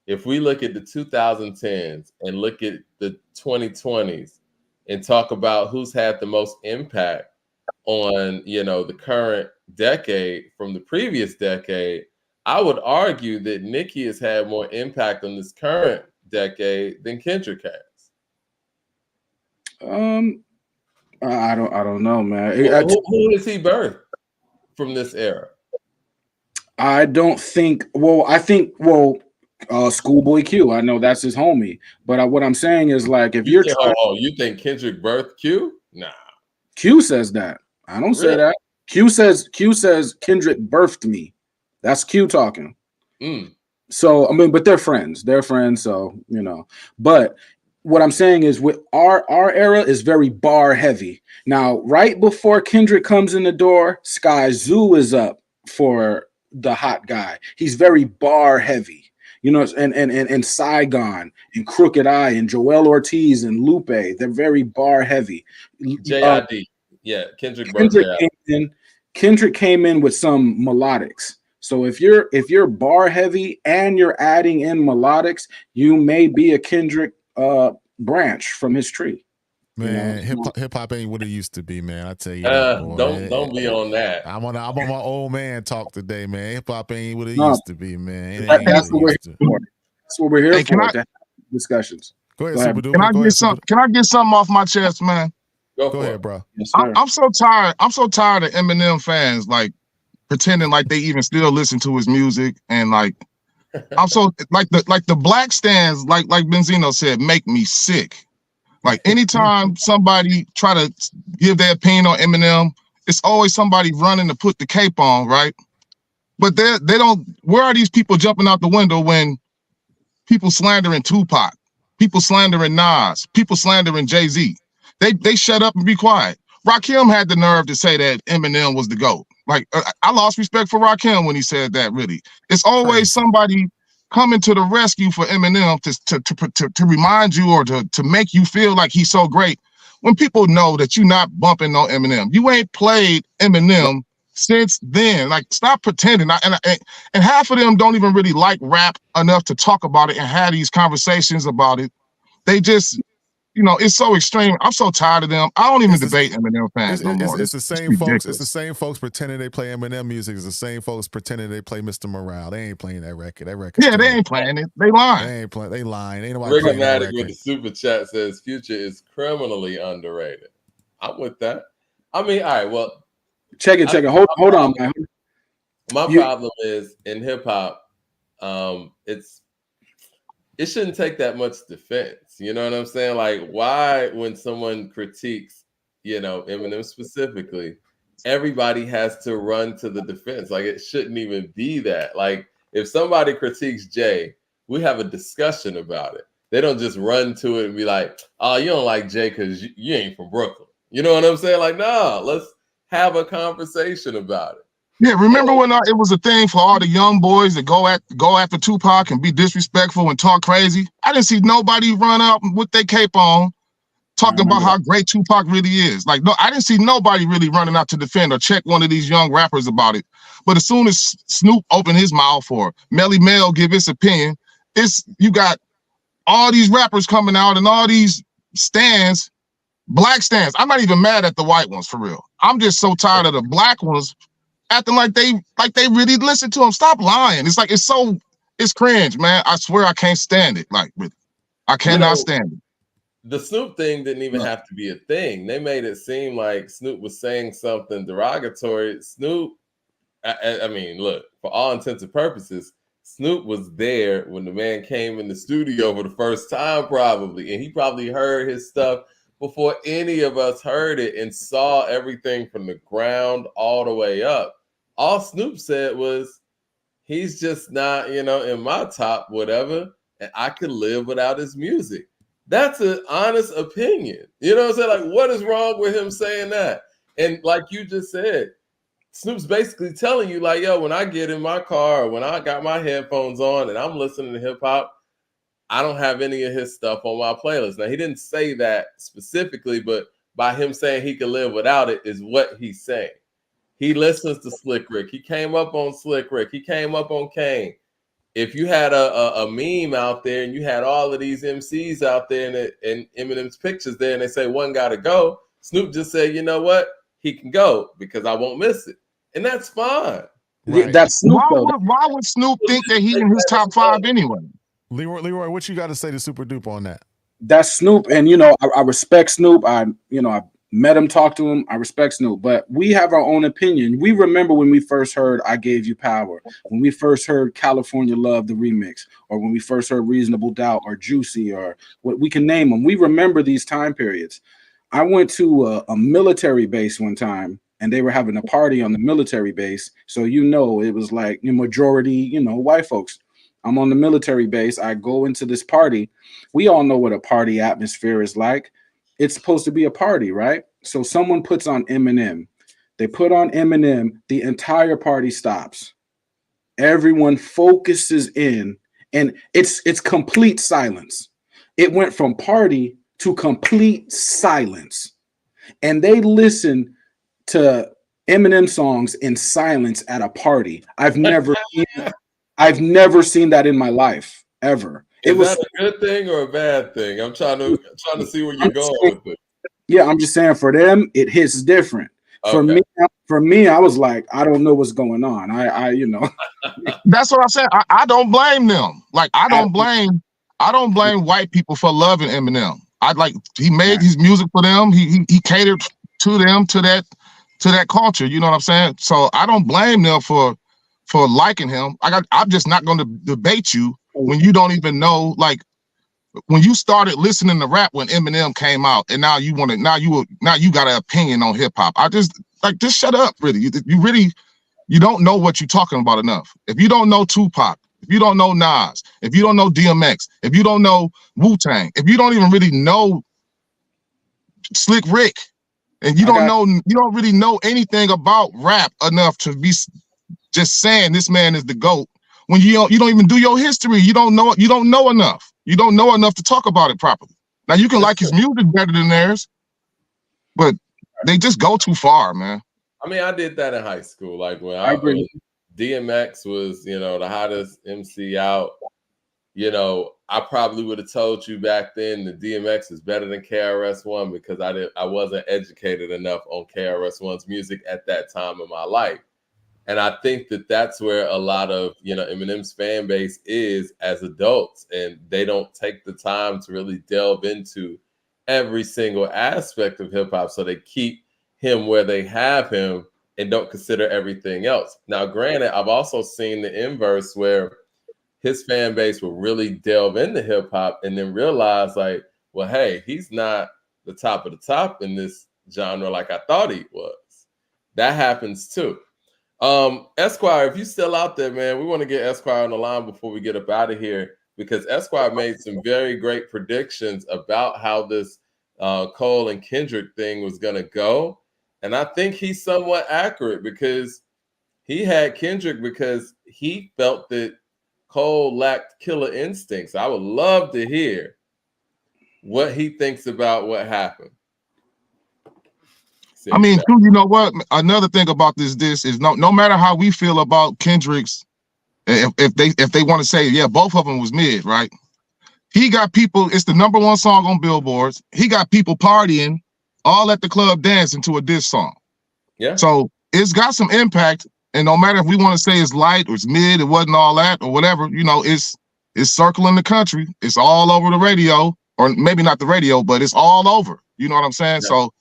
if we look at the 2010s and look at the 2020s and talk about who's had the most impact on, you know, the current decade from the previous decade, I would argue that Nicki has had more impact on this current decade than Kendrick has. I don't know, man. Who has he birthed from this era? I don't think. Well, I think. Well, Schoolboy Q. I know that's his homie. But what I'm saying is, like, if you're you think Kendrick birthed Q? Nah. Q says that. I don't say that. Q says Kendrick birthed me. That's Q talking. So I mean, but they're friends. They're friends. So you know. But what I'm saying is, with our era is very bar heavy. Now, right before Kendrick comes in the door, Sky Zoo is up for the hot guy. He's very bar heavy. You know, and Saigon and Crooked Eye and Joel Ortiz and Lupe, they're very bar heavy. JID. Yeah, Kendrick came in with some melodics. So if you're bar heavy and you're adding in melodics, you may be a Kendrick branch from his tree. Man, hip hop ain't what it used to be, man. I tell you, don't be on that. I'm on my old man talk today, man. Hip hop ain't what it used to be, man. That's what we're here for. Discussions. Go ahead, Super Duper. Can I get something off my chest, man? Go ahead, bro. Yes, I'm so tired. I'm so tired of Eminem fans like pretending like they even still listen to his music, and like I'm so like the black stands, like Benzino said, make me sick. Like anytime somebody try to give their opinion on Eminem, it's always somebody running to put the cape on, right? But they don't. Where are these people jumping out the window when people slandering Tupac, people slandering Nas, people slandering Jay-Z? They shut up and be quiet. Rakim had the nerve to say that Eminem was the GOAT. Like I lost respect for Rakim when he said that. Really, it's always somebody coming to the rescue for Eminem to remind you or to make you feel like he's so great when people know that you're not bumping on Eminem. You ain't played Eminem since then. Like, stop pretending. And half of them don't even really like rap enough to talk about it and have these conversations about it. They just, you know, it's so extreme. I'm so tired of them. I don't even debate Eminem fans no more. It's the same folks. It's the same folks pretending they play Eminem music. It's the same folks pretending they play Mr. Morale. They ain't playing that record. That record. Yeah, they ain't playing it. They lying. They ain't playing. They lying. Ain't nobody playing that record. With the super chat says Future is criminally underrated. I'm with that. I mean, all right. Well, check it. Hold on, man. My problem is in hip hop. It shouldn't take that much defense. You know what I'm saying? Like, why, when someone critiques, you know, Eminem specifically, everybody has to run to the defense? Like, it shouldn't even be that. Like, if somebody critiques Jay, we have a discussion about it. They don't just run to it and be like, oh, you don't like Jay because you ain't from Brooklyn. You know what I'm saying? Like, no, let's have a conversation about it. Yeah, remember when it was a thing for all the young boys that go after Tupac and be disrespectful and talk crazy? I didn't see nobody run out with their cape on talking about how great Tupac really is. Like, no, I didn't see nobody really running out to defend or check one of these young rappers about it. But as soon as Snoop opened his mouth or Melly Mel give his opinion, you got all these rappers coming out and all these stands, black stands. I'm not even mad at the white ones, for real. I'm just so tired of the black ones acting like they really listen to him. Stop lying. It's like it's cringe, man. I swear I can't stand it. Like, really, I cannot stand it. The Snoop thing didn't even have to be a thing. They made it seem like Snoop was saying something derogatory. Snoop, I mean, look, for all intents and purposes, Snoop was there when the man came in the studio for the first time, probably, and he probably heard his stuff before any of us heard it and saw everything from the ground all the way up. all Snoop said was, he's just not, in my top whatever, and I could live without his music. That's an honest opinion. You know what I'm saying? Like, what is wrong with him saying that? And like you just said, Snoop's basically telling you, like, yo, when I get in my car, or when I got my headphones on and I'm listening to hip hop, I don't have any of his stuff on my playlist. Now, he didn't say that specifically, but by him saying he could live without it is what he's saying. He listens to Slick Rick. He came up on Slick Rick. He came up on Kane. If you had a meme out there and you had all of these MCs out there and Eminem's pictures there and they say one got to go, Snoop just said, you know what? He can go because I won't miss it. And that's fine. Right. That's Snoop. Why would Snoop think that he in his top 5 anyway? Leroy, what you got to say to Super Duper on that? That's Snoop. And, I respect Snoop. I met him, talked to him. I respect Snoop, but we have our own opinion. We remember when we first heard I Gave You Power, when we first heard California Love, the remix, or when we first heard Reasonable Doubt or Juicy, or what we can name them. We remember these time periods. I went to a military base one time and they were having a party on the military base. So, it was like the majority, white folks. I'm on the military base. I go into this party. We all know what a party atmosphere is like. It's supposed to be a party, right? So someone puts on Eminem. They put on Eminem. The entire party stops. Everyone focuses in, and it's complete silence. It went from party to complete silence. And they listen to Eminem songs in silence at a party. I've never seen that in my life, ever. Is that a good thing or a bad thing? I'm trying to see where you're going with it. Yeah, I'm just saying for them, it hits different. Okay. For me, I was like, I don't know what's going on. That's what I said. I don't blame them. Like, I don't blame white people for loving Eminem. He made his music for them. He catered to them, to that culture. You know what I'm saying? So I don't blame them for liking him. I'm just not going to debate you when you don't even know, like, when you started listening to rap when Eminem came out, and now you got an opinion on hip hop. Just shut up. Really, you don't know what you're talking about enough. If you don't know Tupac, if you don't know Nas, if you don't know DMX, if you don't know Wu-Tang, if you don't even really know Slick Rick, and you don't really know anything about rap enough to be just saying this man is the GOAT, when you don't even do your history, you don't know enough. You don't know enough to talk about it properly. Now you can like his music better than theirs, but they just go too far, man. I mean, I did that in high school. Like when DMX was, the hottest MC out, I probably would have told you back then that DMX is better than KRS-One because I wasn't educated enough on KRS-One's music at that time in my life. And I think that that's where a lot of, Eminem's fan base is as adults, and they don't take the time to really delve into every single aspect of hip hop. So they keep him where they have him and don't consider everything else. Now, granted, I've also seen the inverse where his fan base will really delve into hip hop and then realize, like, well, hey, he's not the top of the top in this genre like I thought he was. That happens too. Esquire, if you're still out there, man, we want to get Esquire on the line before we get up out of here, because Esquire made some very great predictions about how this Cole and Kendrick thing was going to go. And I think he's somewhat accurate because he had Kendrick because he felt that Cole lacked killer instincts. I would love to hear what he thinks about what happened. I mean, too, you know what? Another thing about this is no matter how we feel about Kendrick's, if they want to say, yeah, both of them was mid, right? He got people, it's the #1 song on billboards. He got people partying all at the club dancing to a diss song. Yeah. So it's got some impact. And no matter if we want to say it's light or it's mid, it wasn't all that or whatever, it's circling the country. It's all over the radio, or maybe not the radio, but it's all over. You know what I'm saying? Yeah. So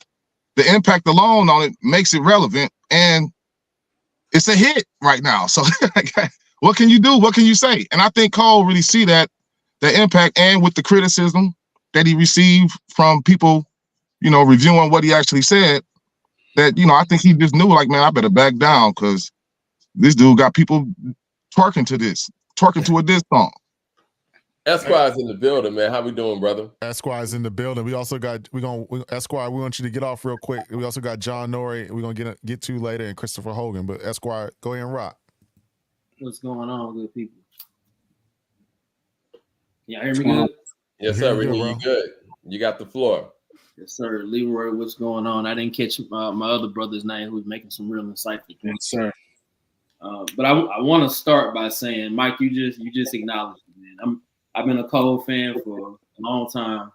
the impact alone on it makes it relevant, and it's a hit right now. So what can you do? What can you say? And I think Cole really see the impact, and with the criticism that he received from people, reviewing what he actually said, that, I think he just knew, like, man, I better back down because This dude got people twerking to a diss song. Esquire's in the building, man. How we doing, brother? Esquire's in the building. We also got Esquire. We want you to get off real quick. We also got John Norrie. We're gonna get to later, and Christopher Hogan. But Esquire, go ahead and rock. What's going on, good people? Y'all hear me good? Yes, sir. We hear you good. You got the floor. Yes, sir. LeRoy, what's going on? I didn't catch my other brother's name, who's making some real insightful points. Yes, sir. But I want to start by saying, Mike, you just acknowledged it, man. I've been a Cole fan for a long time,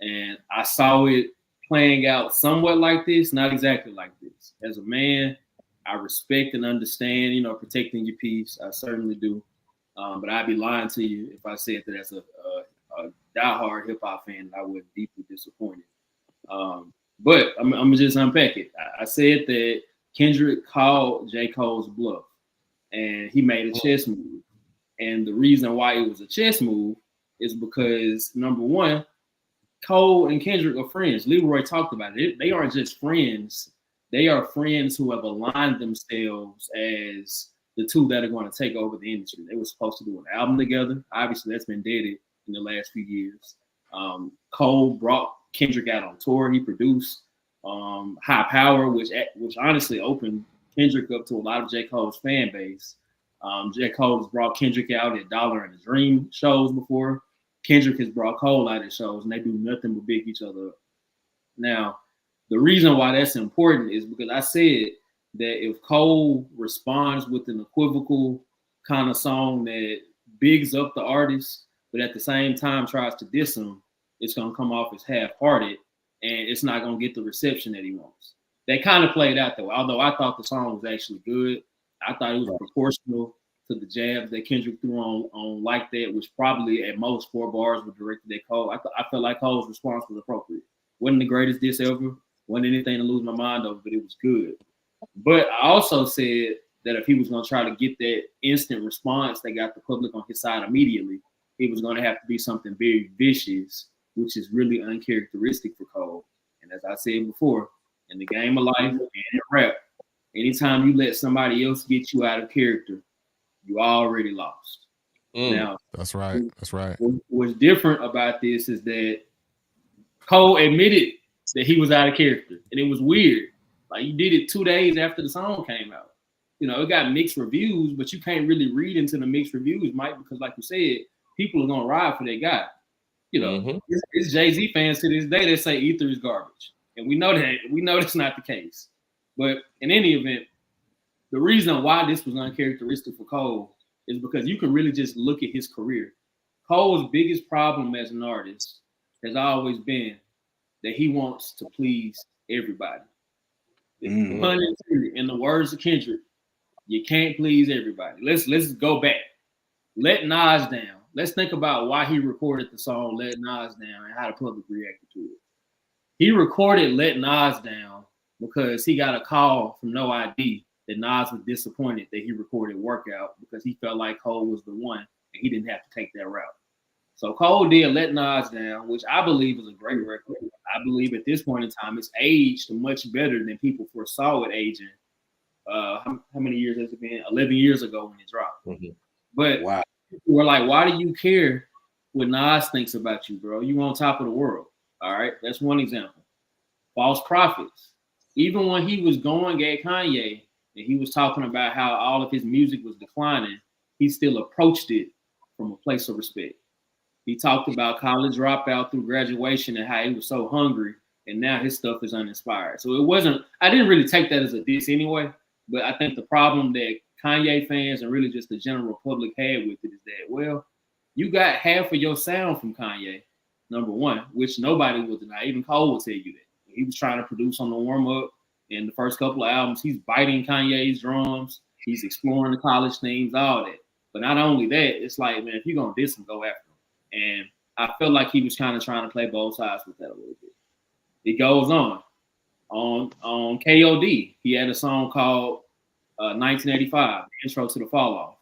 and I saw it playing out somewhat like this, not exactly like this. As a man, I respect and understand, protecting your peace. I certainly do. But I'd be lying to you if I said that as a diehard hip hop fan, I was deeply disappointed. But I'm gonna just unpack it. I said that Kendrick called J. Cole's bluff, and he made a chess move. And the reason why it was a chess move is because, number one, Cole and Kendrick are friends. LeRoy talked about it. They aren't just friends. They are friends who have aligned themselves as the two that are going to take over the industry. They were supposed to do an album together. Obviously, that's been deaded in the last few years. Cole brought Kendrick out on tour. He produced High Power, which honestly opened Kendrick up to a lot of J. Cole's fan base. J. Cole has brought Kendrick out at Dollar and the Dream shows before. Kendrick has brought Cole out at shows, and they do nothing but big each other up. Now, the reason why that's important is because I said that if Cole responds with an equivocal kind of song that bigs up the artist, but at the same time tries to diss him, it's going to come off as half-hearted, and it's not going to get the reception that he wants. That kind of played out, though. Although I thought the song was actually good, I thought it was proportional to the jabs that Kendrick threw on Like That, which probably at most 4 bars were directed at Cole. I felt like Cole's response was appropriate. Wasn't the greatest diss ever. Wasn't anything to lose my mind over, but it was good. But I also said that if he was going to try to get that instant response that got the public on his side immediately, it was going to have to be something very vicious, which is really uncharacteristic for Cole. And as I said before, in the game of life and in rap, anytime you let somebody else get you out of character, you already lost. Now, that's right. That's right. What's different about this is that Cole admitted that he was out of character, and it was weird. Like, you did it 2 days after the song came out. It got mixed reviews, but you can't really read into the mixed reviews, Mike, because like you said, people are gonna ride for that guy. It's Jay-Z fans to this day that say Ether is garbage, and we know that's not the case. But in any event, the reason why this was uncharacteristic for Cole is because you can really just look at his career. Cole's biggest problem as an artist has always been that he wants to please everybody. Pun intended, in the words of Kendrick, you can't please everybody. Let's go back. Let Nas Down. Let's think about why he recorded the song Let Nas Down and how the public reacted to it. He recorded Let Nas Down because he got a call from No ID that Nas was disappointed that he recorded Workout because he felt like Cole was the one and he didn't have to take that route. So Cole did Let Nas Down, which I believe is a great record. I believe at this point in time, it's aged much better than people foresaw it aging. How many years has it been? 11 years ago when it dropped. But wow. People were like, why do you care what Nas thinks about you, bro? You on top of the world. All right, that's one example. False Prophets. Even when he was going at Kanye and he was talking about how all of his music was declining, he still approached it from a place of respect. He talked about college dropout through graduation and how he was so hungry, and now his stuff is uninspired. So I didn't really take that as a diss anyway, but I think the problem that Kanye fans and really just the general public had with it is that, well, you got half of your sound from Kanye, number one, which nobody will deny. Even Cole will tell you that. He was trying to produce on the warm-up, and the first couple of albums, he's biting Kanye's drums, he's exploring the college themes, all that. But not only that, it's like, man, if you're going to diss him, go after him. And I felt like he was kind of trying to play both sides with that a little bit. It goes on KOD. He had a song called 1985, the intro to the Fall Off.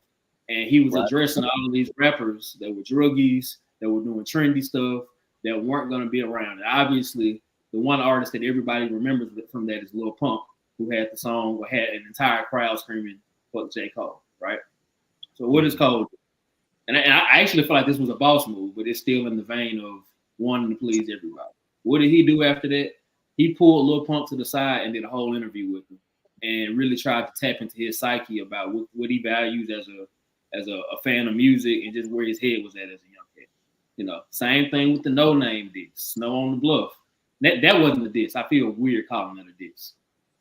And he was addressing all of these rappers that were druggies, that were doing trendy stuff, that weren't going to be around. And obviously, the one artist that everybody remembers from that is Lil Pump, who had the song, had an entire crowd screaming, fuck J. Cole, right? So what does Cole do? And I actually feel like this was a boss move, but it's still in the vein of wanting to please everybody. What did he do after that? He pulled Lil Pump to the side and did a whole interview with him and really tried to tap into his psyche about what he values as a fan of music and just where his head was at as a young kid. You know, same thing with the No Name diss, Snow on the Bluff. That wasn't a diss. I feel weird calling it a diss.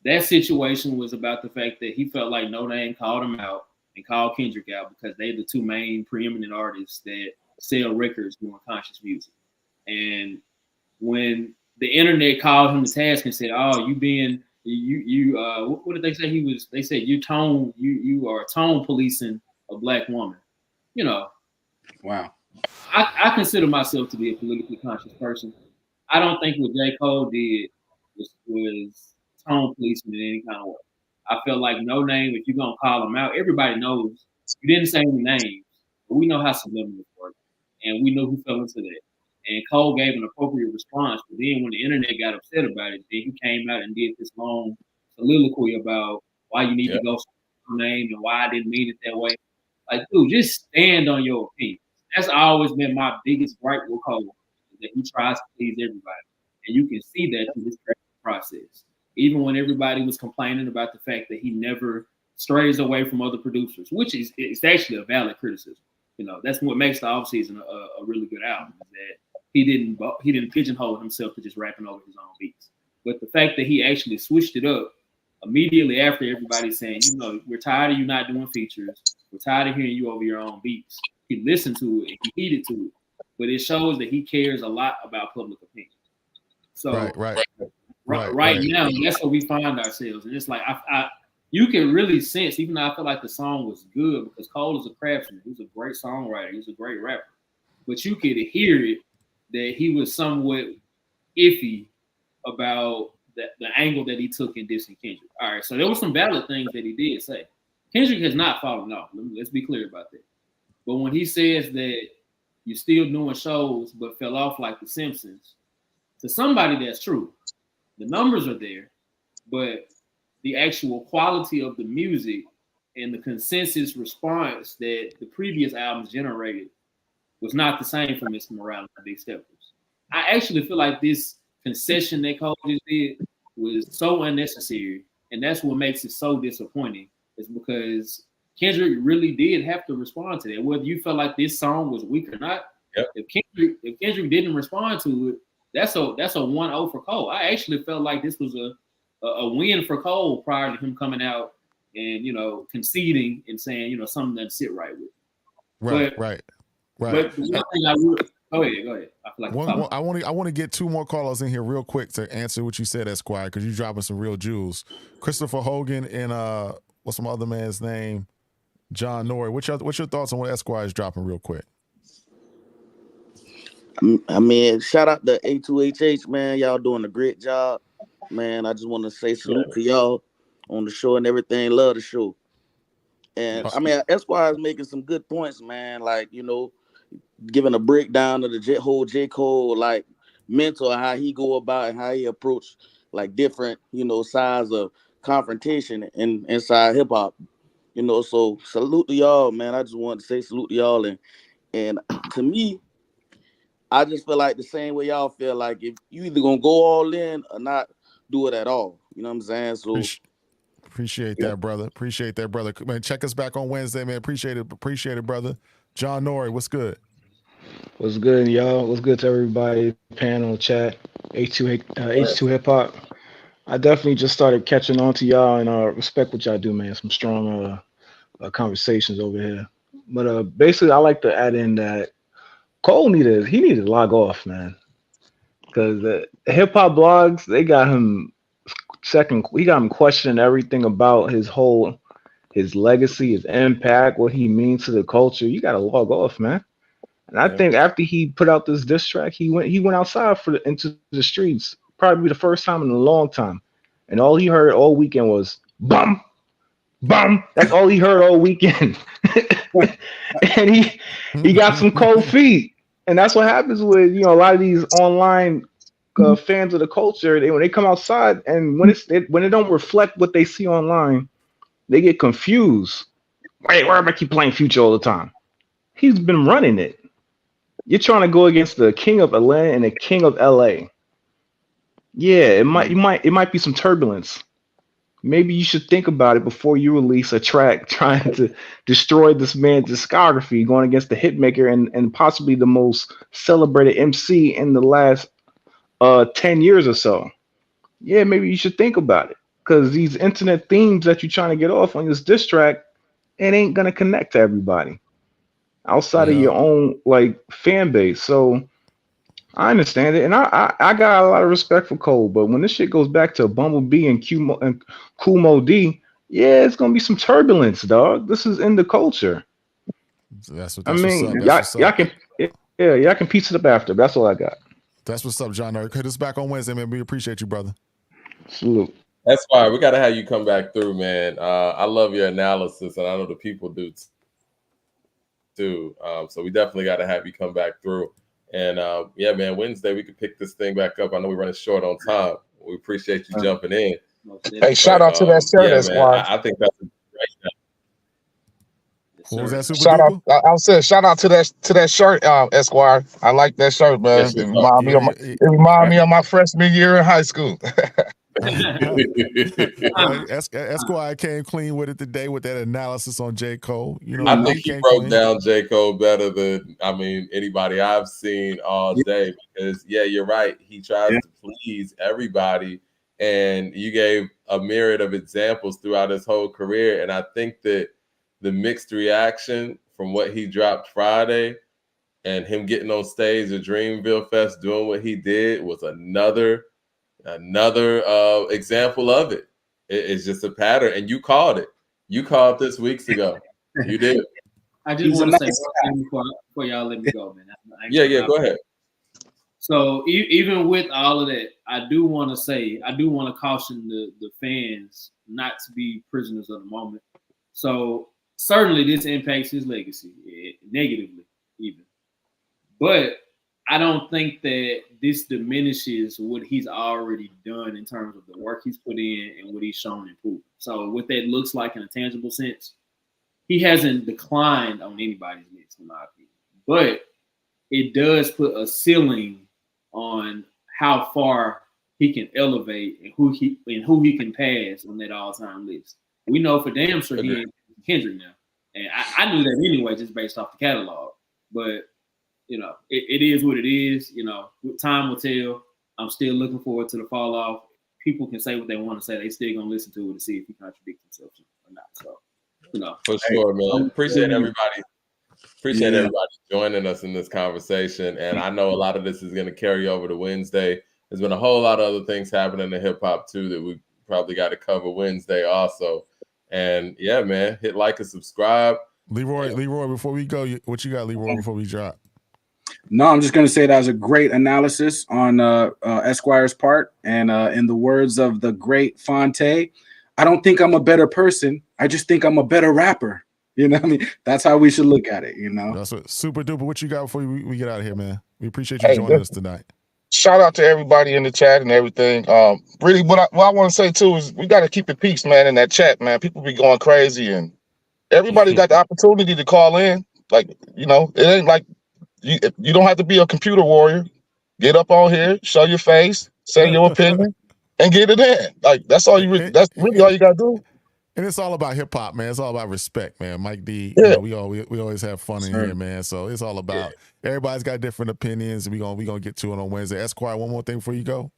That situation was about the fact that he felt like No Name called him out and called Kendrick out because they're the two main preeminent artists that sell records doing conscious music. And when the internet called him to task and said, "Oh, what did they say he was?" They said you are tone policing a black woman. You know, Wow. I consider myself to be a politically conscious person. I don't think what J. Cole did was tone policing in any kind of way. I feel like No Name, if you're gonna call him out, everybody knows you didn't say any names, but we know how subliminals work, and we know who fell into that. And Cole gave an appropriate response, but then when the internet got upset about it, then he came out and did this long soliloquy about why you need to go No Name and why I didn't mean it that way. Like, dude, just stand on your opinion. That's always been my biggest gripe with Cole, that he tries to please everybody, and you can see that through this process. Even when everybody was complaining about the fact that he never strays away from other producers, which is actually a valid criticism. You know, that's what makes the offseason a really good album, is that he didn't pigeonhole himself to just rapping over his own beats. But the fact that he actually switched it up immediately after everybody saying, you know, we're tired of you not doing features, we're tired of hearing you over your own beats. He listened to it and he heeded to it. But it shows that he cares a lot about public opinion. So right now, that's where we find ourselves. And it's like you can really sense, even though I feel like the song was good, because Cole is a craftsman. He's a great songwriter. He's a great rapper. But you could hear it that he was somewhat iffy about the angle that he took in dissing Kendrick. All right, so there were some valid things that he did say. Kendrick has not fallen off. Let's be clear about that. But when he says that you're still doing shows but fell off like The Simpsons, to somebody that's true. The numbers are there, but the actual quality of the music and the consensus response that the previous albums generated was not the same for Mr. Morale and Big Steppers. I actually feel like this concession that Cole just did was so unnecessary, and that's what makes it so disappointing, is because Kendrick really did have to respond to that. Whether you felt like this song was weak or not, if Kendrick didn't respond to it, that's a 1-0 for Cole. I actually felt like this was a win for Cole prior to him coming out and, you know, conceding and saying, you know, something doesn't sit right with him. Right. But the one thing I would go ahead. I feel like I want to get two more callers in here real quick to answer what you said, Esquire, because you're dropping some real jewels. Christopher Hogan and what's some other man's name? John Norrie. What's your thoughts on what Esquire is dropping real quick? I mean, shout out to A2HH, man. Y'all doing a great job, man. I just want to say salute to y'all on the show and everything. Love the show. And I mean, Esquire is making some good points, man. Like, you know, giving a breakdown of the whole J. Cole, like, mentor, how he go about and how he approach, like, different, you know, sides of confrontation inside hip hop. You know, so salute to y'all, man. I just want to say salute to y'all. And to me, I just feel like the same way y'all feel, like if you either gonna go all in or not do it at all. You know what I'm saying? So appreciate that, brother. Appreciate that, brother. Man, check us back on Wednesday, man. Appreciate it, brother. John Norrie, what's good? What's good, y'all? What's good to everybody? Panel, chat, H2 Hip Hop. I definitely just started catching on to y'all and respect what y'all do, man. Some strong conversations over here. But basically, I like to add in that Cole needed to log off, man, because the hip hop blogs, they got him he got him questioning everything about his legacy, his impact, what he means to the culture. You got to log off, man. And I think after he put out this diss track, he went outside into the streets, probably the first time in a long time, and all he heard all weekend was bum, bum. That's all he heard all weekend, and he got some cold feet. And that's what happens with, you know, a lot of these online fans of the culture. When they come outside and when it don't reflect what they see online, They get confused. Wait, why am I keep playing Future all the time? He's been running it. You're trying to go against the king of Atlanta and the king of LA. Yeah, it might be some turbulence. Maybe you should think about it before you release a track trying to destroy this man's discography, going against the hitmaker and possibly the most celebrated MC in the last 10 years or so. Yeah, maybe you should think about it. Because these internet themes that you're trying to get off on this diss track, it ain't gonna connect to everybody outside of Yeah. your own like fan base. So I understand it, and I got a lot of respect for Cole. But when this shit goes back to Bumblebee and Cool Mo D, yeah, it's gonna be some turbulence, dog. This is in the culture. That's I what's mean, up. That's what's y'all up. can y'all can piece it up after. That's all I got. That's what's up, John. Hit us back on Wednesday, man. We appreciate you, brother. Salute. That's why we got to have you come back through, man. I love your analysis, and I know the people do too. So we definitely got to have you come back through. And yeah, man, Wednesday we could pick this thing back up. I know we're running short on time. We appreciate you jumping in. Hey, shout out to that shirt, Yeah, Esquire. man, I think that's a great. What was that, Super Shout out! Duper? I said shout out to that shirt, Esquire. I like that shirt, man. Yes, It remind me of my freshman year in high school. Esquire came clean with it today with that analysis on J. Cole. You know, I think he broke down J. Cole better than anybody I've seen all day. Because you're right. He tries to please everybody, and you gave a myriad of examples throughout his whole career. And I think that the mixed reaction from what he dropped Friday and him getting on stage at Dreamville Fest doing what he did was another example of it. It's just a pattern, and you called it. You called this weeks ago. You did. I just want to say one thing before y'all let me go, man. Go ahead. So even with all of that, I do want to caution the fans not to be prisoners of the moment. So certainly this impacts his legacy negatively, even. But I don't think that this diminishes what he's already done in terms of the work he's put in and what he's shown and proven. So what that looks like in a tangible sense, he hasn't declined on anybody's list, in my opinion. But it does put a ceiling on how far he can elevate and who he can pass on that all-time list. We know for damn sure he ain't Kendrick now. And I knew that anyway, just based off the catalog. But it is what it is. Time will tell. I'm still looking forward to the fall off. People can say what they want to say. They still gonna listen to it to see if he contradicts himself or not. So, for sure, man. Appreciate everybody. Appreciate everybody joining us in this conversation. And I know a lot of this is going to carry over to Wednesday. There's been a whole lot of other things happening in hip hop too that we probably got to cover Wednesday also. And yeah, man, hit like and subscribe. Leroy, before we go, what you got, Leroy, before we drop? No, I'm just going to say that was a great analysis on Esquire's part. And in the words of the great Fonte, I don't think I'm a better person. I just think I'm a better rapper. You know what I mean? That's how we should look at it, That's what Super Duper. What you got before we get out of here, man? We appreciate you joining us tonight. Shout out to everybody in the chat and everything. Really, what I want to say too is we got to keep the peace, man, in that chat, man. People be going crazy, and everybody got the opportunity to call in. Like, it ain't like you don't have to be a computer warrior. Get up on here, show your face, say your opinion, and get it in. Like that's all that's really all you got to do. And it's all about hip hop, man. It's all about respect, man. Mike D, we always have fun in here, man. So it's all about everybody's got different opinions. We gonna get to it on Wednesday. Esquire, one more thing before you go.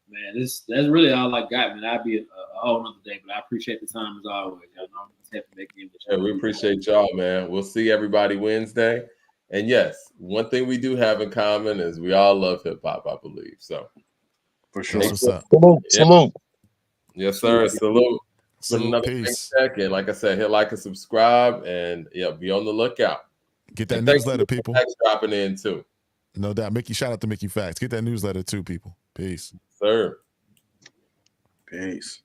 Man, that's really all I got, man. I'd be a whole nother day, but I appreciate the time as always. Y'all know I'm just happy to make it with you. We appreciate y'all, man. We'll see everybody Wednesday. And yes, one thing we do have in common is we all love hip hop, I believe. So for sure. What's up? Salute. Yes, sir. Salute. Salute, another peace. And like I said, hit like and subscribe, and be on the lookout. Get that newsletter, people. Factz dropping in too. No doubt. Shout out to Mickey Factz. Get that newsletter too, people. Peace. Sir. Peace.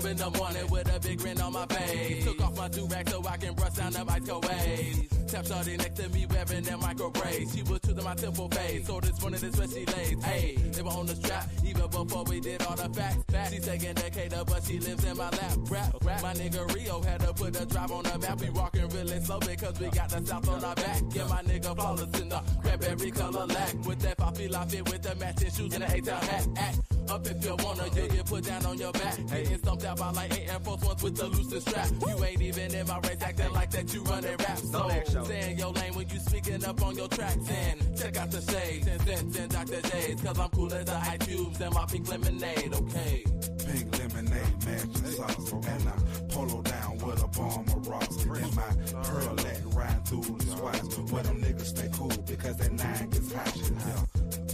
in the morning with a big grin on my face. Took off my do-rag so I can brush down the microwave. Tap shorty next to me wearing that micro braid. She was choosing my temple face, so this morning is where she lays. Hey, they were on the strap even before we did all the facts. She's taking Decatur, but she lives in my lap. Rap. My nigga Rio had to put the drive on the map. We walking really slow because we got the south on our back. Yeah, my nigga flawless in the cranberry color lack. With that I fit with the matching shoes and the A-town hat. Act up if you wanna, you get put down on your back. Getting stumped out by like 8 Air Force Ones with the loosest strap. You ain't even in my race, acting like that you running rap. So stay in your lane when you speaking up on your tracks. And check out the shades and Dr. J's, cause I'm cool as the ice cubes and my pink lemonade, okay? Pink lemonade, matching sauce, and I'm polo down with a bomb of rocks. And my pearlette riding through the squats. Where them niggas stay cool because that 9 gets hot shit. Yeah.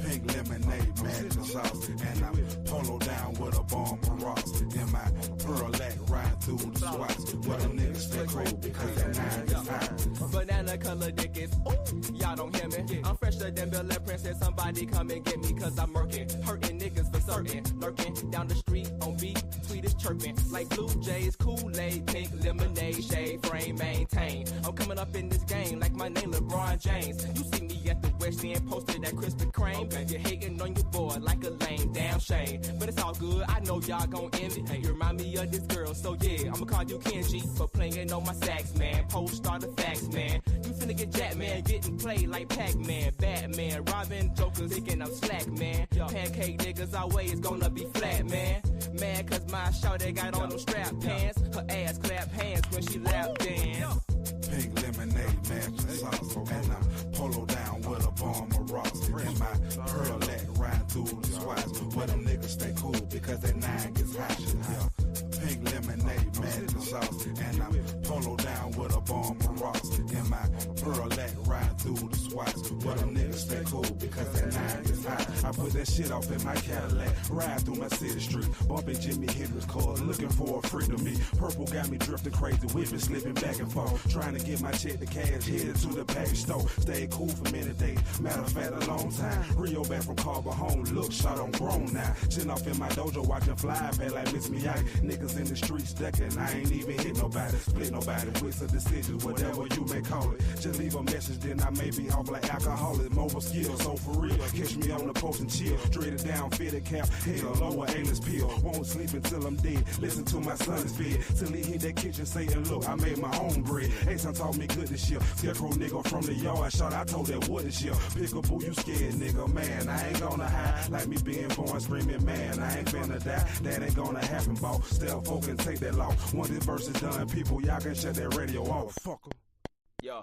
Pink lemonade, matching sauce, and I'm polo down with a bomb of rocks. And my pearlette riding through the squats. Where them niggas stay cool because that 9 gets hot. Banana color dick is, ooh, y'all don't hear me. I'm fresher than Bel Air Princess. Somebody come and get me, cause I'm murking. Hurting niggas for certain. Lurking down the street on beat. Tweet is chirping. Like Blue Jays, Kool-Aid, pink lemonade, shade, frame, maintain. I'm coming up in this game like my name LeBron James. You see me at the West End, posted at Krispy Kreme. You're hating on your boy like a lame damn shame. But it's all good, I know y'all gon' envy. You remind me of this girl, so yeah, I'ma call you Kenji for playing on my sax, man. Post star the facts, man. You finna get jacked, man, getting played like Pac-Man, Batman, Robin, Joker, thinking I'm slack, man. Pancake niggas always gonna be flat, man. Man, cause my shawty got on them strap pants. Her ass clap hands when she lap dance. Pink lemonade, matching sauce, and I'm polo down with a bomb of rocks. And my pearlette riding through the squats. Where them niggas stay cool because that 9 gets hot shit. Yeah. Pink lemonade, matching sauce, and I'm polo down with a bomb of rocks. And my pearlette riding through the squats. Where them niggas stay cool because that 9 gets hot. I put that shit off in my Cadillac, ride through my city street, bumping Jimi Hendrix cars, looking for a freak to me. Purple got me drifting crazy, whipping, slipping back and forth, trying to get my check to cash, headed to the package store. Stayed cool for many days, matter of fact, a long time. Rio back from Carver home, look, shot on grown now. Chin off in my dojo, watching fly pay like Miss Miyagi. Niggas in the streets stacking, I ain't even hit nobody, split nobody, with some decisions, whatever you may call it. Just leave a message, then I may be off like alcoholic, mobile skills, so for real, catch me on the post and chill, dreaded down, fitted cap, hell, lower A-list pill, won't sleep until I'm dead, listen to my son's bed, till he hit that kitchen saying, look, I made my own bread, Ace taught me good this year, scarecrow nigga from the yard, shot, I told that what this year, pickaboo, you scared nigga, man, I ain't gonna hide, like me being born screaming, man, I ain't finna die, that ain't gonna happen, boss, stealth folk and take that law, once this verse is done, people, y'all can shut that radio off, fuck 'em. Yeah.